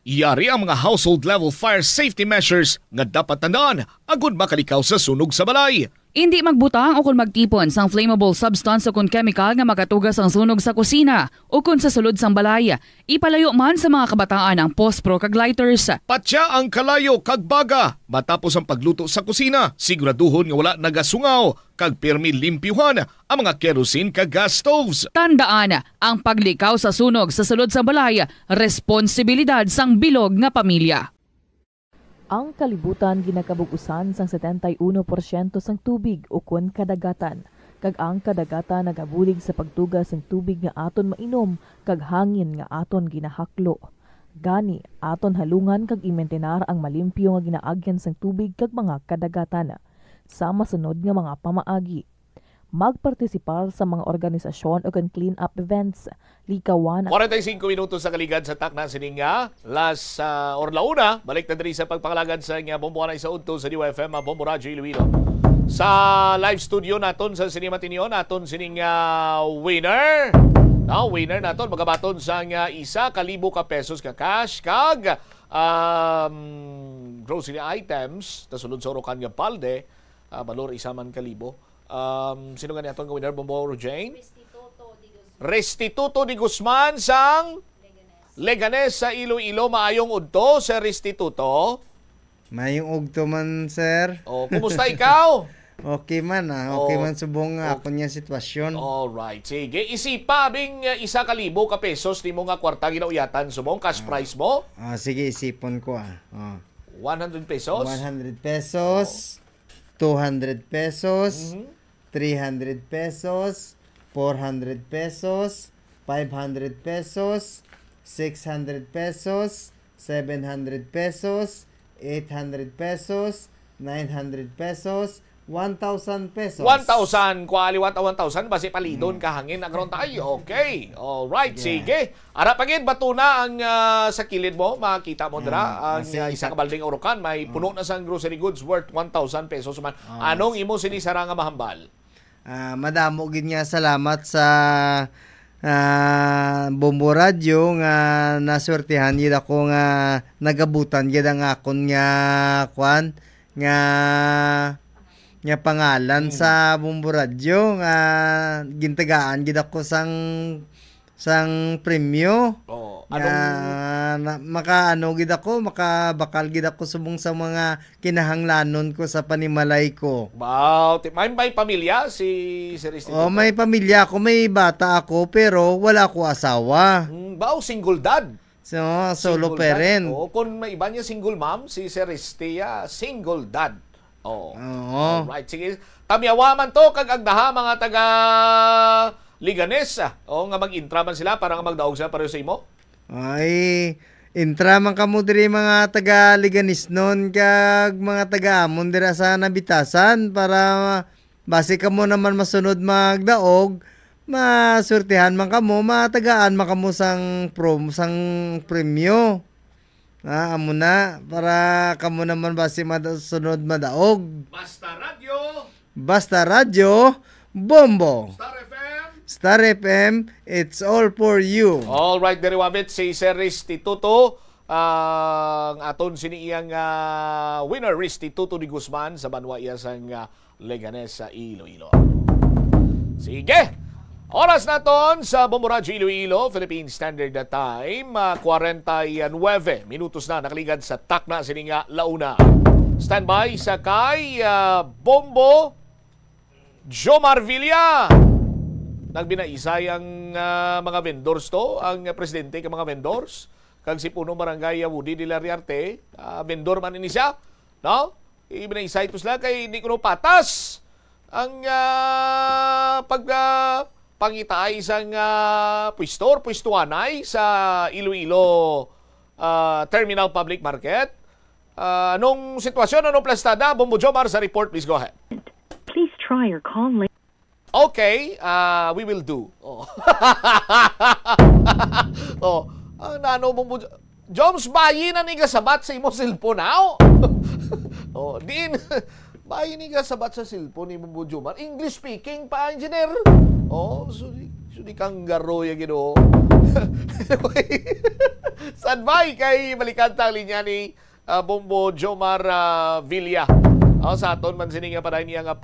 Iyari ang mga household level fire safety measures nga dapat tandaan agud makalikaw sa sunog sa balay. Hindi magbutang o kung magtipon sang flammable substance o kung chemical nga makatugas ang sunog sa kusina o kung sa sulod sang balay. Ipalayo man sa mga kabataan ang pospro kag lighters. Patya ang kalayo kag baga matapos ang pagluto sa kusina. Siguraduhon nga wala nagasungaw kag pirmi limpyuhan ang mga kerosene kag gas stoves. Tandaan, ang paglikaw sa sunog sa sulod sa balay, responsibilidad sang bilog nga pamilya. Ang kalibutan ginakabugusan sang 71% sang tubig o kun kadagatan. Kag ang kadagatan nagabulig sa pagtugas sang tubig nga aton mainom kag hangin nga aton ginahaklo. Gani, aton halungan kag imentenar ang malimpyo nga ginaagyan sang tubig kag mga kadagatan. Sa masunod nga mga pamaagi. Magpartisipar sa mga organisasyon o clean up events. Likawan 45 minutos sa kaligad sa takna sininga. Last or launa, balik na diri sa pagpangalagan sa Bombo Anay sa Udto sa DYFM, Bombo Radio Iloilo. Sa live studio naton sa Sinima Tinio, naton sininga winner. Now, winner naton magabaton sa isa kalibo ka pesos ka cash kag grocery items na sunod sa Orocan nga palde, balor isa man kalibo. Sino nga niya winner, Bombo Jane? Restituto di Guzman sang Leganes sa Iloilo. Maayong udto, Sir Restituto. Maayong udto man, sir. Kumusta ikaw? Okay man, okay man subong ako niya sitwasyon. Alright, sige. Isipa, bing isa kalibo ka pesos ni mo nga kwarta ginauyatan subong cash price mo? Sige, isipon ko 100 pesos? 100 pesos, 200 pesos, 300 pesos, 400 pesos, 500 pesos, 600 pesos, 700 pesos, 800 pesos, 900 pesos, 1,000 pesos. 1,000, kuali 1,000, basi palidon kahangin agron tayo. Okay, alright, sige. Ara pagin, bato na ang sa kilid mo, makita mo dira, ang isa kabalding Orocan, may puno na sang grocery goods worth 1,000 pesos man. Anong imo sinisara nga mahambal? Madamo gid nga salamat sa Bombo Radio nga naswertihan gid ako nga nagabutan gid ang akon nga kwan nga pangalan sa Bombo Radio nga gintagaan gid ako sang premyo. Makaano gid ako, makabakal gid ako subong sa mga kinahanglanon ko sa panimalay ko. Wow, may pamilya si Sir Restituto? May pamilya ako, may bata ako pero wala ko asawa. Single dad? Solo parent. Kung may iba niya single mom, si Sir Restia, single dad. Alright, sige. Tamiyawa man to kag agdaha mga taga Liganes. Nga mag-intra man sila para nga magdaog sila pareho sa imo. Ay, intra man kamo diri mga taga Liganes nun kag mga taga amon dira sa Nabitasan para base kamo naman masunod magdaog, masurtihan man kamo, matagaan man kamo sang premyo. Amo na para kamo naman base masunod madaog. Basta Radio Bombo. Star FM, it's all for you. All right, very wabit si Sir Restituto, ang aton siniyang winner Restituto di Guzman sa Banwa iya sang Leganes sa Iloilo. Sige. Oras naton sa Bombo Radio Iloilo, Philippine Standard Time, 49 minutos na nakaligad sa takna sininga launa. Standby sa kay Bombo Jomar Villa. Nagbinaisay ang mga vendors to, ang presidente ng mga vendors, kag si Puno Barangay Woody de la Riarte, vendor man ini siya, no? Ibinaisay to sila kay hindi ko patas ang pangitay sang pwestuanay sa Iloilo Terminal Public Market. Anong sitwasyon, anong plastada? Bombo Jomar sa report, please go ahead. Please try your call later. Okay, we will do. Nano Bombo Joms, bayi na niga sabat sa imo cellphone now. Din. Bayi niga sabat sa cellphone ni Bombo Jomar. English speaking pa, engineer. Sudi kanggaro ya gino. Sadbay kay balikan ta ang linya ni Bombo Jomar Villa. Sa aton man sini nga paday niya nga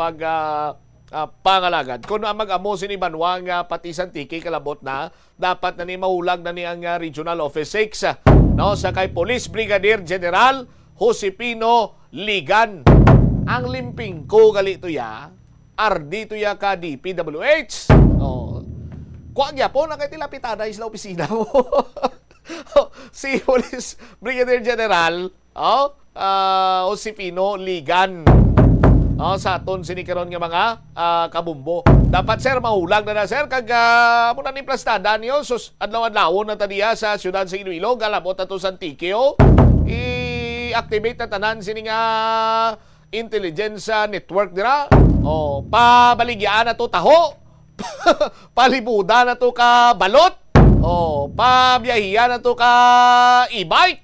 pangalagad. Kung mag-amo sini Banwa nga pati Santiki kalabot na, dapat na ni mahulag na ni ang Regional Office 6. No, sa kay Police Brigadier General Josepino Ligan. Ang limping ko gali to ya, RD to ya ka DPWH. Kuwag ya po na kay tilapitada isla opisina mo. Si Police Brigadier General Josepino Ligan. Sa aton sinikaron nga mga kabumbo. Dapat sir mahulag na sir kag muna ni plastada niyo sus adlaw-adlaw na tadiya sa siyudad sa Iloilo galabot ato sa Antique i-activate na tanan sini nga intelligence network dira. Pabaligyan na to taho. Palibuda na to ka balot. Pabiyahiya na to ka e-bike.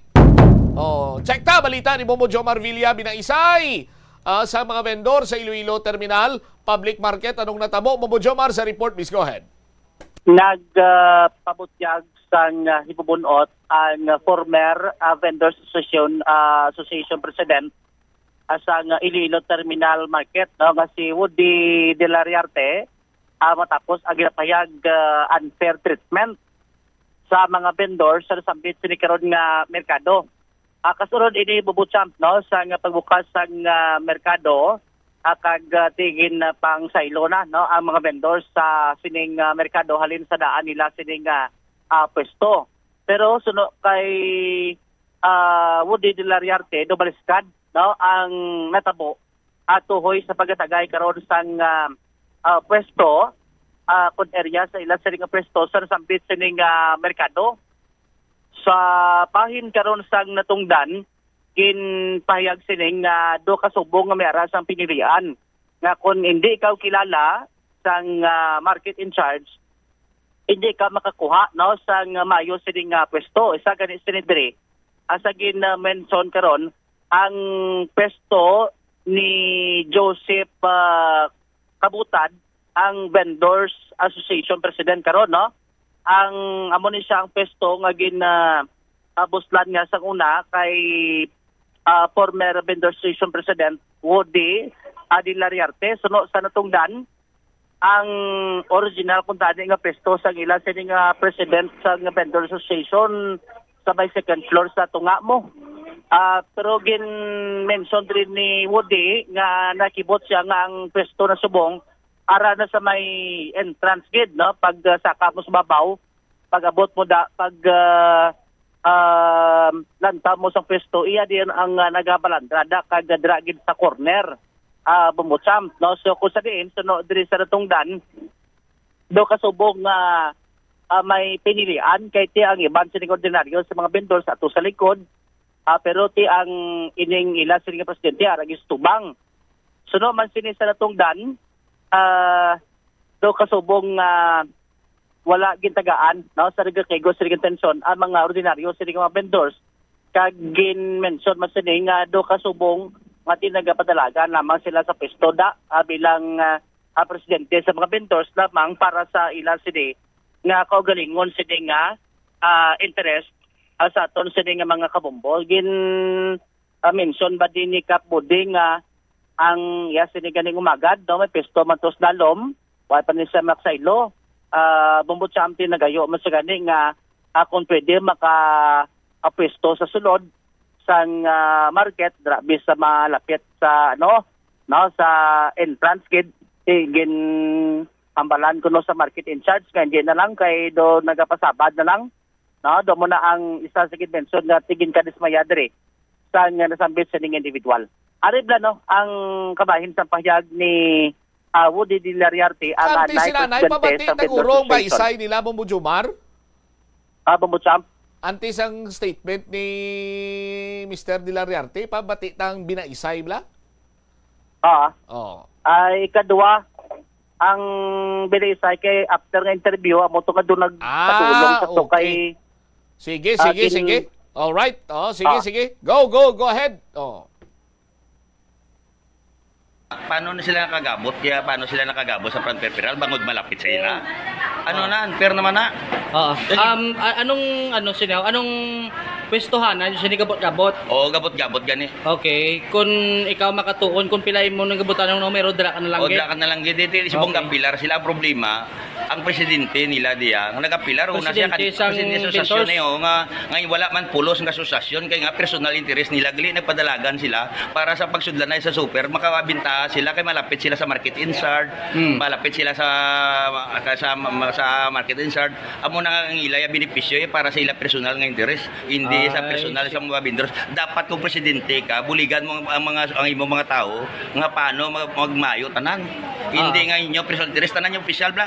Check ta balita ni Bombo Jomar Villa binaisay. Sa mga vendor sa Iloilo Terminal Public Market. Anong natabo? Bombo Jomar sa report. Please go ahead. Nagpabutyag sa hibubunot ang former Vendors Association President sa Iloilo Terminal Market nga si Woody De La Riarte matapos ang ginapayag unfair treatment sa mga vendors sa nasambit sinikaron nga merkado. Kasunod ini bubutsamp sa pagbukas ng merkado kag tigin pang saylo na ang mga vendors sa sining merkado halin sa daan nila sining pwesto. Pero suno kay Woody De La Riarte do baliskad ang natabo atuhoy sa pagtatagay karon sang pwesto kun area sa ila sining pwesto sa nasambit sining merkado. Sa pahin karon sang natungdan ginpahayag sining do kasubong nga may aras ang pinilian nga kung hindi ikaw kilala sang market in charge hindi ka makakuha sang mayo sining pwesto isa gani sinidre asa gin mention karon ang pwesto ni Joseph Kabutad ang Vendors Association President karon ang amo ni siya ang pesto nga buslan nga sa una kay former Vendors Association President Woody De La Riarte. Suno sa natungdan ang original kung tani nga pesto sa ila sini nga president sa Vendors Association sa may second floor sa tunga mo. Pero gin-mention rin ni Woody nga nakibot siya nga ang pesto na subong ara na sa may entrance gate pag saka mo sa babaw pag abot mo pag lanta mo sa pwesto iya din ang nagabalandrada kag dragid sa corner bumutsam so kung sa diin suno diri sa natungdan do kasubong nga may pinilian kay ti ang iban sining ordinaryo sa mga vendors ato sa likod pero ti ang ining ila sining presidente aragis tubang suno man sini sa natungdan do kasubong wala gintagaan sa regakego sa tension ang mga ordinaryo sa mga vendors kag gin-mention man sini nga do kasubong nga tinagapadalagan lamang sila sa pwesto bilang presidente sa mga vendors lamang para sa ilang sini nga kaugalingon sini nga interest sa aton sini nga mga kabumbo mention ba din ni Kap Buding ang sini ganing umagad may pesto mantos dalom wala pa ni sa maksaylo bumbot sa amti nagayo mas gani nga kung pwede maka-pesto sa sulod sang market grabe sa malapit sa sa entrance gate gin ambalan ko sa market in charge kaya na lang kay do nagapasabad na lang do mo na ang isa sa mention nga tigin ka dismaya diri sa nasambit sa ning individual. Aribla ang kabahin sa pahayag ni Woody De La Riarte ang sinanay pabati nagurong ba isay nila Bombo Jomar? Bombo Champ. Antes ang statement ni Mr. De La Riarte pabati tang binaisay bla? Ay kadua ang binaisay kay after nga interview amo to kadto nagpatulong sa to kay Sige. All right. Sige. Go ahead. Paano sila nakagabot sa front peripheral bangod malapit sa ila? Ano na, fair naman na. Oo. Anong pwestohan na siya ni gabot-gabot? Oo, gabot-gabot gani. Okay. Kung ikaw makatuon, kung pilay mo ng gabotan ng numero, dala ka na lang. O, dala ka na lang. Dito, subong gapilar. Sila ang problema. Ang presidente nila diya, ang nagapilar, una siya presidente sa asosasyon nga wala man pulos ng asosasyon, kaya nga personal interest nila, gali nagpadalagan sila para sa pagsudlanay sa super, makabinta sila, kay malapit sila sa market insert, malapit sila sa market insert, amo na ang ilaya benepisyo para sa ila personal nga interest, hindi sa personal sa mga vendors. Dapat kung presidente ka, buligan mo ang imong mga tao nga paano magmayo tanan. Hindi nga inyo personal interest tanan yung official bla.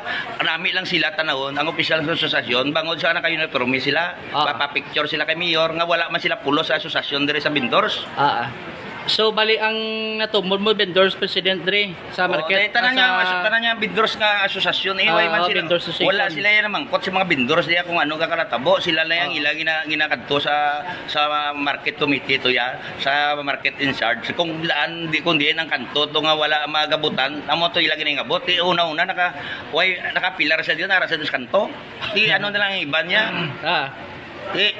Marami lang sila tanawon ang opisyal sa asosasyon, bangod sana kayo na permi sila, papapicture sila kay mayor nga wala man sila pulos sa asosasyon dire sa vendors. So bali ang natumod mo vendors president dire sa market. Tanan niya vendors nga asosasyon man sila. Wala sila yan namangkot sa mga vendors diya kung ano kakalatabo, sila lang yang ila ginakadto sa market committee to ya, sa market in charge. Kung laan di ang kanto to nga wala magabutan, amo to ila giningabot. Una nakapilar sa diyo nara sa kanto. Di ano na lang iban niya.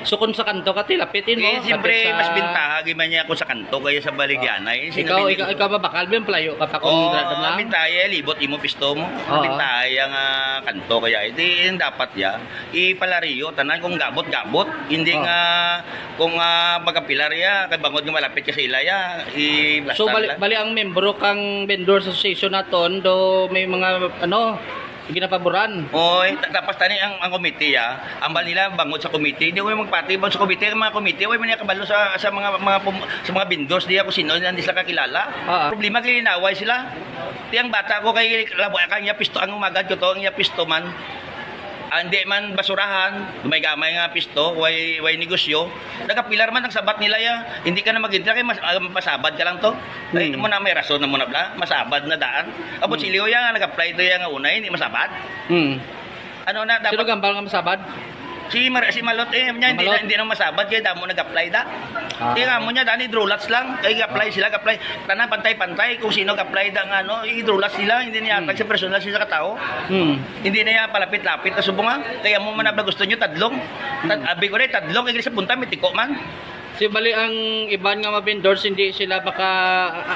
So kung sa kanto ka tilapitin mo. Siyempre mas bintaha giman niya kung sa kanto kaya sa baligyanay. Ikaw ba bakal ben playo ka pa kung lang. Bintaya libot imo pisto mo. Bintaya nga kanto kaya iti dapat ya ipalariyo tanan kung gabot-gabot, hindi nga kung magapilar ya kay bangod nga malapit ka sa ilaya So bali ang membro kang vendors association naton do may mga ginapaboran. Tapos tani ang committee ambal nila bangod sa committee, di ko magpati sa committee, ang mga committee way man kabalo sa mga vendors di ako sino hindi sila kakilala. Problema gilinaway sila. Tiyang bata ko kay kanya pisto ang umagad ko to, ang pisto man. Hindi man basurahan, gamay nga pisto, way negosyo. Nagapilar man ang sabat nila ya. Hindi ka na magintra kay masabad ka lang to. Ay mo na may rason na mo na bla, masabad na daan. Abot si Leo ya nga nag-apply to ya nga unay, hindi masabad. Ano na dapat sino gambal nga masabad? Si Malot hindi na masabad kaya damo nag-apply da. Kaya mo niya dani drolats lang, kay apply sila, apply tanan pantay-pantay kung sino apply da nga i-drolats sila, hindi niya sa personal sila ka tao. Hindi na niya palapit-lapit na subong kaya mo man gusto niyo tadlong. Abi ko rin tadlong kay sa punta mitiko man. Si bali ang iban nga mga vendors hindi sila baka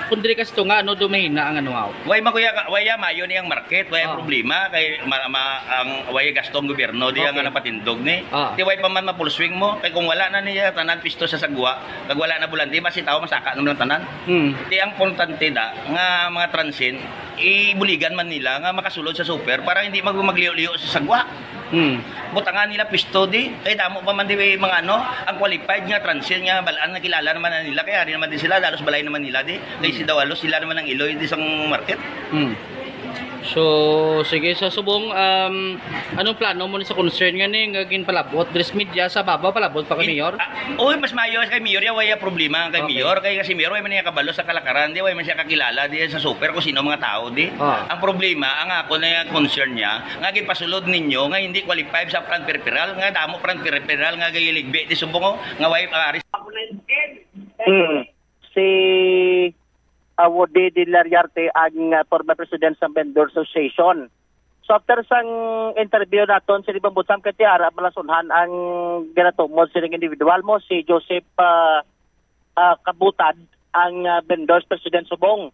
kung diri kas nga dumahina ang Way makuya mayo ni ang market, way problema kay ang way gastong gobyerno diya nga napatindog ni. Di way pa man mapulswing mo kay kung wala na niya tanan pisto sa sagwa, kag wala na bulan di basi tawo masaka naman tanan. Di ang importante da nga mga transin ibuligan man nila nga makasulod sa super para hindi magliyo-liyo sa sagwa. Butangan nila pisto di kay damo pa man di mga ang qualified nga transin nga balaan na kilala naman na nila kaya rin naman din sila dalos balay naman nila di kay si Dawalos sila naman ang iloy di sang market. So sige sa subong anong plano mo sa concern nga ni nga ginpalabot dress media sa babaw palabot pa kay mayor? Mas mayo kay mayor ya way problema kay mayor kay kasi mayor way man niya kabalo sa kalakaran di way man siya kakilala di sa super kung sino mga tao di. Ang problema ang ako na concern niya nga ginpasulod ninyo nga hindi qualified sa front peripheral nga damo front peripheral nga gayiligbe di subong nga way si Awode de Lariarte ang former president sa Vendor Association. So after sang interview naton si Libang Butsam Katiara malasunhan ang ginatumod silang individual mo si Joseph Kabutad ang Vendors President Subong.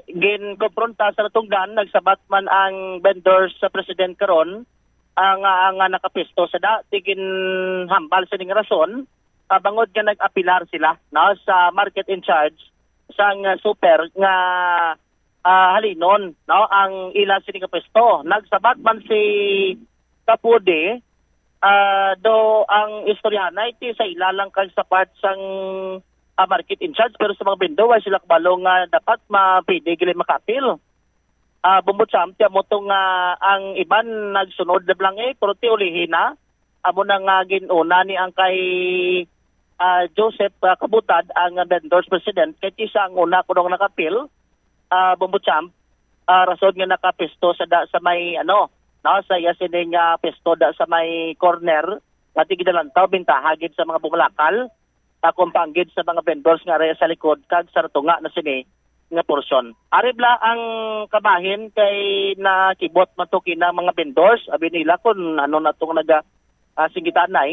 Gin-konfronta sa natungdan nagsabat man ang Vendors sa President karon ang nakapisto sa tigin hambal sining rason bangod nga nag-apilar sila sa market in charge sang super nga halinon ang ila sining kapisto. Nagsabat man si Kapude do ang istoryana iti sa ilalang kag sa part sang market in charge pero sa mga bindo ay sila kabalo nga dapat mapili gili makapil. Bumbutsam tiya mo nga ang iban nagsunod na lang pero ti ulihin na amo na nga ginuna ni ang kay Joseph Kabutad ang Vendors President kay isa ang una kunong nakapil Bumbutsam rason nga nakapisto sa may sa yasin nga pisto sa may corner nga tigidalantaw bintahagid sa mga bumalakal kumpangid sa mga vendors nga sa likod kag sa tunga na sini nga porsyon. Aribla ang kabahin kay nakibot matukin ng mga vendors, abi nila kung ano na itong nag-singitaan na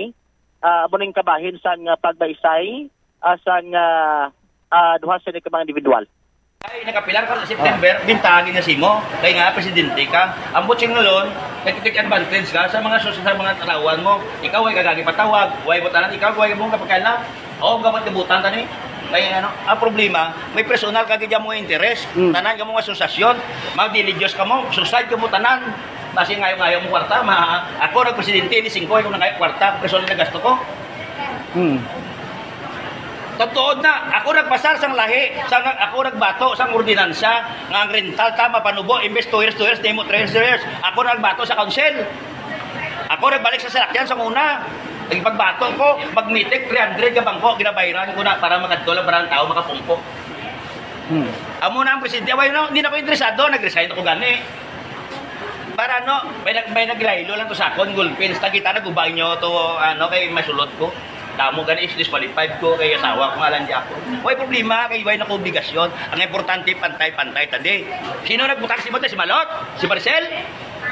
muning kabahin sa pagbaysay sa duha sa mga individual. Ay, nakapilar ka sa September, bintagin na simo, kaya nga presidente ka. Ang butsing nalon, nag-take advantage ka sa mga tarawan mo. Ikaw ay kagagi patawag, huwag butanan, ikaw huwag mong kapagkala. O, gabat kabutan tani. Kaya ang problema, may personal kagidya mo interest, tanan ka mo asosasyon, mag-religious ka mo, suicide ka mo tanan. Kasi ngayon mo kwarta, ako nag-presidente, ni 5 ako na ngayon kwarta, personal na gasto ko. Totoo na, ako nagpasar sang lahi, ako nagbato sang ordinansya, nga ang rental ta mapanubo, imbes 2 years, demo 3 years. Ako nagbato sa council. Ako nagbalik sa salakyan sa una. Pagbato ko, mag-meeting, 300 ka bangko, ginabayaran ko na para makadula para ang tao makapumpo. Amo na ang presidente, hindi na ako interesado, nag-resign ako gani. Para may naglaylo lang to sa akon, gulpin, sa kita nagubay nyo to, kay masulot ko. Damo gani is disqualified ko kay asawa ko ngalan di ako. Way problema kay way na ko obligasyon. Ang importante pantay-pantay tadi. Sino nagbutang si Mote? Si Malot? Si Marcel?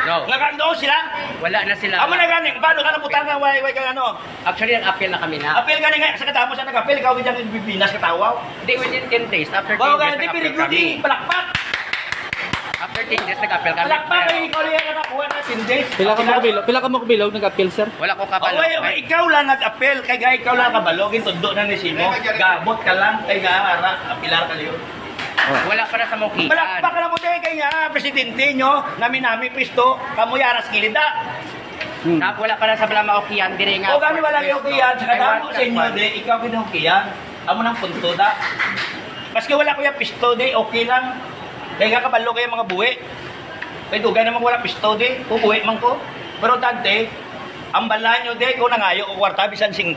No. Nagando sila? Wala na sila. Amo na gani, paano ka nabutang nga way ka ano? Actually, nag-appeal na kami na. Appeal gani nga sa katamo sa nag-appeal ikaw gid ang Pilipinas katawaw. Hindi within 10 days after 10 days. Wow, gani very good palakpak. After 10 days nag-appeal kami. Palakpak kay ikaw liya nakakuha na 10 days. Pila ka mo kabilog nag-appeal sir? Wala ko kabalo. Ikaw lang nag-appeal kay ikaw lang kabalo gintundo na ni Simo. Gabot ka lang kay ara apilar ka liyo. Wala para sa mukian. Palakpak ka na mo kay nga presidente nyo, nami pisto, kamo yaras kilida. Wala para sa bala maukian dire nga. O gani wala kay ukian, sa kadamo sa inyo de, ikaw kinukian. Amo nang punto da. Paski wala ko ya pisto de, okay lang. Kaya nga kabalo kayo mga buwi. Kaya dugay naman wala pisto de, ubuwi man ko. Pero dante, ang bala nyo de, kung nangayo ko kwarta, bisan 5.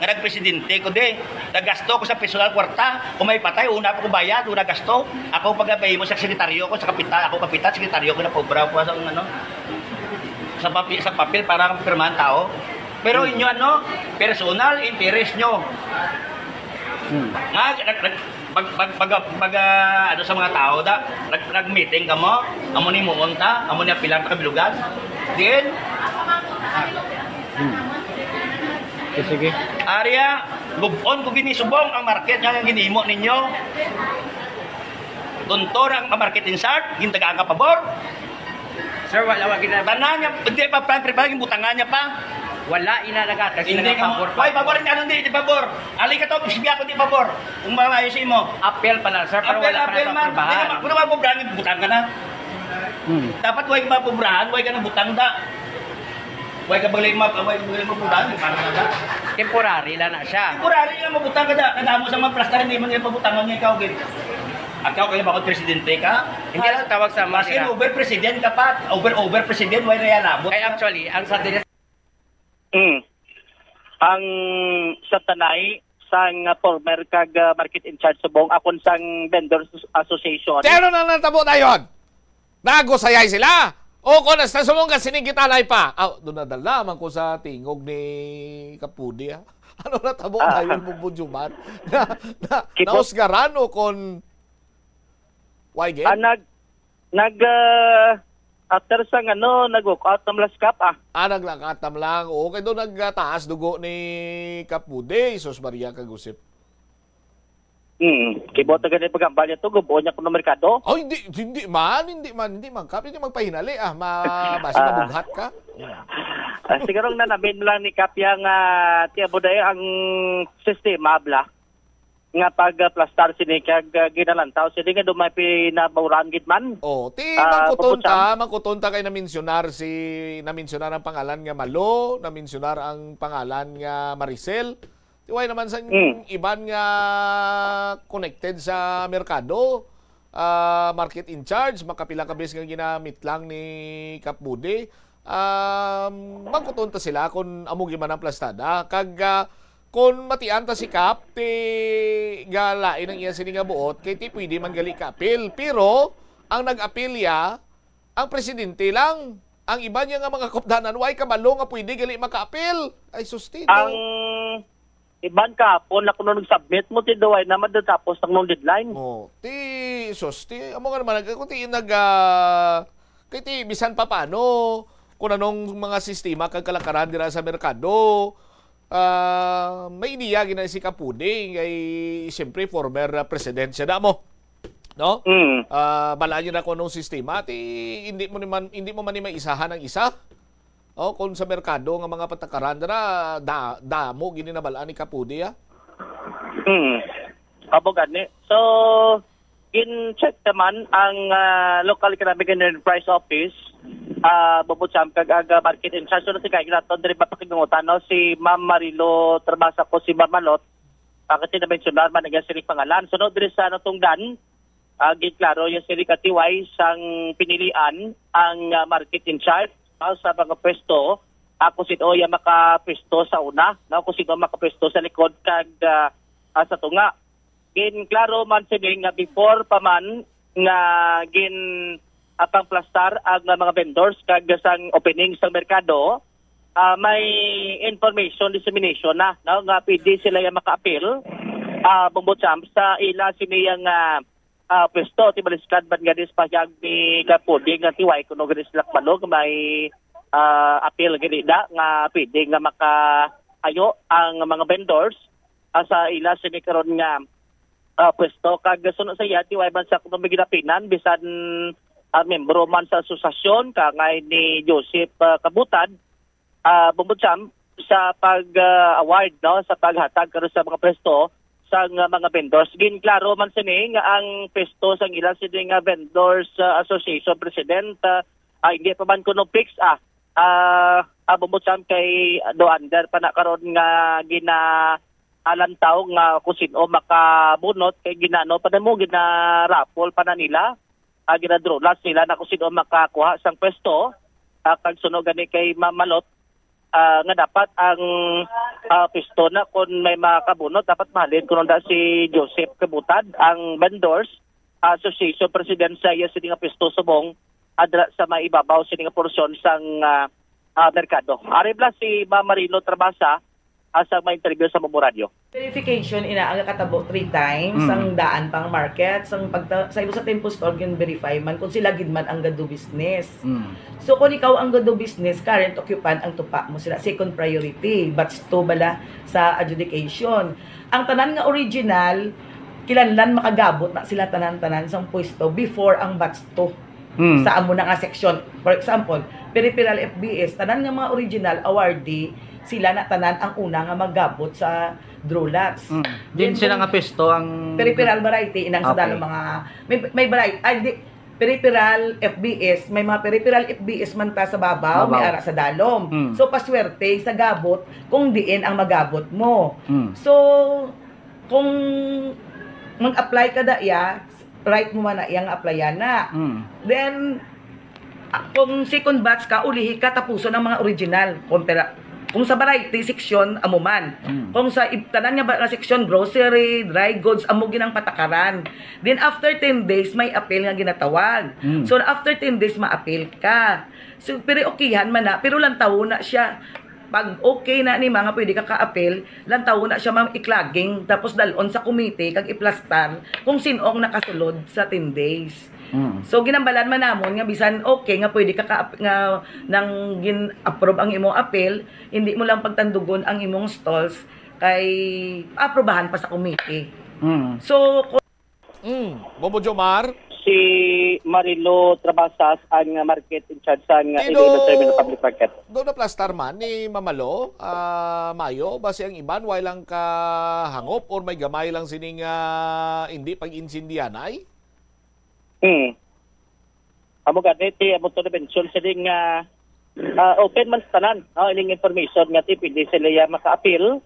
Nga nagpresidente ko de, nagasto ko sa personal kwarta. Kung may patay, una pa ko bayad, una gasto. Ako pagkabay mo sa sekretaryo ko, sa kapitan, ako kapitan, sekretaryo ko na pobra ko sa papel para pirmahan tao. Pero inyo personal interest nyo. Pag sa mga tao nag-meeting ka mo, amo ni muunta, amo ni apilan ka kabilugan. Din. Sige. Arya, gubon ko ginisubong ang market nga ginimo ninyo. Tuntor ang market insert, gintagaan ka pabor. Sir, wala gina. Tanan niya, hindi pa pre-pre butangan niya pa. Wala inalagata sila ng pabor. Hoy, pabor hindi pabor. Ali ka to, bisbiya ko di pabor. Kung maayusin mo. Appeal pala, sir, pero wala pa na trabahan. Kung naman pobrahan, butang ka na. Dapat huwag ka pobrahan, huwag ka na butang da. Huwag ka bagay pobrahan, para na da. Temporary lang na siya. Temporary lang mabutang ka da. Kadamo sa mga plastar, hindi mo nga pabutangan niya ikaw. Ikaw kaya bakit presidente ka? Hindi lang tawag sa mga. Kasi over-president ka pa. Over-president, why na yan labot? Kaya actually, ang sa ang sa tanay sang former kag market in charge subong akon sang vendors association. Pero na natabo na yun. Nagusayay sila. O kung nasta sumong ka sinigitanay pa. Doon nadala man ko sa tingog ni Kapudi. Ano natabo na yun bubudjuman? Nausgaran o kung why again? After sang nag-walkout ng last cup naglakatam lang. O kaya doon nagtaas dugo ni Kapudi. Sos Maria Kagusip. Kibota ganit pagambal niya to. Gubuo niya kung merkado. Oh, hindi man. Kap, hindi magpahinali. Basi mabughat ka. Siguro na namin lang ni Kap yung tiyabuday ang sistema bla. Nga pag-plastar sini kag ginalantaw sini nga dumay pinabawran gid man. Mangkuton ta kay naminsionar ang pangalan nga Malo, naminsionar ang pangalan nga Maricel. Tiway naman sa iban nga connected sa merkado, market in charge, makapila ka beses nga ginamit lang ni Kapudi. Mangkuton ta sila kung amo man ang plastada kag kung matianta si Kap, galain ang iya sininga buot, kay ti pwede man gali ka-appeal. Pero, ang nag-appealya, ang presidente lang. Ang iba niya nga mga kopdanan, why kabalo nga pwede gali maka-appeal? Ay, sustido. iban kahapon na kuno nag-submit mo ti duway na madatapos ng nung deadline. Amo nga naman kung ti bisan pa paano kung anong mga sistema kag kalakaran dira sa merkado. May iniya gina si Kapuding ay siyempre former president siya na mo. No? Balaan niyo na kung anong sistema hindi mo man ni maisahan ang isa. Kung sa merkado nga mga patakaran na damo gini na balaan ni Kapudi Abo gani. So in-check naman ang Local Economic and Enterprise Office Bubutsyam kag aga market in charge na si kay naton diri pa pakigungutan no si Ma'am Marilo Trabasa ko si Marmalot kasi na-mentionar man nga sila pangalan sunod diri sa natungdan giklaro yung sila katiway sang pinilian ang market in charge sa mga pwesto kung sino yung makapwesto sa una no kung sino makapwesto sa likod kag sa tunga klaro man sila nga before pa man nga pang plastar ang mga vendors kag sang opening sa merkado may information dissemination na no nga pwede sila yung maka-appeal bumbutsam sa ila siniyang pwesto ti baliskad ban nga dispahag ni Kapuding nga tiway kuno ganis lakbalog may appeal gani da nga pwede nga maka-ayo ang mga vendors sa ila sini karon nga pwesto kag sunod sa iya tiway ban sa kuno ginapinan bisan membro man sa asosasyon kangay ni Joseph Kabutad bumbutsam sa pag-award no sa paghatag karon sa mga pwesto sa mga vendors ginklaro man sini nga ang pwesto sa ilang sini nga vendors association president hindi pa man kuno fix bumbutsam kay Doander pa na karon nga alantaw nga kung sino makabunot kay ginano pa na mo ginarapol pa na nila ginadrolas nila na kung sino makakuha sang pwesto kag sunog gani kay Mamalot nga dapat ang pwesto na kung may makabunot dapat mahalin kuno da si Joseph Kabutad ang vendors association president sa iya sini nga pwesto subong adra sa maibabaw sini nga porsyon sang merkado aribla si Ma'am Marilo Trabasa sa may interview sa Bombo Radio. Verification aga katabo 3 times ang daan pang market sa ibo sa tempo store gyud verify man kung sila gid man ang gado business. So kung ikaw ang gado business current occupant ang tupa mo sila second priority batch 2 bala sa adjudication. Ang tanan nga original kilanlan makagabot na sila tanan-tanan sa pwesto before ang batch 2 sa amo na nga section. For example, peripheral FBS tanan nga mga original awardee sila na tanan ang una nga maggabot sa Drolats. Din sila nga pesto ang peripheral variety inang sa dalo mga may variety peripheral FBS, may mga peripheral FBS man ta sa babaw, may ara sa dalom. So paswerte sa gabot kung diin ang magabot mo. So kung mag-apply ka da right mo man na iyang applyan na. Then kung second batch ka ulihi ka tapuso ng mga original kung sa variety section amo man. Kung sa tanan nga section grocery, dry goods amo ginang patakaran. Then after 10 days may appeal nga ginatawag. So after 10 days ma-appeal ka. So pero okayhan man na pero lang tawo na siya. Pag okay na ni mga pwede ka ka-appeal, lang tawo na siya iklaging tapos dalon sa committee kag iplastar kung sinong nakasulod sa 10 days. So ginambalan man namon nga bisan okay nga pwede ka nga nang gin-approve ang imong appeal, hindi mo lang pagtandugon ang imong stalls kay aprobahan pa sa committee. So Bobo Jomar si Marilo Trabasas ang market in charge sa Iloilo Terminal Public Market. Do na plastar man ni Mamalo Mayo base ang iban way lang ka hangop or may gamay lang sining hindi pag-insindihanay? Amo ganiti amo to mention sining open man tanan iling information nga ti pwede sila maka-appeal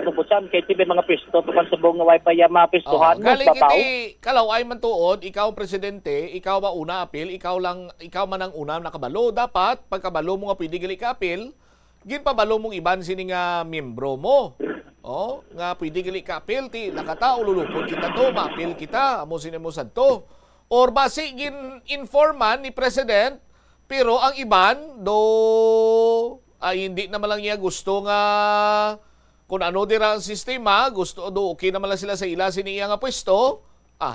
bubusam kay tibi mga pwesto tuman subong nga wifi mapistuhan galing iti kalaw ay man tuod ikaw presidente ikaw ba una appeal ikaw man ang una nakabalo dapat pagkabalo mo nga pwede gali ka appeal ginpabalo mong iban sini nga membro mo nga pwede gali ka appeal ti nakata ululupod kita to ma-appeal kita amo sini mo sadto or basi gin informan ni president pero ang iban do ay hindi naman lang niya gusto nga kung ano dira ang sistema, gusto do okay naman lang sila sa ila siniya nga pwesto,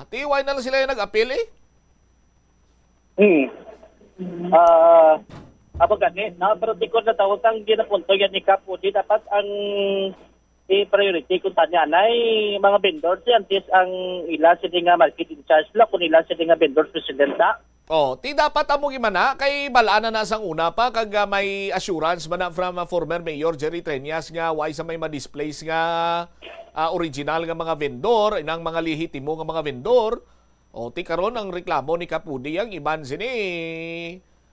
tiway na lang sila yung nag-appeal eh. Abo gani, pero di ko na tawag ang ginapunto yan ni Kapo, di dapat ang priority kung tanya na mga vendors yan, ang ila sila nga market in charge la, kung ila sila nga vendors president na. Ti dapat amo gimana kay balaan na sang una pa kag may assurance man na from former Mayor Jerry Treñas nga why sa may ma-displace nga original nga mga vendor, inang mga lehitimo nga mga vendor. Ti karon ang reklamo ni Kapudi ang iban sini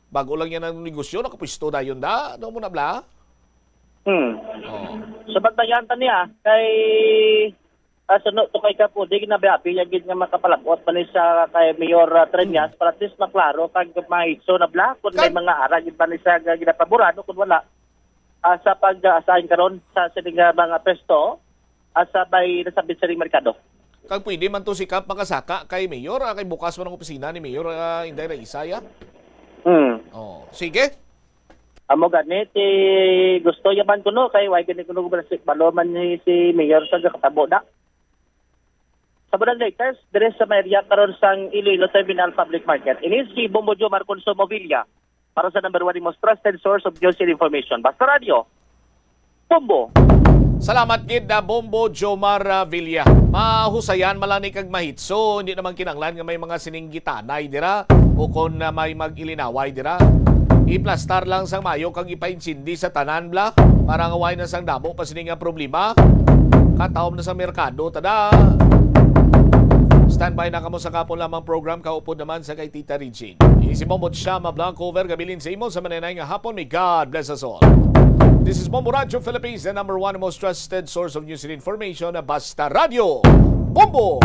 bago lang yan ang negosyo nakapwisto na yun da. Ano mo na bla? So pagdayantan niya kay sunod to kay Kapudi ginabiapi yung nga makapalabot pa ni sa kay Mayor Treñas para at least maklaro kag maitso na bla kung may mga ara gid pa ni sa ginapaborado kung wala sa pag-assign karon sa sining mga pesto sa bay nasabit sa merkado. Kag pwede man to si Kap makasaka kay Mayor kay bukas man ang opisina ni Mayor Inday Raisaya. Sige. Amo ganit gusto yaman ko no kay why gani kuno baloman ni si Mayor sa katabo da. Sa Barangay latest, dire sa area karon sang Iloilo Terminal Public Market. Ini si Bombo Jomar Consumo Villa para sa number 1 most trusted source of news and information. Basta Radio. Bombo. Salamat gid na Bombo Jomar Villa. Mahusayan malani kag mahitso, hindi naman kinanglan nga may mga sininggitanay dira o kon may mag-ilinaway dira. I-plastar lang sang mayo kag ipaintsindi sa tanan bla para nga way na sang damo pa sining nga problema. Kataom na sa merkado tada. Standby na kamo sa kapon lamang program kaupod naman sa kay Tita Regine. Si Momot siya mablanco over gabilin sa imo sa mananay nga hapon. May God bless us all. This is Bombo Radio Philippines, the number 1 most trusted source of news and information, Basta Radio. Bombo!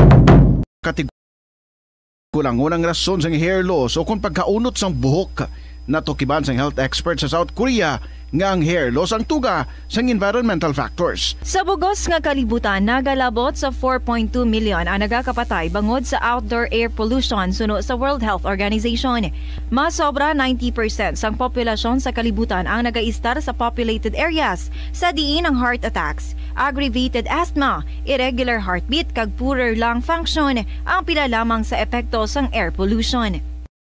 Kulangunang rason sang hair loss o kung pagkaunot sang buhok natukiban sang health expert sa South Korea nga ang hair loss ang tuga sang environmental factors. Sa bugos nga kalibutan, nagalabot sa 4.2 million ang nagakapatay bangod sa outdoor air pollution suno sa World Health Organization. Mas sobra 90% sang populasyon sa kalibutan ang nagaistar sa populated areas sa diin ang heart attacks, aggravated asthma, irregular heartbeat kag poorer lung function ang pila lamang sa epekto sang air pollution.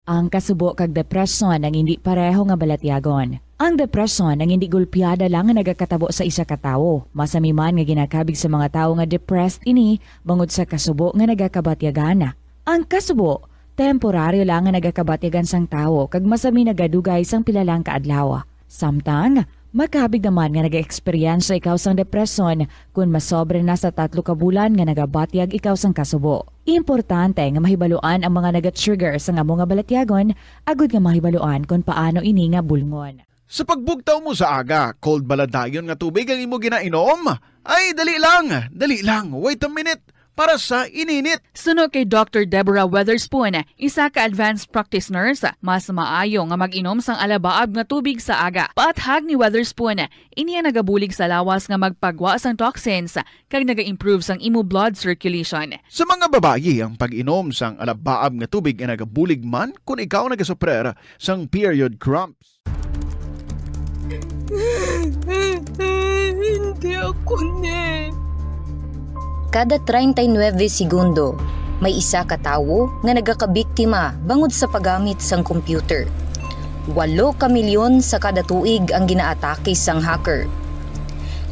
Ang kasubo kag depresyon ang hindi pareho nga balatyagon. Ang depresyon ang hindi gulpiyada lang nga nagakatabo sa isa ka tawo. Masami man nga ginakabig sa mga tawo nga depressed ini bangod sa kasubo nga nagakabatyagan. Ang kasubo, temporaryo lang nga nagakabatyagan sang tawo kag masami nagadugay sang pilalang kaadlaw. Samtang makabig naman nga naga-experience ikaw sang depresyon kung masobre na sa 3 ka bulan nga nagabatyag ikaw sang kasubo. Importante nga mahibaluan ang mga naga-trigger sa nga mga balatyagon agud nga mahibaluan kung paano ini nga bulngon. Sa pagbugtaw mo sa aga, cold baladayon nga tubig ang imo ginainom? Ay, dali lang, wait a minute, para sa ininit. Suno kay Dr. Deborah Weatherspoon, isa ka advanced practice nurse, mas maayo nga mag-inom sang alabaab nga tubig sa aga. Paathag ni Weatherspoon, iniya nagabulig sa lawas nga magpagwa sang toxins kag naga-improve sang imo blood circulation. Sa mga babayi, ang pag-inom sang alabaab nga tubig ay nagabulig man kung ikaw nagasuprer sang period cramps. Hindi ako ne. Kada 39 segundo, may isa ka tawo nga nagakabiktima bangod sa paggamit sang computer. 8 ka milyon sa kada tuig ang ginaatake sang hacker.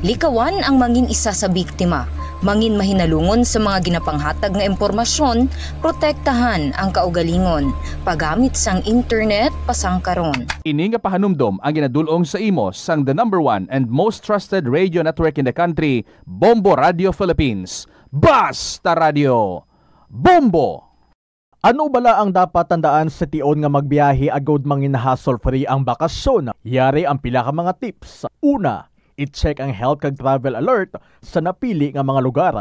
Likawan ang mangin isa sa biktima, mangin mahinalungon sa mga ginapanghatag nga impormasyon, protektahan ang kaugalingon, paggamit sang internet pasangkaron. Ini nga pahanumdom ang ginadulong sa imo sang the number 1 and most trusted radio network in the country, Bombo Radio Philippines. Basta Radio. Bombo! Ano bala ang dapat tandaan sa tion nga magbiyahe agod mangin hassle-free ang bakasyon? Yari ang pila ka mga tips. Una, i-check ang health kag travel alert sa napili nga mga lugar.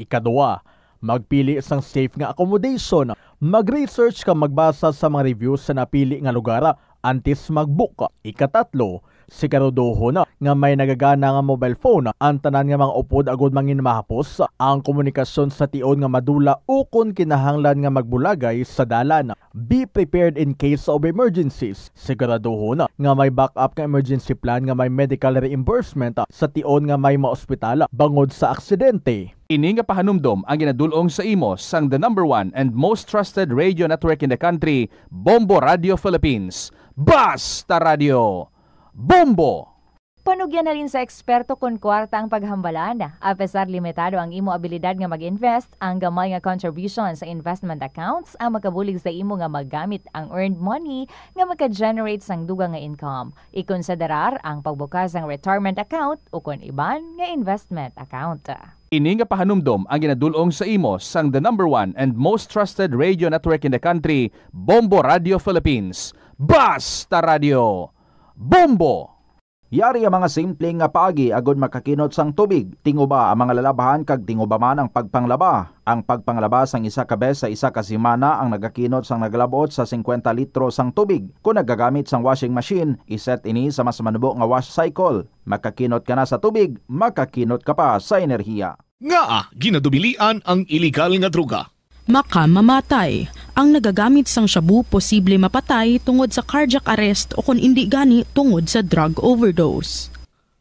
Ikaduwa, magpili sang safe nga accommodation. Mag-research ka magbasa sa mga reviews sa napili nga lugar antes mag-book. Ikatatlo, siguraduho na nga may nagagana nga mobile phone ang tanan nga mga upod agud mangin mahapos ang komunikasyon sa tion nga madula ukon kinahanglan nga magbulagay sa dalan. Be prepared in case of emergencies. Siguraduho na nga may backup nga emergency plan nga may medical reimbursement sa tion nga may maospitala bangod sa aksidente. Ini nga pahanumdom ang ginadulong sa imo sang the number 1 and most trusted radio network in the country, Bombo Radio Philippines. Basta Radio! Bombo! Panugyan na rin sa eksperto kung kwarta ang paghambalan. Apesar limitado ang imo abilidad nga mag-invest, ang gamay nga contribution sa investment accounts ang makabulig sa imo nga maggamit ang earned money nga maka-generate sang dugang nga income. Ikonsiderar ang pagbukas ng retirement account o kung iban nga investment account. Ini nga pahanumdom ang ginadulong sa imo sang the number 1 and most trusted radio network in the country, Bombo Radio Philippines. Basta Radio! Bombo! Yari ang mga simpleng nga paagi agud makakinot sang tubig. Tinguba ang mga lalabahan kag tinguba man ang pagpanglaba. Ang pagpanglaba sang isa ka bes sa isa ka semana ang nagakinot sang naglabot sa 50 litro sang tubig. Kung nagagamit sang washing machine, iset ini sa mas manubo nga wash cycle. Makakinot ka na sa tubig, makakinot ka pa sa enerhiya. Nga ginadubilian ang illegal nga droga. Makamamatay. Ang nagagamit sang shabu posible mapatay tungod sa cardiac arrest o kung hindi gani tungod sa drug overdose.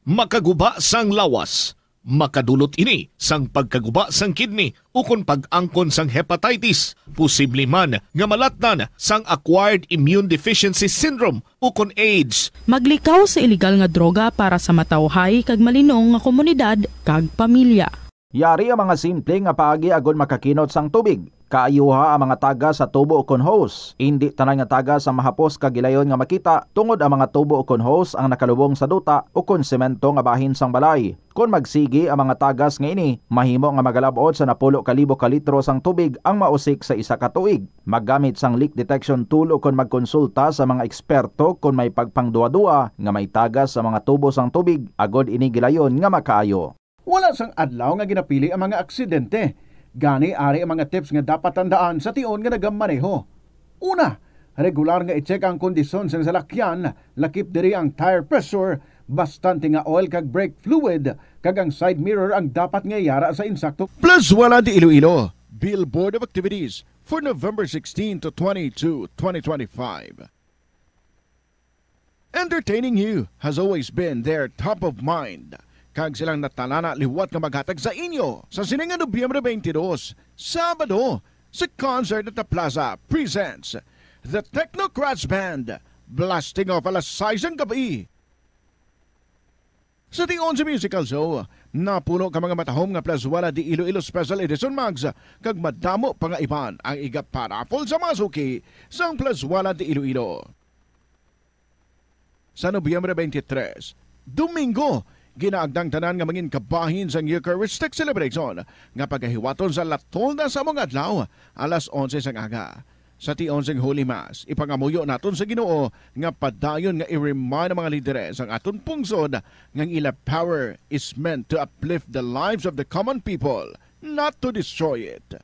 Makaguba sang lawas. Makadulot ini sang pagkaguba sang kidney o kung pag-angkon sang hepatitis. Posible man nga malatnan sang acquired immune deficiency syndrome o kung AIDS. Maglikaw sa illegal nga droga para sa matawhay kag malinong nga komunidad kag pamilya. Yari ang mga simple nga paagi agud makakinot sang tubig. Kaayuha ang mga taga sa tubo o kon hose. Hindi tanan nga taga sa mahapos kagilayon nga makita tungod ang mga tubo o kon hose ang nakalubong sa duta o kon semento nga bahin sang balay. Kung magsigi ang mga tagas nga ini, mahimo nga magalabot sa 10,000 ka litro sang tubig ang mausik sa isa ka tuig. Maggamit sang leak detection tool o kon magkonsulta sa mga eksperto kung may pagpangduwa-duwa nga may tagas sa mga tubo sang tubig agod ini gilayon nga makaayo. Wala sang adlaw nga ginapili ang mga aksidente. Gani ari ang mga tips nga dapat tandaan sa tion nga nagamaneho. Una, regular nga i-check ang kondisyon sa salakyan, lakip diri ang tire pressure, bastante nga oil kag brake fluid, kag ang side mirror ang dapat nga yara sa insakto. Plus wala di Iloilo. Billboard of activities for November 16 to 22, 2025. Entertaining you has always been their top of mind. Kag silang natalana liwat nga maghatag sa inyo sa sininga Nobyembre 22, Sabado, sa concert at the Plaza presents the Technocrats Band, blasting off alas 6 ang gabi. Sa tion sa musical show, napuno ka mga matahom nga plaswala di Iloilo Special Edition Mags, kag madamo pa nga iban ang iga parapol sa masuki sang plaswala di Iloilo. Sa Nobyembre 23, Domingo, ginaagdang tanan nga mangin kabahin sang Eucharistic celebration nga pagahiwaton sa latol na sa mga adlaw alas 11 sang aga. Sa tion sang Holy Mass, ipangamuyo naton sa Ginoo nga padayon nga i-remind ang mga lideres ang aton pungsod nga ila power is meant to uplift the lives of the common people, not to destroy it.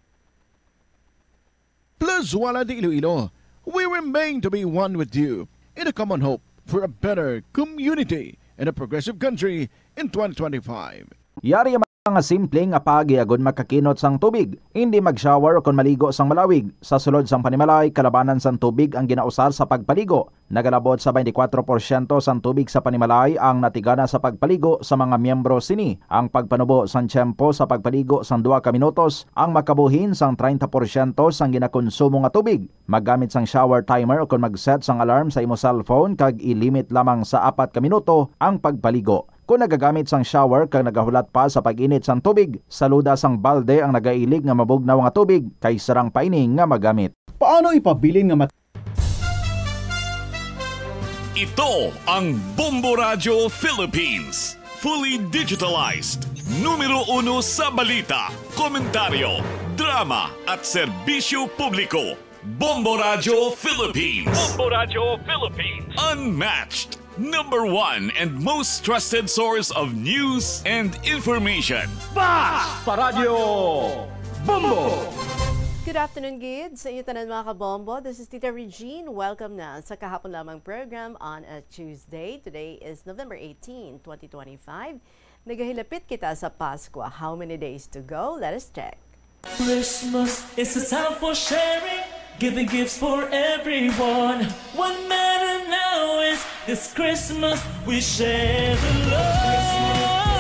Plus wala di Iloilo, we remain to be one with you in a common hope for a better community in a progressive country in 2025. Yari ang mga simpleng apagi agud makakinot sang tubig. Hindi mag-shower o kon maligo sang malawig. Sa sulod sang panimalay, kalabanan sang tubig ang ginausar sa pagpaligo. Nagalabot sa 24% sang tubig sa panimalay ang natigana sa pagpaligo sa mga miyembro sini. Ang pagpanubo sang tiyempo sa pagpaligo sang 2 ka minutos ang makabuhin sang 30% sang ginakonsumo nga tubig. Maggamit sang shower timer o kon mag-set sang alarm sa imo cellphone kag i-limit lamang sa 4 ka minuto ang pagpaligo. Kung nagagamit sang shower kag nagahulat pa sa pag-init sang tubig, saluda sang balde ang nagailig nga mabugnaw nga tubig kay sarang paining nga magamit. Paano ipabilin nga Ito ang Bombo Radio Philippines. Fully digitalized. Numero 1 sa balita, komentaryo, drama at serbisyo publiko. Bombo Radio Philippines. Bombo Radio Philippines. Unmatched. Number 1 and most trusted source of news and information. Basta Radio Bombo! Good afternoon, Gid. Sa inyo tanan mga kabombo. This is Tita Regine. Welcome na sa kahapon lamang program on a Tuesday. Today is November 18, 2025. Nagahilapit kita sa Pasko. How many days to go? Let us check. Christmas is a time for sharing, giving gifts for everyone. What matters now is this Christmas we share the love.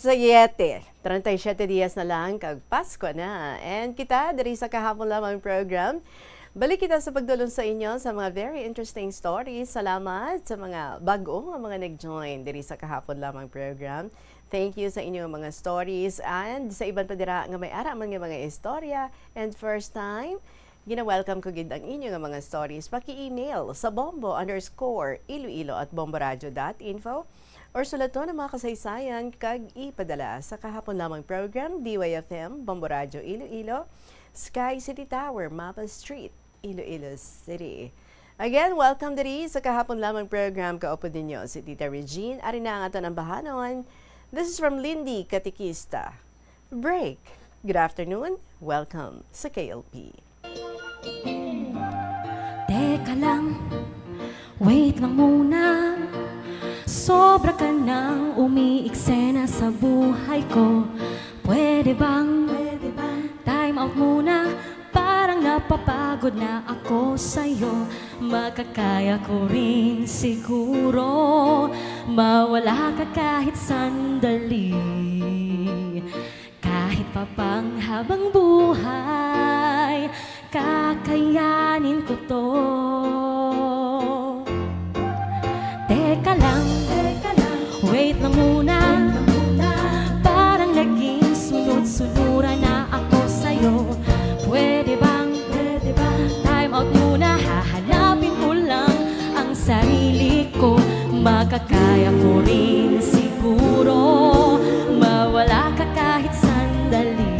Sayete. 37 dias na lang kag Pasko na. And kita, dari sa kahapon lamang program, balik kita sa pagdulong sa inyo sa mga very interesting stories. Salamat sa mga bago mga nag-join dari sa kahapon lamang program. Thank you sa inyong mga stories and sa iban pa dira nga may ara man nga mga istorya. And first time, gina-welcome ko gid ang inyong mga stories. Paki-email sa bombo_iloilo@bomboradio.info or sulaton ang mga kasaysayan kag ipadala sa kahapon lamang program DYFM, Bombo Radio Iloilo, Sky City Tower, Mapa Street, Iloilo City. Again, welcome diri sa kahapon lamang program. Kaupo ninyo si Tita Regine. Ari na ang aton ang bahanon. This is from Lindy Katikista. Break. Good afternoon. Welcome sa KLP. Teka lang, wait lang muna. Sobra ka nang umiiksena sa buhay ko. Pwede bang time out muna? Parang napapagod na ako sa'yo. Makakaya ko rin siguro mawala ka kahit sandali. Kahit pa pang habang buhay, kakayanin ko to. Teka lang, wait lang muna. Parang naging sunod-sunuran na ako sa'yo. Pwede bang time out muna? Hahanapin ko lang ang sarili ko. Makakaya ko rin siguro mawala ka kahit sandali.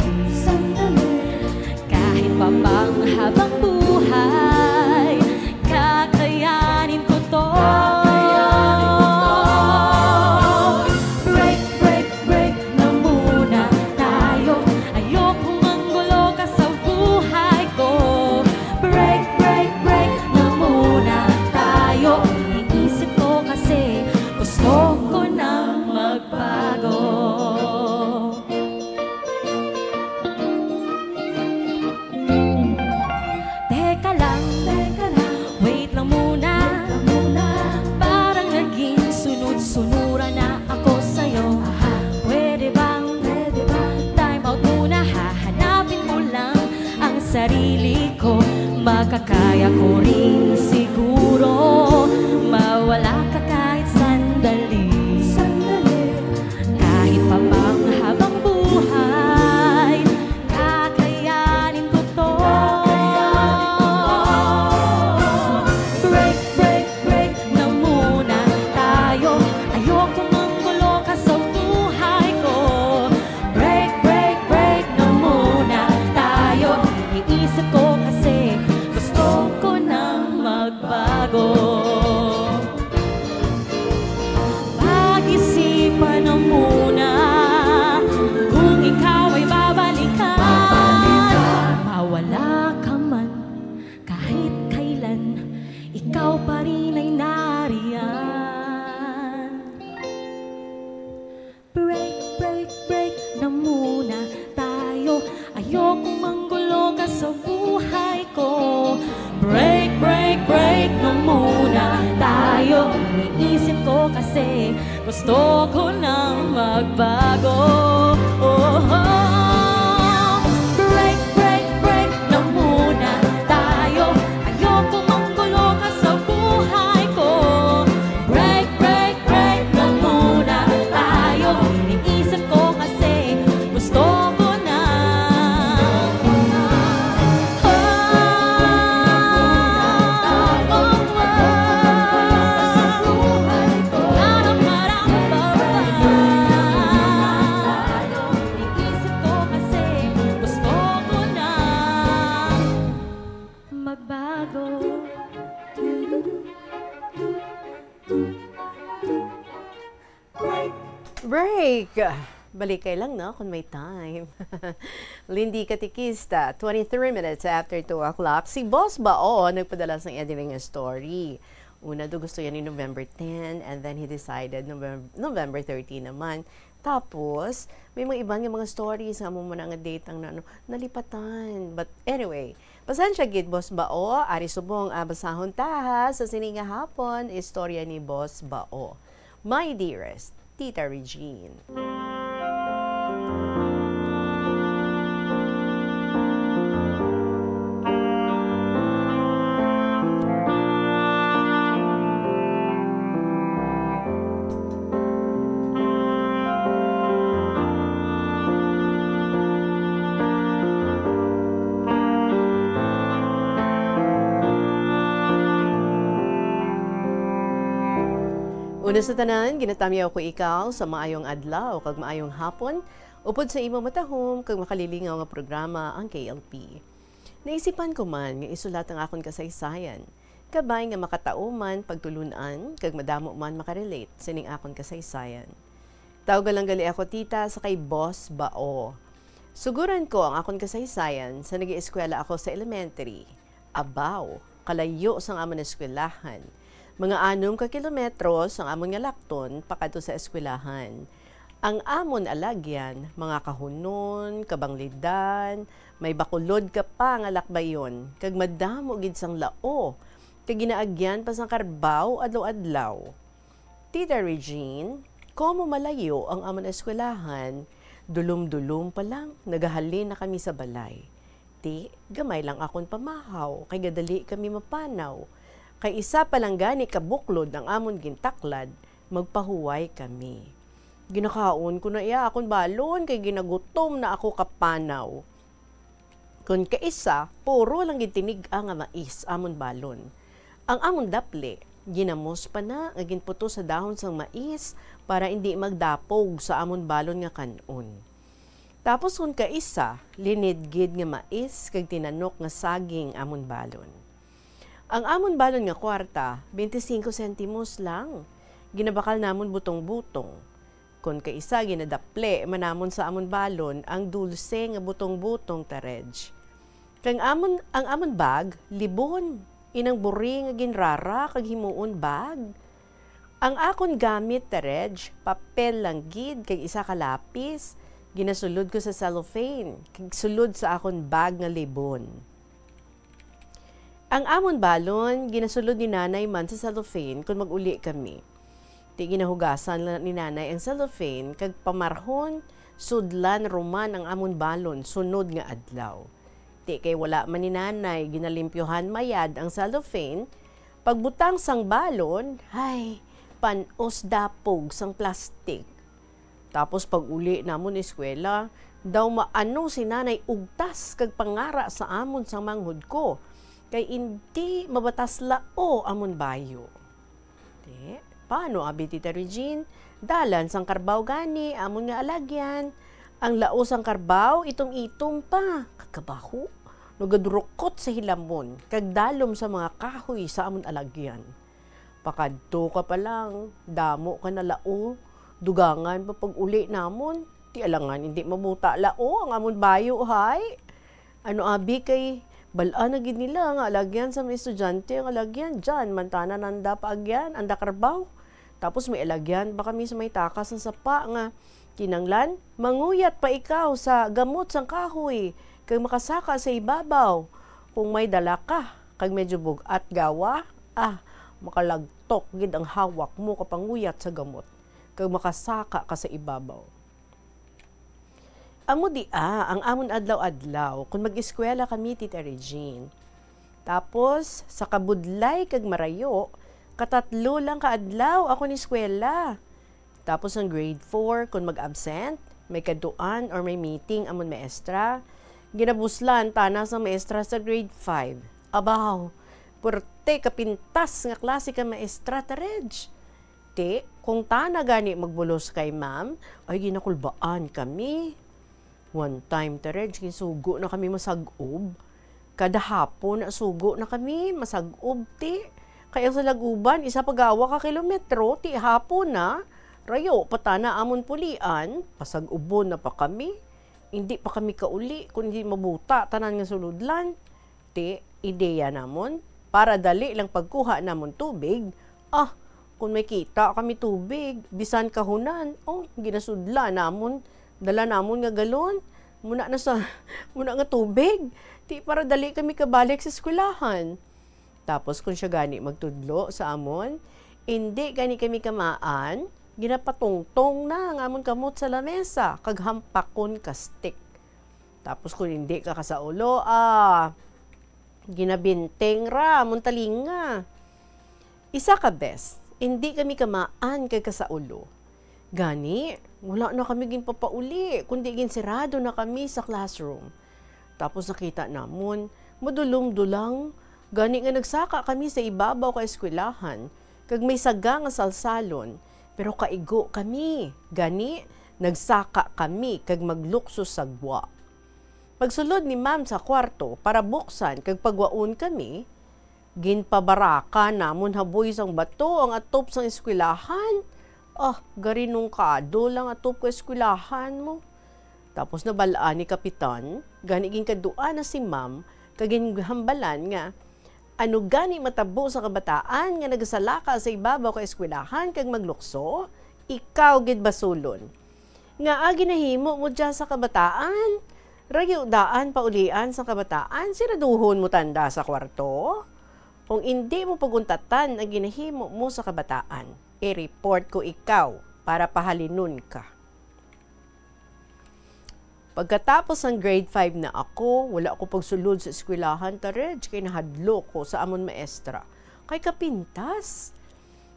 Kahit pa pang habang buhay, kakayanin ko to. Sarili ko, makakaya ko rin siguro mawala ka kahit sandali. Kahit pa pang habang buhay, kakayanin ko to. Break, break, break na muna tayo. Ayoko manggulo ka sa buhay ko. Break, break, break na muna tayo. Iisip ko kasi gusto ko nang magbago. Pag-isipan na muna kung ikaw ay babalikan. Mawala ka man kahit kailan, ikaw pa rin ay nariyan. Break, break, break na muna tayo. Ayokong manggulo ka sa buhay ko. Break, break, break na muna tayo. Iniisip ko kasi gusto ko nang magbago. Oh, oh. Break, break, break na muna tayo. Ayokong manggulo ka sa buhay ko. Break, break, break na muna tayo. Iniisip ko kasi gusto ko Break! Balik kayo lang, no? Kung may time. Lindy Katikista, 23 minutes after 2 o'clock. Si Boss Bao nagpadala sa editing story. Una do gusto yan ni November 10 and then he decided November 13 naman. Tapos, may mga ibang mga stories nga mo na nga date ang nalipatan. But anyway, pasensya gid Boss Bao, ari subong basahon taha sa sininga hapon, istorya ni Boss Bao. My dearest, Tita Regine. Una sa tanan, ginatamyaw ko ikaw sa maayong adlaw kag maayong hapon, upod sa imo matahom kag makalilingaw nga programa ang KLP. Naisipan ko man nga isulat ang akon kasaysayan, kabay nga makatauman pagtulunan kag madamo man makarelate sining akon kasaysayan. Tawag lang gali ako tita sa kay Boss Bao. Suguran ko ang akon kasaysayan sa nag-ieskwela ako sa elementary, Abaw, kalayo sang amon eskwelahan. Mga 6 ka kilometros ang amon nga lakton pakadto sa eskwelahan. Ang amon alagyan, mga kahunon, kabanglidan, may bakulod ka pa nga lakbayon, kag madamo gid sang lao, kag ginaagyan pa sang karbaw adlaw-adlaw. Tita Regine, komo malayo ang amon eskwelahan, dulom-dulom pa lang, nagahalin na kami sa balay. Ti, gamay lang akon pamahaw, kay gadali kami mapanaw. Kay isa pa lang gani kabuklod ang amon gintaklad, magpahuway kami. Ginakaon ko na iya akon balon, kay ginagutom na ako kapanaw. Kun kaisa, puro lang gitinig nga mais amon balon. Ang amon daple, ginamos pa na, ginputo sa dahon sang mais, para hindi magdapog sa amon balon nga kanon. Tapos kun kaisa, linidgid nga mais, kag tinanok nga saging amon balon. Ang amon balon nga kwarta, 25 sentimos lang. Ginabakal namon butong-butong. Kung kaisa ginadaple manamon sa amon balon ang dulce nga butong-butong tarej. Kang ang amon bag, libon. Inang buri nga ginrara kag himuon bag. Ang akon gamit tarej, papel lang gid kag isa ka lapis. Ginasulod ko sa cellophane, kag sulod sa akon bag nga libon. Ang amon balon, ginasulod ni nanay man sa cellophane kung mag-uli kami. Di ginahugasan ni nanay ang cellophane, kag pamarhon, sudlan roman ang amon balon, sunod nga adlaw. Di kay wala man ni nanay, ginalimpyohan mayad ang cellophane, pagbutang sang balon, ay, panos dapog sang plastik. Tapos pag-uli namon eskwela, daw maano si nanay ugtas kag pangara sa amon sang manghud ko, kay hindi mabatas lao amon bayo. Di, paano abi Tita Regine? Dalan sang karbaw gani, amon nga alagyan. Ang lao sang karbaw, itong-itong pa, kagkabaho. Nagadurukot sa hilamon, kagdalom sa mga kahoy sa amon alagyan. Pakadto ka pa lang, damo ka na lao, dugangan pa pag-uli namon. Ti alangan, hindi mabuta lao ang amon bayo, hay. Ano abi kay balaan na gid nila nga alagyan sa mga estudyante ang alagyan dyan, mantana nanda pa agyan, anda karbaw. Tapos may alagyan pa kami sa may takas ng sapa nga, kinanglan, manguyat pa ikaw sa gamot sang kahoy, kag makasaka sa ibabaw. Kung may dala ka, kag medyo bugat gawa, makalagtok gid ang hawak mo kapanguyat sa gamot, kag makasaka ka sa ibabaw. Amo ang amon adlaw-adlaw, kung mag-eskwela kami, Tita Regine. Tapos, sa kabudlay kag marayo, katatlo lang kaadlaw ako ni eskwela. Tapos, ang grade 4, kung mag-absent, may kaduan or may meeting amon maestra, ginabuslan tana sa maestra sa grade 5. Abaw, purte kapintas nga klase ka maestra tarej. Te, kung tana gani magbulos kay ma'am, ay ginakulbaan kami. One time, tarej, sugo na kami masag-ob. Kada hapon, sugo na kami masag-ob, ti. Kaya sa laguban, isa pagawa ka kilometro, ti hapon na. Rayo, patana amon pulian, pasag ubon na pa kami. Hindi pa kami kauli, kundi mabuta, tanan nga suludlan. Ti, ideya namon, para dali lang pagkuha namon tubig. Kung may kita kami tubig, bisan kahunan, ginasudla namon, dala namon nga galon, muna nga tubig. Ti, para dali kami kabalik sa eskwelahan. Tapos kung siya gani magtudlo sa amon, hindi gani kami kamaan, ginapatungtong na ang amon kamot sa lamesa, kaghampakon ka stick. Tapos kung hindi ka kasaulo, ginabinteng ra, amon talinga. Isa ka bes, hindi kami kamaan kay kasaulo. Gani, wala na kami ginpapauli, kundi ginsirado na kami sa classroom. Tapos nakita namon, madulong-dulang, gani nga nagsaka kami sa ibabaw ka eskwelahan, kag may saga nga salsalon, pero kaigo kami. Gani, nagsaka kami kag maglukso sa gwa. Pagsulod ni ma'am sa kwarto para buksan kag pagwaon kami, ginpabaraka namon haboy sang bato ang atop sang eskwelahan. Gari nung kado lang atop ko eskwelahan mo. Tapos nabalaan ni kapitan, gani ginkaduan na si ma'am, kag ginhambalan nga, ano gani matabo sa kabataan nga nagasalaka sa ibabaw ka eskwelahan kag maglukso, ikaw gid basulon. Nga ginahimo mo dyan sa kabataan, rayo daan paulian sa kabataan, siraduhon mo tanda sa kwarto. Kung hindi mo paguntatan ang ginahimo mo sa kabataan, i-report ko ikaw para pahalinon ka. Pagkatapos ng grade 5 na ako, wala ako pagsulod sa eskwelahan tarej, kay nahadlo ko sa amon maestra. Kay kapintas.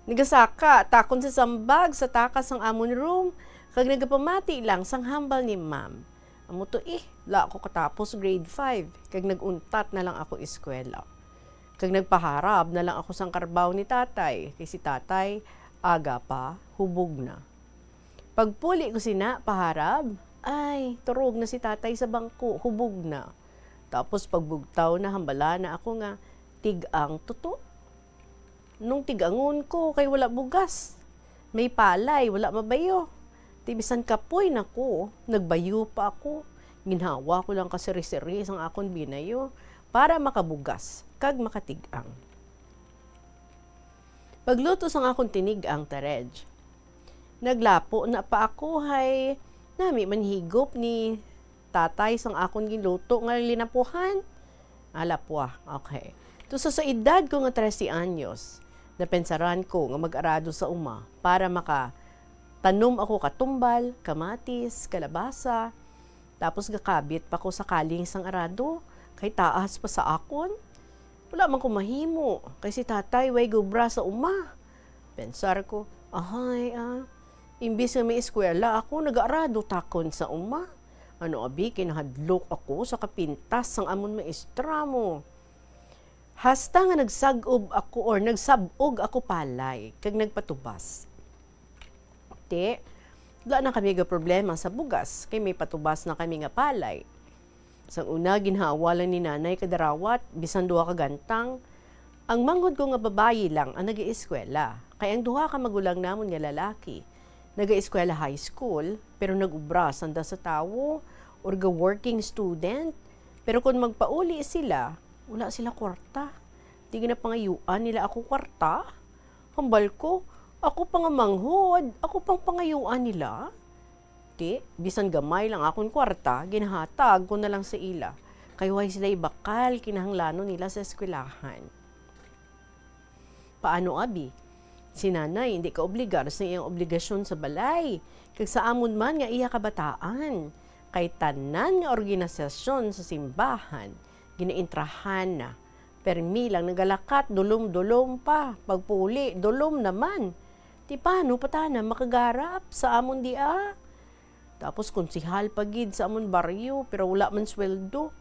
Nagasaka, takon sa sambag sa takas ng amon room, kag nagapamati lang sang hambal ni ma'am. Amo to la ako katapos grade 5, kag naguntat na lang ako eskwela. Kag nagpaharap na lang ako sang karbaw ni tatay, kay si tatay, aga pa, hubog na. Pagpuli ko sina, paharap, ay, turog na si tatay sa bangko, hubog na. Tapos pagbugtaw na hambala na ako nga, tigang tuto. Nung tigangon ko, kay wala bugas. May palay, wala mabayo. Tibisan kapoy na ko, nagbayo pa ako. Ginhawa ko lang kasiri-siri sang akon binayo para makabugas, kag makatigang. Pagluto sang akon tinigang tarej. Naglapo na pa ako hay, nami manhigop ni tatay sang akon giluto nga linapuhan. Alapwa, okay. To sa edad ko nga 13 anyos, napensaran ko nga mag-arado sa uma para tanom ako katumbal, kamatis, kalabasa, tapos gakabit pa ko sa kaling sang arado, kay taas pa sa akon. Wala man ko mahimo, kay si tatay way gubra sa uma. Pensar ko, imbis nga may eskwela ako, nag-arado takon sa uma. Ano abi, kinahadlok ako sa kapintas sang amon maestra mo. Hasta nga nagsag-ob ako or nagsabog ako palay, kag nagpatubas. Wala na kami ga problema sa bugas, kay may patubas na kami nga palay. Sang una, ginhawa lang ni nanay kadarawat, bisan duha ka gantang. Ang manghod ko nga babayi lang ang nag-ieskwela, kay ang duha ka magulang namon nga lalaki. Nag-ieskwela high school, pero nag-ubra sanda sa tawo, or ga-working student. Pero kung magpauli sila, wala sila kwarta. Di ginapangayuan nila ako kwarta. Hambal ko, ako pang manghod, ako pang pangayuan nila. Bisan gamay lang akong kwarta, ginahatag ko na lang sa ila. Kaya way sila ibakal, kinahanglano nila sa eskwelahan. Paano abi? Si nanay, hindi ka obligar sa iyang obligasyon sa balay. Kag sa amon man nga iya kabataan. Kay tanan nga organisasyon sa simbahan, ginaintrahan na. Permi lang nagalakat, dulom-dulom pa. Pagpuli, dulom naman. Ti paano patana makagarap sa amon dia? Tapos konsihal pagid sa amon baryo, pero wala man sweldo.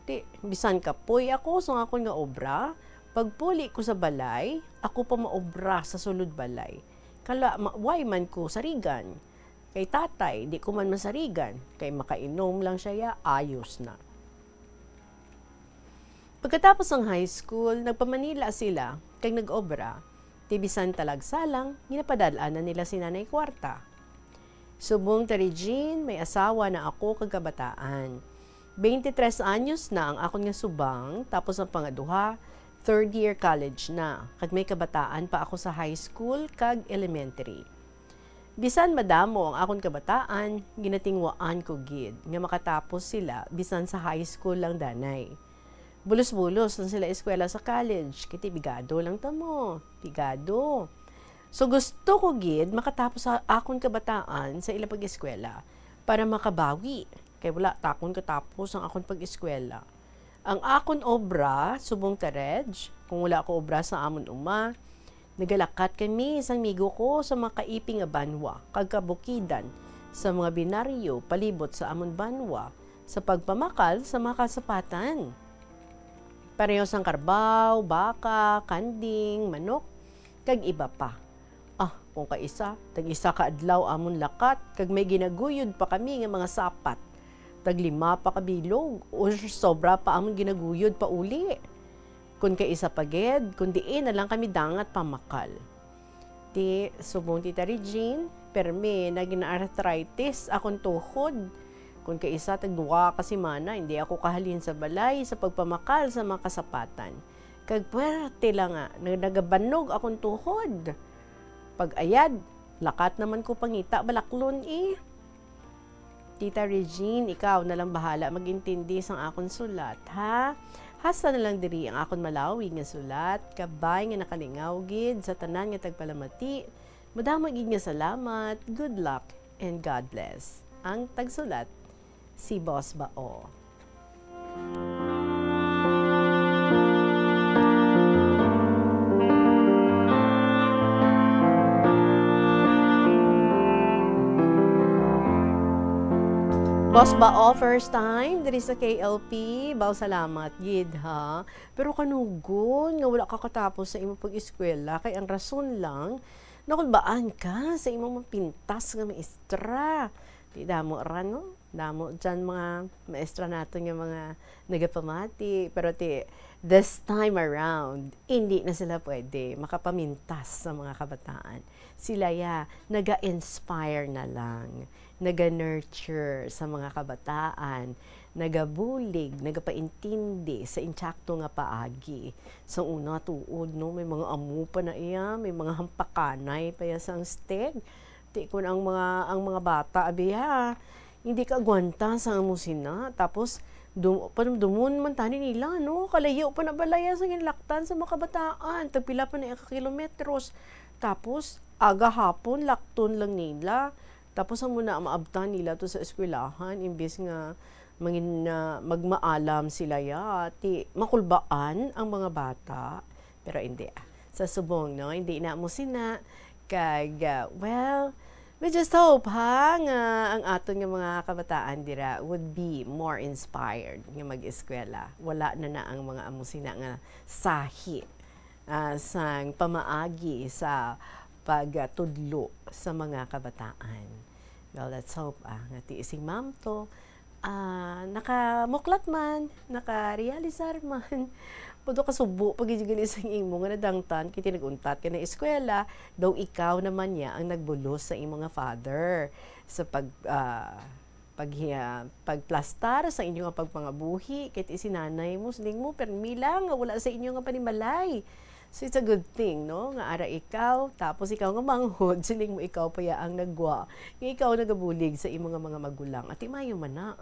Ti, bisan kapoy ako sa akon nga obra. Pagpuli ko sa balay, ako pa maobra sa sulod balay. Kala, why man ko sarigan. Kay tatay, di ko man masarigan. Kay makainom lang siya, ayos na. Pagkatapos ng high school, nagpamanila sila, kay nag-obra. Tibisan talagsalang, ginapadadaan na nila si Nanay Kwarta. Subong ta Regine, may asawa na ako kagabataan. 23 anyos na ang akon nga subang, tapos ang pangaduha, third year college na. Kag may kabataan pa ako sa high school kag elementary. Bisan madamo ang akon kabataan, ginatingwaan ko gid nga makatapos sila bisan sa high school lang danay. Bulos-bulos na sila eskwela sa college, kiti bigado lang tamo, bigado. So gusto ko gid makatapos sa akon kabataan sa ila pag-eskwela para makabawi. Kaya wala takon katapos ang akon pag-eskwela. Ang akon obra, subong tarej, kung wala ako obra sa amon uma, nagalakat kami isang migo ko sa mga kaiping nga banwa, kagkabukidan, sa mga binaryo, palibot sa amon banwa, sa pagpamakal sa mga kasapatan. Pareho sang karbaw, baka, kanding, manok, kag iba pa. Kung kaisa, tag-isa ka adlaw amon lakat, kag may ginaguyod pa kami nga mga sapat. Tag-5 pa kabilog, o sobra pa amon ginaguyod pa uli. Kung kaisa paged, kung diin na lang kami dangat pamakal. Ti, subong tita Regine, perme na gina-arthritis akong tuhod. Kung kaisa tag-2 ka simana, hindi ako kahalin sa balay sa pagpamakal sa mga kasapatan. Kag puwerte lang nga, nagabanog akong tuhod. Pag-ayad, lakat naman ko pangita, balaklon Tita Regine, ikaw na lang bahala magintindi sang akon sulat, ha? Hasta na lang diri ang akon malawi nga sulat, kabay nga nakalingaw gid sa tanan nga tagpalamati. Madamo gid nga salamat, good luck, and God bless. Ang tagsulat, si Boss Bao. Boss Bao, first time diri sa KLP, bao salamat gid ha. Pero kanugon nga wala ka katapos sa imong pag-eskwela kay ang rason lang nakulbaan ka sa imong mapintas nga maestra. Di damo ra no? Damo dyan mga maestra nato nga mga nagapamati. Pero this time around, hindi na sila pwede makapamintas sa mga kabataan. Sila naga-inspire na lang, naga-nurture sa mga kabataan, nagabulig, nagapaintindi sa intsakto nga paagi. Sa una tuod, no, may mga amu pa na iya, may mga hampakanay pa iya sang steg. Di ko ang mga bata, abiya, hindi ka agwanta sa amusina. Tapos, dumun man tani nila, no? Kalayo pa na balaya sa ginlaktan sa mga kabataan. Tagpila pa na kilometros. Tapos, aga hapon, lakton lang nila. Tapos, ang muna maabtan nila to sa eskwelahan, imbes nga magmaalam sila makulbaan ang mga bata. Pero hindi. Sa subong, no? Hindi na amusina. Kag, well, we just hope nga ang aton nga mga kabataan dira would be more inspired nga mag-eskwela. Wala na ang mga amusina nga sahi sang pamaagi sa pagtudlo sa mga kabataan. Well, let's hope nga tiising ma'am to nakamuklat man, nakarealisar man. Pudo ka subo pag isang imo nga nadangtan kiti naguntat ka na eskwela, daw ikaw naman ang nagbulos sa imo nga father sa pagplastar sa inyo nga pagpangabuhi kit isinanay mo sining mo permila nga wala sa inyo nga panimalay. So it's a good thing, no? Nga ara ikaw, tapos ikaw nga manghod, sining mo ikaw pa ang nagwa. Nga ikaw nagabulig sa imo nga mga magulang. At imayo man na,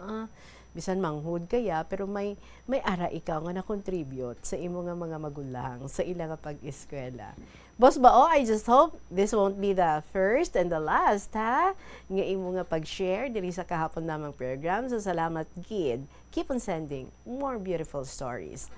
bisan manghod kaya, pero may ara ikaw nga na-contribute sa imo nga mga magulang, sa ilang pag-eskwela. Boss Bao, I just hope this won't be the first and the last, ha? Nga imo nga pag-share diri sa kahapon namang program. So salamat, kid. Keep on sending more beautiful stories.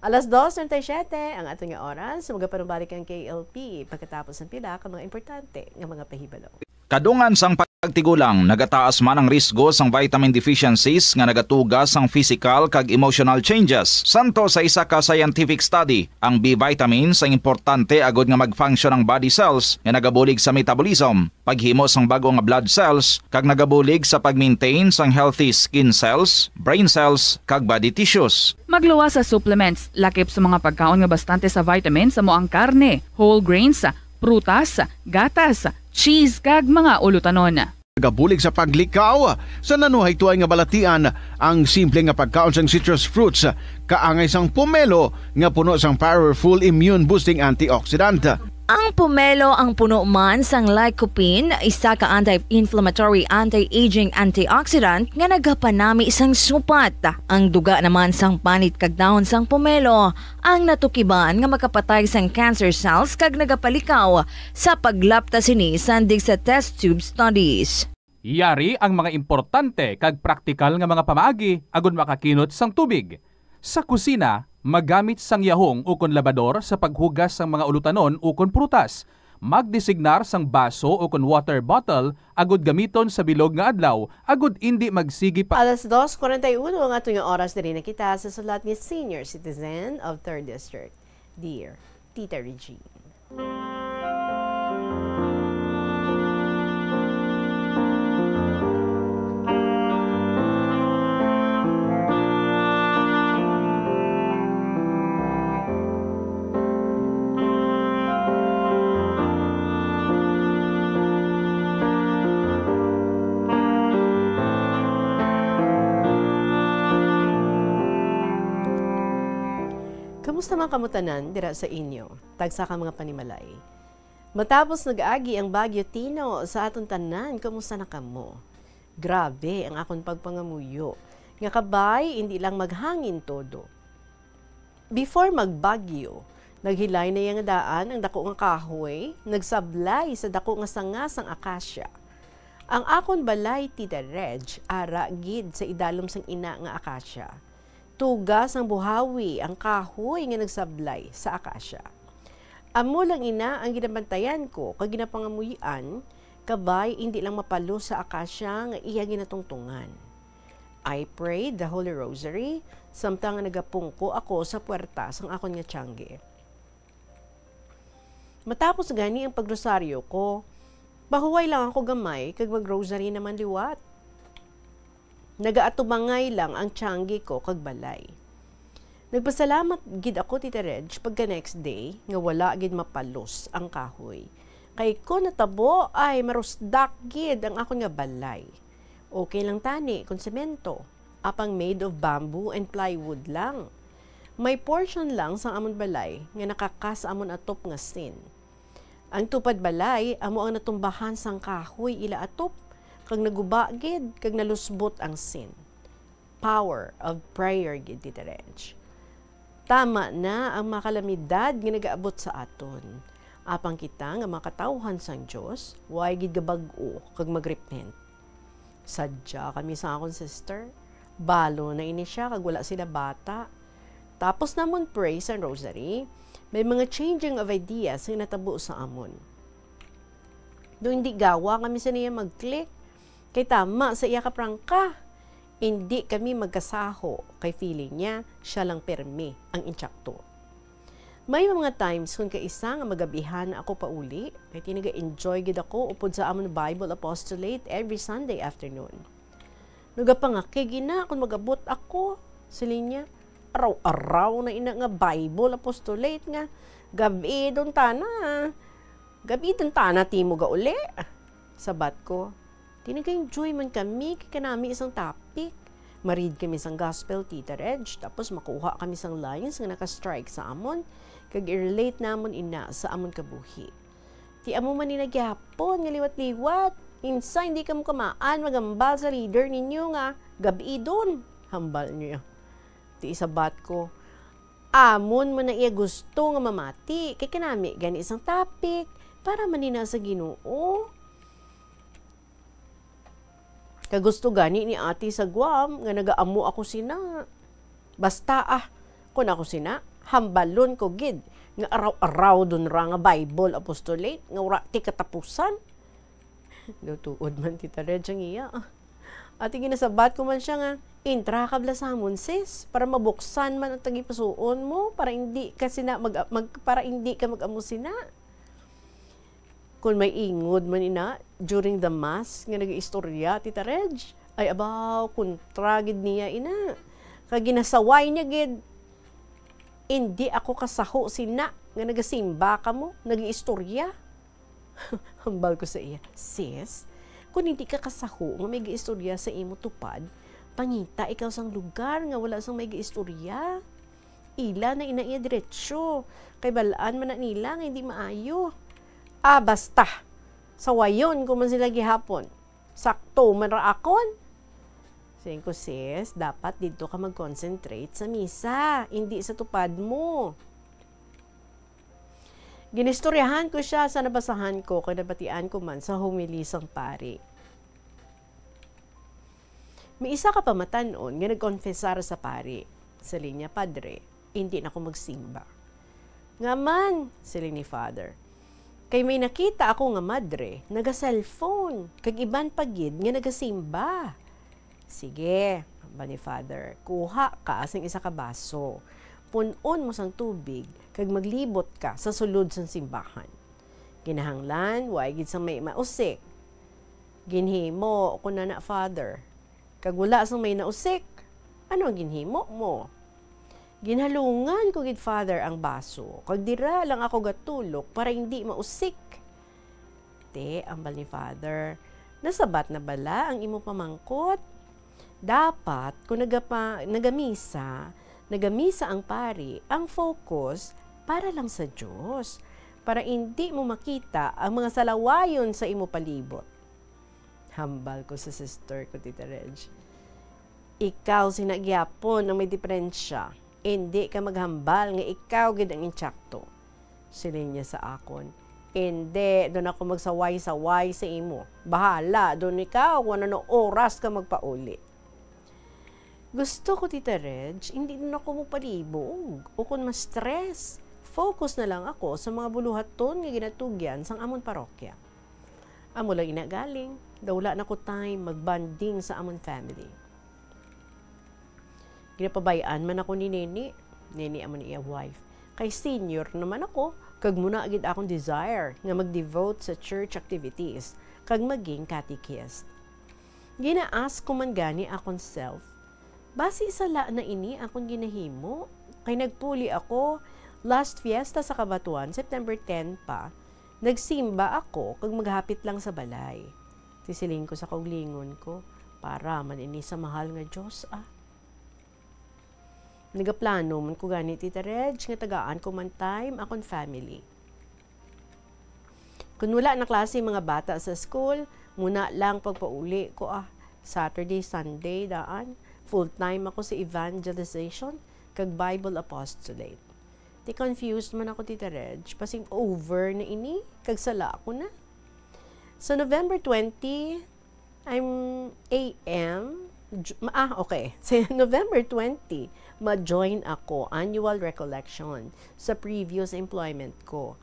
2:37 ang ating oras. Magapanumbalik ang KLP pagkatapos ng pila ka mga importante ng mga pahibalo. Kadungan sang pagtigulang, nagataas man ang risgo sang vitamin deficiencies nga nagatugas sang physical kag emotional changes. Santo sa isa ka scientific study, ang B vitamins ang importante agod nga mag-function ang body cells nga nagabulig sa metabolism, paghimo sang bago nga blood cells kag nagabulig sa pag-maintain sang healthy skin cells, brain cells kag body tissues. Magluwas sa supplements, lakip sa mga pagkaon nga bastante sa vitamins sa moang karne, whole grains, prutas, gatas, cheese kag mga ulutanon. Gabulig sa paglikaw sa nanuhay tuay nga balatian ang simple nga pagkaon sang citrus fruits kaangay sang pomelo nga puno sang powerful immune boosting antioxidant. Ang pomelo ang puno man sang lycopene, isa ka anti-inflammatory, anti-aging antioxidant nga nagapanami sang supat. Ang duga naman sang panit kag dahon sang pomelo ang natukiban nga makapatay sang cancer cells kag nagapalikaw sa paglapta sini sandig sa test tube studies. Yari ang mga importante kag praktikal nga mga pamaagi agon makakinot sang tubig. Sa kusina, magamit sang yahong ukon labador sa paghugas sang mga ulutanon ukon prutas. Magdesignar sang baso ukon water bottle agud gamiton sa bilog nga adlaw agud indi magsigi pa. Alas 2:41 ang atong oras diri na kita sa sulat ni Senior Citizen of 3rd District. Dear Tita Regine. Kamusta mga kamutanan dira sa inyo? Tagsa ka mga panimalay. Matapos nag-agi ang Bagyo Tino sa aton tanan, kamusta na kamo? Grabe ang akong pagpangamuyo. Nga kabay, hindi lang maghangin todo. Before magbagyo, naghilay na yung daan ang dako nga kahoy, nagsablay sa dako nga sangasang akasya. Ang akon balay, Tita Reg, ara gid sa idalom sang ina nga akasya. Tugas ang buhawi ang kahoy nga nagsablay sa akasya. Amo lang ina ang ginabantayan ko kag ginapangamuyan, kabay hindi lang mapalo sa akasya nga iya ginatungtungan. I prayed the Holy Rosary samtang nagapungko ako sa puwerta sang akon nga tiyangge. Matapos gani ang pagrosaryo ko, bahuway lang ako gamay kag mag-rosary naman liwat. Nagaatubangay lang ang tiyanggi ko kag balay. Nagpasalamat gid ako, Tita Reg, pagka next day nga wala gid mapalos ang kahoy. Kay ko natabo ay marusdak gid ang akon nga balay. Okay lang tani kun semento, apang made of bamboo and plywood lang. May portion lang sa amon balay nga nakakas amon atop nga sin. Ang tupad balay amo ang natumbahan sang kahoy ila atop kag naguba gid kag nalusbot ang sin. Power of prayer gid, Tita Reg. Tama na ang makalamidad nga nagaabot sa aton. Apang kita nga makatawhan sang Dios, way gid gabag-o kag magrepent. Sadya kami sa akon sister, balo na ini siya kag wala sila bata. Tapos namon pray sa rosary, may mga changing of ideas nga natabo sa amon. Do hindi gawa kami sa niya mag-click. Kay tama sa iya kaprangka. Hindi kami magkasaho kay feeling niya, siya lang permi ang intsakto. May mga times kung kaisa nga magabihan ako pauli, kay tinaga-enjoy gid ako upod sa amon Bible Apostolate every Sunday afternoon. Nagapangakig ina kung magabot ako sa linya. Araw-araw na ina nga Bible Apostolate nga. Gabi doon tana timo ga uli. Sabat ko. Tinaga-enjoy man kami, kanami isang topic. Marid kami sang gospel, Tita Reg, tapos makuha kami sang lines nga naka-strike sa amon, kag i-relate namon ina sa amon kabuhi. Ti amo man ni nagyapon, nga liwat-liwat. Insa, hindi ka mo kamaan, magambal sa leader ninyo nga, gabi doon. Hambal niyo. Ti isabat ko, amon mo na iya gusto nga mamati, kay kanami gani isang topic, para manina sa Ginoo. Kagusto gani ni ati sa Guam nga nagaamo ako sina. Basta kun ako sina, hambalon ko gid nga araw-araw dun ra nga Bible Apostolate nga ura ti katapusan. Tuod man Tita Reg ang iya. Ati ginasabat ko man siya nga, intra kabla sa amon sis, para mabuksan man ang tagipasuon mo, para hindi ka sina para hindi ka mag-amo sina. Kung may ingod man ina during the mass nga nag-istorya, Tita Reg, ay abaw, kontra gid niya ina. Kag ginasaway niya gid. Hindi ako kasaho sina nga nagasimba ka mo, nag-istorya. Hambal ko sa iya, sis, kung hindi ka kasaho nga may giistorya sa imo tupad, pangita ikaw sang lugar nga wala sang may giistorya. Ila na inaiya diretsyo, kay balaan man na nila nga hindi maayo. Basta, sawayon ko man sila gihapon. Sakto man ra akon. Sayin ko, sis, dapat dito ka mag-concentrate sa misa, hindi sa tupad mo. Ginistoryahan ko siya sa nabasahan ko, kinabatian ko man sa homily sang pari. May isa ka pamatanon nga nag-confessar sa pari. Sali niya, Padre, hindi na ako magsimba. Nga man, sili ni Father. Kay may nakita ako nga madre, naga-cellphone, kag iban pagid nga nagasimba. Sige, ba ni Father, kuha ka asing isa ka baso. Punon mo sang tubig, kag maglibot ka sa sulod sang simbahan. Ginahanglan, way gid sang may mausik. Ginhimo ko na Father. Kag wala sang may nausik, ano ang ginhimo mo? Ginhalungan ko gid Father ang baso, kag dira lang ako gatulok para hindi mausik. Te, ambal ni Father, nasabat na bala ang imo pamangkot? Dapat, kung nagamisa ang pari, ang focus para lang sa Diyos, para hindi mo makita ang mga salawayon sa imo palibot. Hambal ko sa sister ko, Tita Reg. Ikaw sinagyapon ang may diferensya. Hindi ka maghambal nga ikaw gid ang intsakto. Silin niya sa akon. Hindi, doon ako magsaway-saway sa imo. Bahala, doon ikaw kung ano oras ka magpauli. Gusto ko, Tita Reg, hindi doon ako mapalibog o kung ma-stress. Focus na lang ako sa mga buluhaton nga ginatugyan sang amon parokya. Amo lang inagaling, dawla na ko time magbanding sa amon family. Ginapabayaan man ako ni Neni amon iya wife. Kay senior naman ako, kag muna agad akong desire nga mag-devote sa church activities, kag maging catechist. Gina-ask ko man gani akong self, basi sa la na ini akong ginahimo, kay nagpuli ako last fiesta sa Kabatuan, September 10 pa, nagsimba ako kag maghapit lang sa balay. Sisiling ko sa kauglingon ko, para man ini sa mahal nga Diyos Nagaplano man ko gani, Tita Reg, nga tagaan ko man time akong family. Kung wala na klase mga bata sa school, muna lang pagpauli ko Saturday, Sunday, daan. Full-time ako sa evangelization kag Bible apostolate. Di confused man ako, Tita Reg, pasing over na ini, kag sala ako na. So, November 20, I'm AM, okay. So, November 20, ma-join ako annual recollection sa previous employment ko.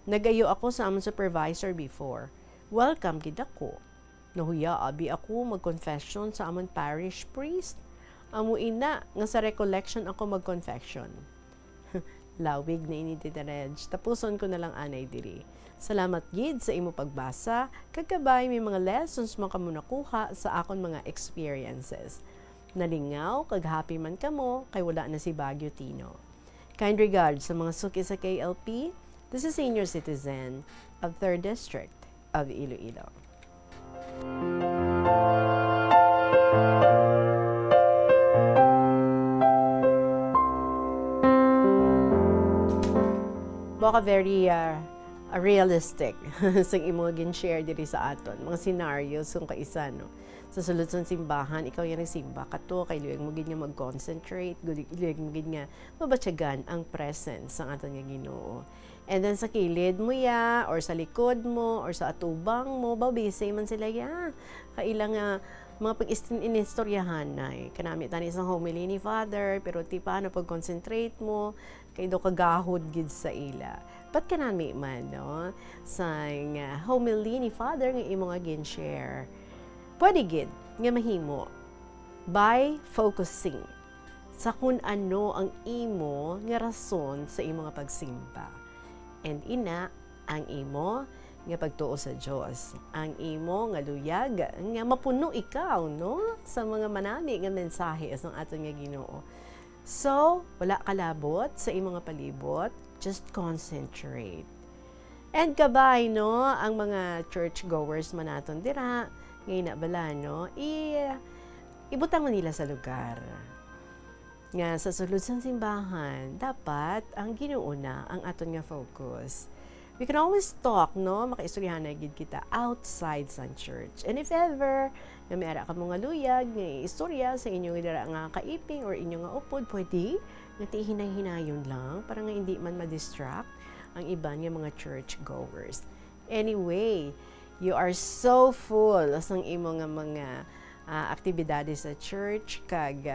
Nagayo ako sa among supervisor before. Welcome gid ako. Nahuya abi ako mag-confession sa among parish priest. Amo ina nga sa recollection ako mag-confession. Lawig na ini, Tita Reg. Tapuson ko na lang anay diri. Salamat gid sa imo pagbasa, kagkabay may mga lessons mo kamo nakuha sa akon mga experiences. Nalingaw, kag happy man kamo, kay wala na si Baguio Tino. Kind regards sa mga suki sa KLP, this is Senior Citizen of 3rd District of Iloilo. Baka very realistic sa imo gin-share diri sa aton. Mga scenarios kung kaisa, no? Sa sulod sa simbahan, ikaw yung nagsimba ka to, kay luyag mo gid nga mag-concentrate, luyag mo gid nga mabatyagan ang presence ng aton nga Ginoo. And then sa kilid mo ya, or sa likod mo, or sa atubang mo, babisay man sila ya. Kailang mga pag-inistoryahan na kanami tani sa homily ni Father, pero ti paano pag-concentrate mo, kay do kagahod gid sa ila. But kanami man, no? Sa homily ni Father nga imo nga gin-share. Pwede gid nga mahimo by focusing sa kung ano ang imo nga rason sa imo nga pagsimba. And ina ang imo nga pagtuo sa Dios, ang imo nga luyag nga mapuno ikaw, no, sa mga manani nga mensahe sa aton nga Ginoo. So, wala kalabot sa imo nga palibot, just concentrate. And kabay, no, ang mga churchgoers man naton dira, ngayon na bala, no, ibutang mo nila sa lugar. Nga sa sulod sang simbahan, dapat ang ginuuna ang aton nga focus. We can always talk, no, makaistoryahan na gid kita outside sa church. And if ever, na may ara ka mga luyag, nga istorya sa inyong dira nga kaiping or inyong nga upod, pwede, nga hinay-hinayon lang, para nga hindi man ma-distract ang iban nga mga church goers. Anyway, you are so full sang imo nga mga aktibidades sa church, kag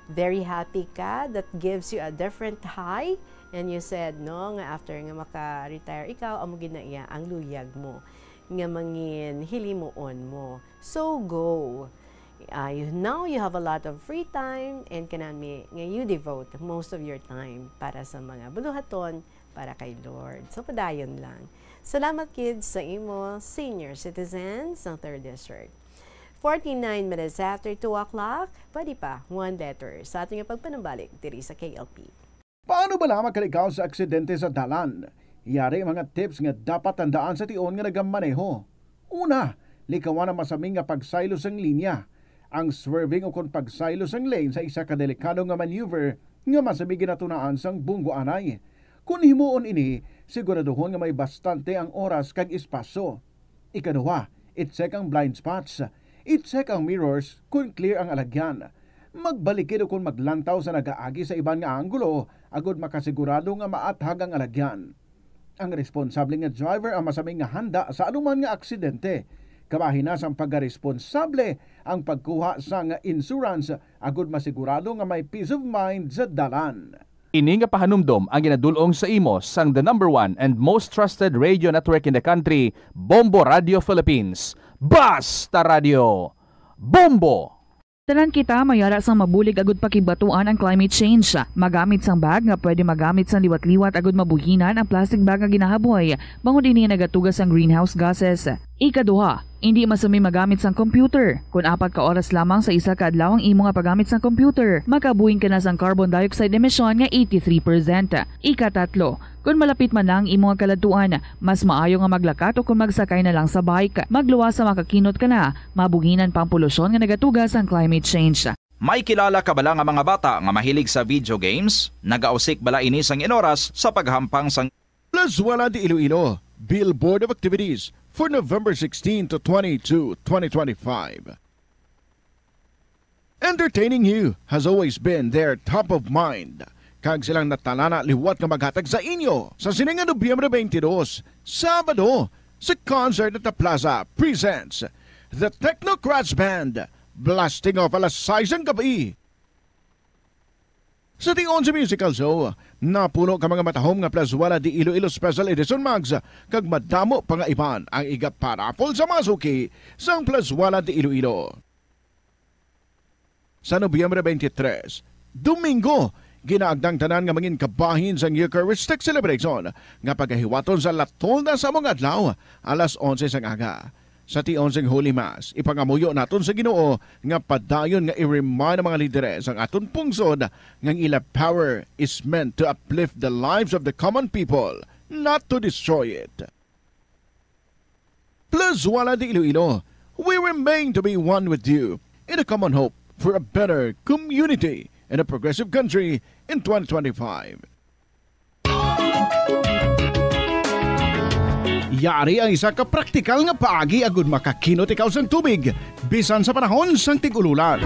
very happy ka, that gives you a different high, and you said, no, nga after nga maka-retire ikaw, amo gid na iya ang luyag mo, nga mangin hilimuon mo. So go. Now you have a lot of free time, and kanami nga you devote most of your time para sa mga buluhaton, para kay Lord. So, padayon lang. Salamat, kids, sa imo senior citizens ng 3rd District. 49 minutes after 2 o'clock, pwede pa, 1 letter sa ating pagpanambalik diri sa KLP. Paano ba lamang kalikaw sa aksidente sa dalan? Yari mga tips nga dapat tandaan sa tion nga nagamaneho. Una, likawan ang masaming nga pagsaylo sang linya. Ang swerving o kung pagsaylo sang lane sa isa ka delikado nga maneuver nga masamig ginatunaan sang bunggo anay. Kung himuon ini, siguraduhon nga may bastante ang oras kag espasyo. Ikaduha, i-check ang blind spots. I-check ang mirrors kung clear ang alagyan. Magbalikid o kung maglantaw sa nagaagi sa iban nga anggulo, agud makasigurado nga maathag ang alagyan. Ang responsable nga driver ang masaming nga handa sa anuman nga aksidente. Kabahinas ang pagkaresponsable ang pagkuha sa nga insurance, agud masigurado nga may peace of mind sa dalan. Ini nga pahanumdom ang ginadulong sa imo sang the #1 and most trusted radio network in the country, Bombo Radio Philippines. Basta Radio! Bombo! Tanan kita mayara sang mabulig agud pakibatuan ang climate change. Magamit sang bag nga pwede magamit sang liwat-liwat agud mabuhinan ang plastic bag nga ginahaboy. Bangod ini nagatugas ang greenhouse gases. Ikaduha, hindi masumi magamit sang computer. Kung 4 ka oras lamang sa isa ka adlaw ang imo nga paggamit sang computer, makabuhin ka na sang carbon dioxide emission nga 83%. Ikatatlo, kung malapit man lang imo nga kaladuan, mas maayo nga maglakat o kung magsakay na lang sa bike. Magluwas sa makakinot ka na, mabuhinan pang polusyon nga nagatugas ang climate change. May kilala ka bala nga mga bata nga mahilig sa video games? Nagausik bala ini sang inoras sa paghampang sang Plazuela de Iloilo, Billboard of Activities for November 16 to 22, 2025. Entertaining you has always been their top of mind. Kag silang natalana liwat nga maghatag sa inyo sa sininga Nobyembre 22, Sabado, sa concert at the Plaza presents the Technocrats Band, blasting off alas 6 ang gabi. Sa tion sa musical show, napuno ka mga matahom nga Plazuela de Iloilo Special Edition Mags, kag madamo pa nga iban ang iga-parapol sa masuki sang Plazuela de Iloilo. Sa Nobyembre 23, Domingo, ginaagdang tanan nga mangin kabahin sa Eucharistic Celebration nga pagahiwaton sa latolda sa mga adlaw alas 11 sang aga. Sa tion sang Holy Mass, ipangamuyo naton sa Ginoo nga padayon nga i-remind ang mga lideres ang aton pungsod nga ila power is meant to uplift the lives of the common people, not to destroy it. Plazuela de Iloilo, we remain to be one with you in a common hope for a better community and a progressive country in 2025. Yari ang isa ka praktikal nga paagi agud makakinot ikaw sang tubig bisan sa panahon sang tig-ululan.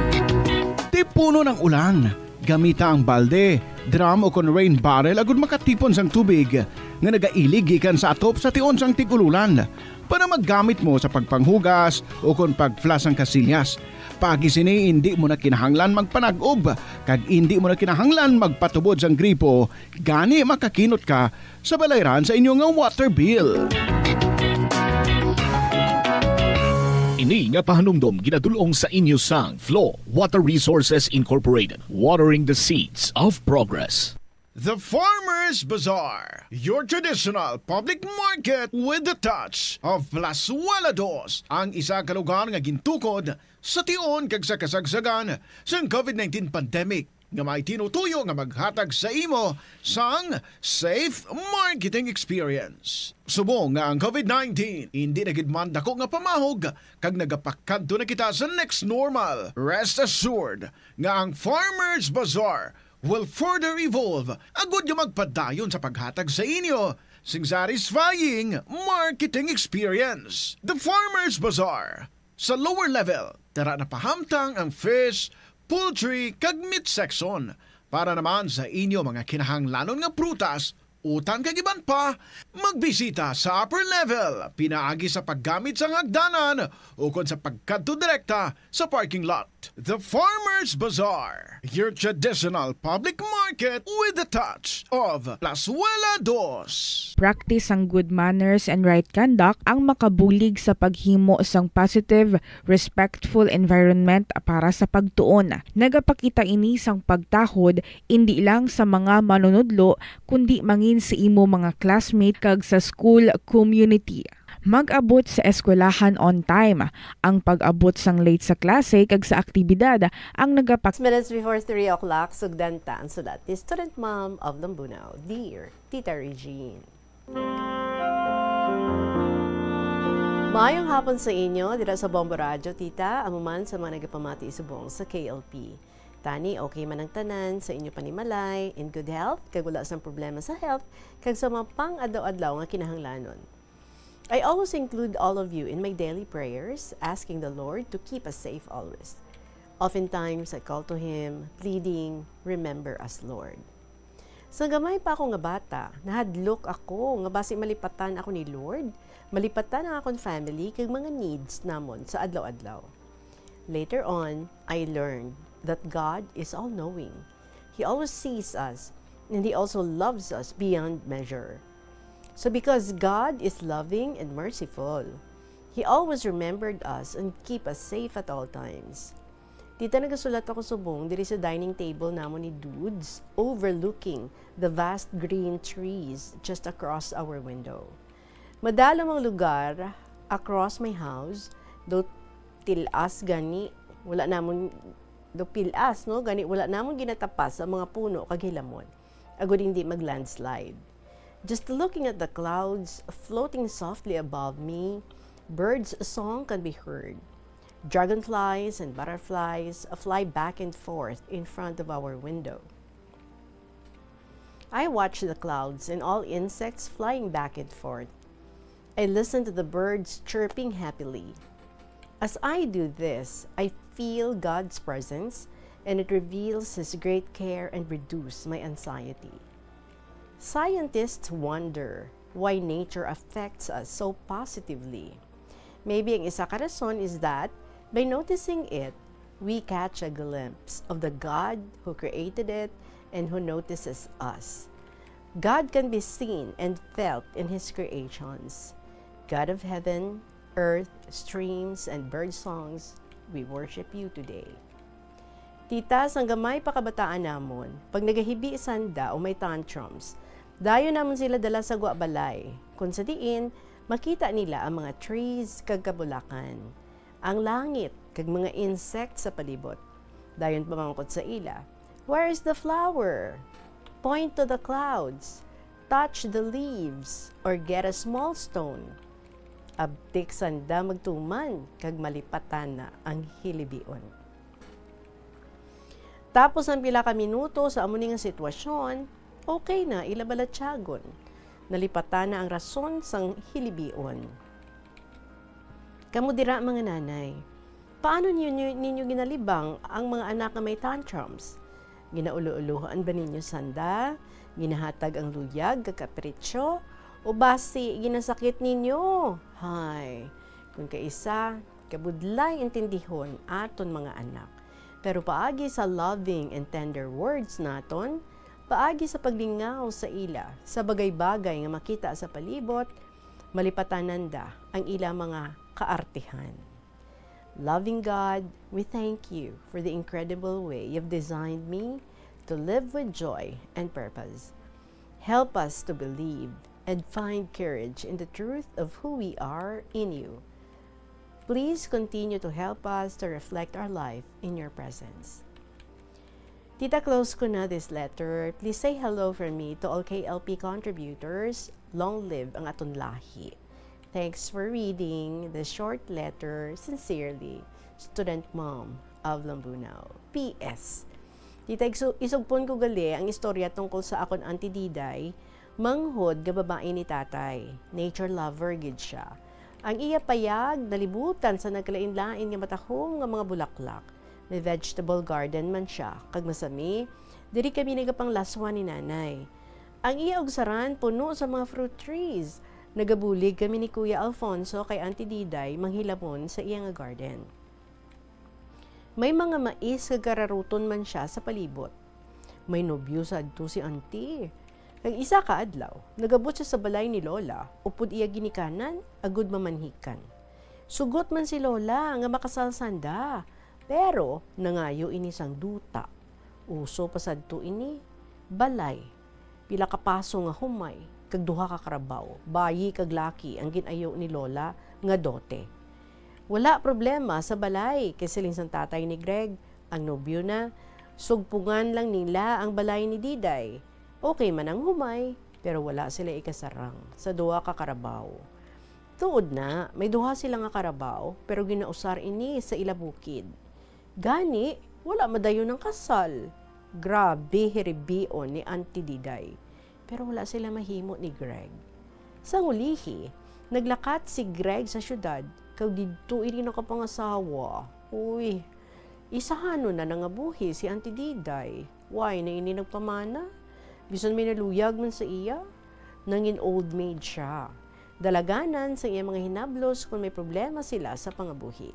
Tipuno ng ulan, gamita ang balde, drum o kon rain barrel agud makatipon sang tubig nga nagailig gikan sa atop sa tion sang tig-ululan para maggamit mo sa pagpanghugas o kon pagflas ang kasilyas. Pagi sini hindi mo na kinahanglan magpanag-ob kag hindi mo na kinahanglan magpatubod sang gripo, gani makakinot ka sa balayran sa inyong nga water bill. Ini nga pahanumdom ginadulong sa inyo sang Flow Water Resources Incorporated, watering the seeds of progress. The Farmers Bazaar, your traditional public market with the touch of Plazuela Dos, ang isa ka lugar nga gintukod sa tion kag sa kasagsagan sa COVID-19 pandemic. nga may tinutuyo nga maghatag sa imo sang safe marketing experience. Subong nga ang COVID-19 hindi na gid man dako nga pamahog kag nagapakadto na kita sa next normal. Rest assured nga ang Farmers Bazaar will further evolve agud nga magpadayon sa paghatag sa inyo sing satisfying marketing experience. The Farmers Bazaar. Sa lower level, tara na pahamtang ang fish, poultry, kag meat section para naman sa inyo mga kinahanglanon nga prutas, utang kag iban pa, magbisita sa upper level, pinaagi sa paggamit sa hagdanan o kon sa pagkadto direkta sa parking lot. The Farmers Bazaar, your traditional public market with a touch of Plazuela Dos. Practice ang good manners and right conduct ang makabulig sa paghimo sang positive, respectful environment para sa pagtuon. Nagapakita ini sang pagtahod hindi lang sa mga manunudlo kundi mangin sa imo mga classmate kag sa school community. Mag-abot sa eskwelahan on time. Ang pag-abot sang late sa klase kag sa aktibidad ang minutes before 3 o'clock, sugdanta ang sulat ni student mom of Lambunaw, Dear Tita Regine. Maayong hapon sa inyo, dito sa Bombo Radio, Tita, amuman sa mga nagapamati subong sa KLP. Tani, okay man ang tanan sa inyo panimalay, in good health, kag wala sang problema sa health, kag sa mga pang-adlaw-adlaw nga kinahanglanon. I always include all of you in my daily prayers, asking the Lord to keep us safe always. Oftentimes, I call to Him, pleading, remember us, Lord. Sa gamay pa ako nga bata, nahadlok ako, nga basi malipatan ako ni Lord, malipatan ang akong family kag mga needs namon sa adlaw-adlaw. Later on, I learned that God is all-knowing. He always sees us, and He also loves us beyond measure. So because God is loving and merciful, He always remembered us and keep us safe at all times. Tita, nagasulat ako subong diri sa dining table namon ni Dudes, overlooking the vast green trees just across our window. Madalam ang lugar across my house, do tilas gani, wala namon do pilas, no? Gani wala namon ginatapas sa mga puno kag hilamon. Agud hindi mag-landslide. Just looking at the clouds floating softly above me, birds' song can be heard. Dragonflies and butterflies fly back and forth in front of our window. I watch the clouds and all insects flying back and forth. I listen to the birds chirping happily. As I do this, I feel God's presence and it reveals His great care and reduces my anxiety. Scientists wonder why nature affects us so positively. Maybe ang isa ka rason is that by noticing it, we catch a glimpse of the God who created it and who notices us. God can be seen and felt in His creations. God of heaven, earth, streams, and bird songs, we worship you today. Tita, sang gamay pa kabataan namon, pag nagahibi sanda o may tantrums, dayo namon sila dala sa guabalay, kung sa diin, makita nila ang mga trees kag kabulakan, ang langit kag mga insects sa palibot. Dayon pamangkot sa ila, where is the flower? Point to the clouds, touch the leaves, or get a small stone. Abtik sanda magtuman kag malipatan na ang hilibion. Tapos ang pila ka minuto sa amuning sitwasyon, okay na ilabalatsagon. Nalipatan na ang rason sang hilibion. Kamu dira mga nanay, paano ninyo ginalibang ang mga anak na may tantrums? Ginaulo-uluhan ba ninyo sanda? Ginahatag ang luyag, kakapritsyo? O basi, ginasakit ninyo? Hay, kung kaisa, kabudlay intindihon aton mga anak. Pero paagi sa loving and tender words naton, paagi sa paglingaw sa ila, sa bagay-bagay nga makita sa palibot, malipatananda ang ila mga kaartihan. Loving God, we thank you for the incredible way you've designed me to live with joy and purpose. Help us to believe and find courage in the truth of who we are in you. Please continue to help us to reflect our life in your presence. Tita, close ko na this letter. Please say hello from me to all KLP contributors. Long live ang aton lahi. Thanks for reading the short letter. Sincerely, Student Mom of Lambunaw. P.S. Tita, isugpon ko gali ang istorya tungkol sa akon Auntie Diday, manghod nga babae ni tatay. Nature lover gid siya. Ang iya payag, nalibutan sa nagkalain-lain nga matahong nga mga bulaklak. May vegetable garden man siya. Kag masami, diri kami nagapanglaswa ni nanay. Ang iya ugsaran puno sa mga fruit trees. Nagabulig kami ni Kuya Alfonso kay Auntie Diday manghilamon sa iyang garden. May mga mais kag kararuton man siya sa palibot. May nobyo sa adto si Auntie. Kag isa ka adlaw, nagabot siya sa balay ni Lola, upod iya ginikanan, agud mamanhikan. Sugot man si Lola nga makasalsanda, pero nangayo ini sang duta. Uso pasadto ini, balay. Pila ka paso nga humay, kag duha ka karabaw, bayi kag laki ang ginayo ni Lola nga dote. Wala problema sa balay kay siling sang tatay ni Greg, ang nobyo na, sugpungan lang nila ang balay ni Diday. Okay man ang humay, pero wala sila ikasarang sa duha ka karabaw. Tuod na, may duha sila nga karabaw, pero ginausar ini sa ilabukid. Gani, wala madayon ng kasal. Grabe hiribion ni Auntie Diday. Pero wala sila mahimo ni Greg. Sa ulihi, naglakat si Greg sa syudad, kag didto ini nakapangasawa. Uy, isahano na nangabuhi si Auntie Diday. Why na ini nagpamana? Bisan may naluyag man sa iya, nangin old maid siya. Dalaganan sa iya mga hinablos kung may problema sila sa pangabuhi.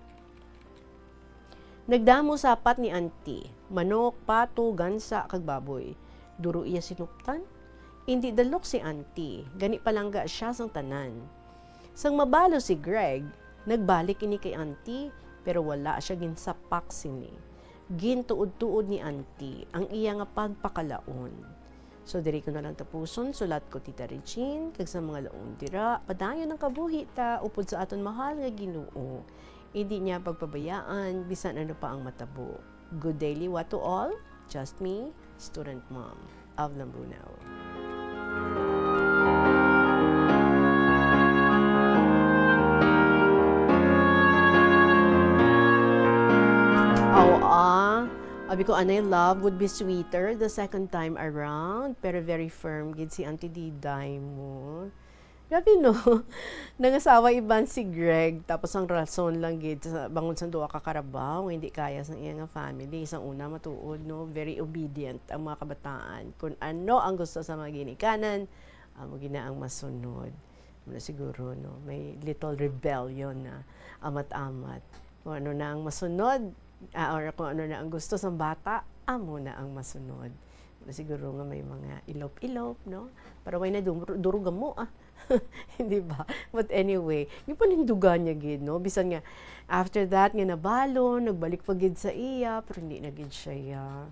Nagdamo sapat ni Auntie, manok, pato, gansa, kag baboy. Duro iya sinuptan. Hindi dalok si Auntie, gani palangga siya sang tanan. Sang mabalo si Greg, nagbalik ini kay Auntie, pero wala siya ginsapak sini. Gintuod-tuod ni Auntie ang iya nga pagpakalaon. So, diri ko na lang tapuson, sulat ko Tita Regine, kag sa mga laon dira, padayon ng kabuhi ta, upod sa aton mahal nga Ginoo. Hindi niya pagpabayaan, bisan ano pa ang matabo. Good daily what to all, just me, Student Mom of Lambunaw. Sabi ko, anay love would be sweeter the second time around, pero very firm gid si Auntie Diday mo. Grabe no, nangasawa iban si Greg, tapos ang rason lang gid sa bangon sa duha ka karabaw, hindi kaya sa iya nga family. Isang una matuod no, very obedient ang mga kabataan. Kung ano ang gusto sa mga ginikanan, amo gina ang masunod. Muna siguro no, may little rebellion na amat-amat. Kung ano na ang masunod, or kung ano na ang gusto sa bata, amo na ang masunod. Siguro nga may mga ilop-ilop, no? Para way na durugan mo, hindi ba? But anyway, yung panindugan niya gid, no? Bisan nga, after that, nga nabalo, nagbalik pa gid sa iya, pero hindi na gid siya.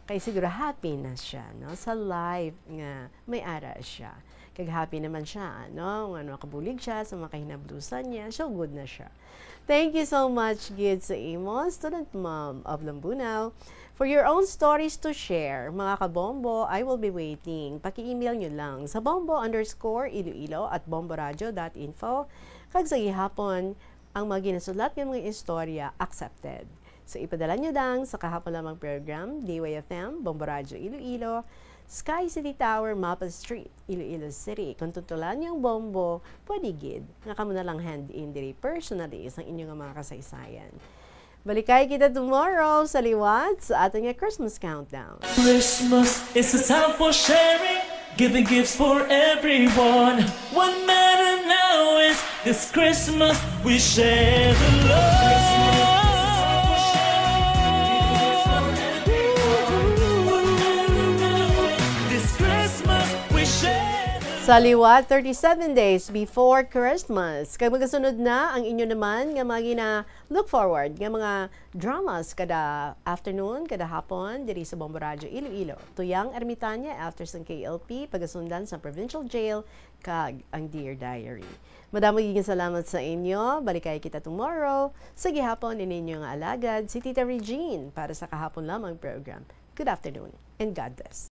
Kaya siguro happy na siya, no? Sa life nga, may ara siya. Kag happy naman siya, no? Ano, kabulig siya sa mga kahinablusan niya, so good na siya. Thank you so much, Gid, sa imo, Student Mom of Lambunaw. For your own stories to share, mga kabombo, I will be waiting. Paki-email nyo lang sa bombo_iloilo@bomboradio.info. Kag sa gihapon, ang mga ginasulat ng mga istorya accepted. So, ipadala nyo lang sa kahapon lamang program, DYFM, Bombo Radio Iloilo, Sky City Tower, Mapa Street, Iloilo City. Kung tutulan nyo ang bombo, pwede gid. Nga kamo na lang hand-in diri personally sa inyong mga kasaysayan. Balikay kita tomorrow sa liwat sa ating Christmas countdown. Christmas is a time for sharing, giving gifts for everyone. What matters now is this Christmas we share the love. Sa liwat, 37 days before Christmas. Kaya magasunod na ang inyo naman nga mga look forward nga mga dramas kada afternoon, kada hapon, diri sa Bombo Radio Iloilo. Tuyang Ermitanya after sa KLP, pagasundan sa Provincial Jail, kag ang Dear Diary. Madamo giging salamat sa inyo. Balikay kita tomorrow. Sa gihapon, ininyo nga alagad, si Tita Regine para sa kahapon lamang program. Good afternoon and God bless.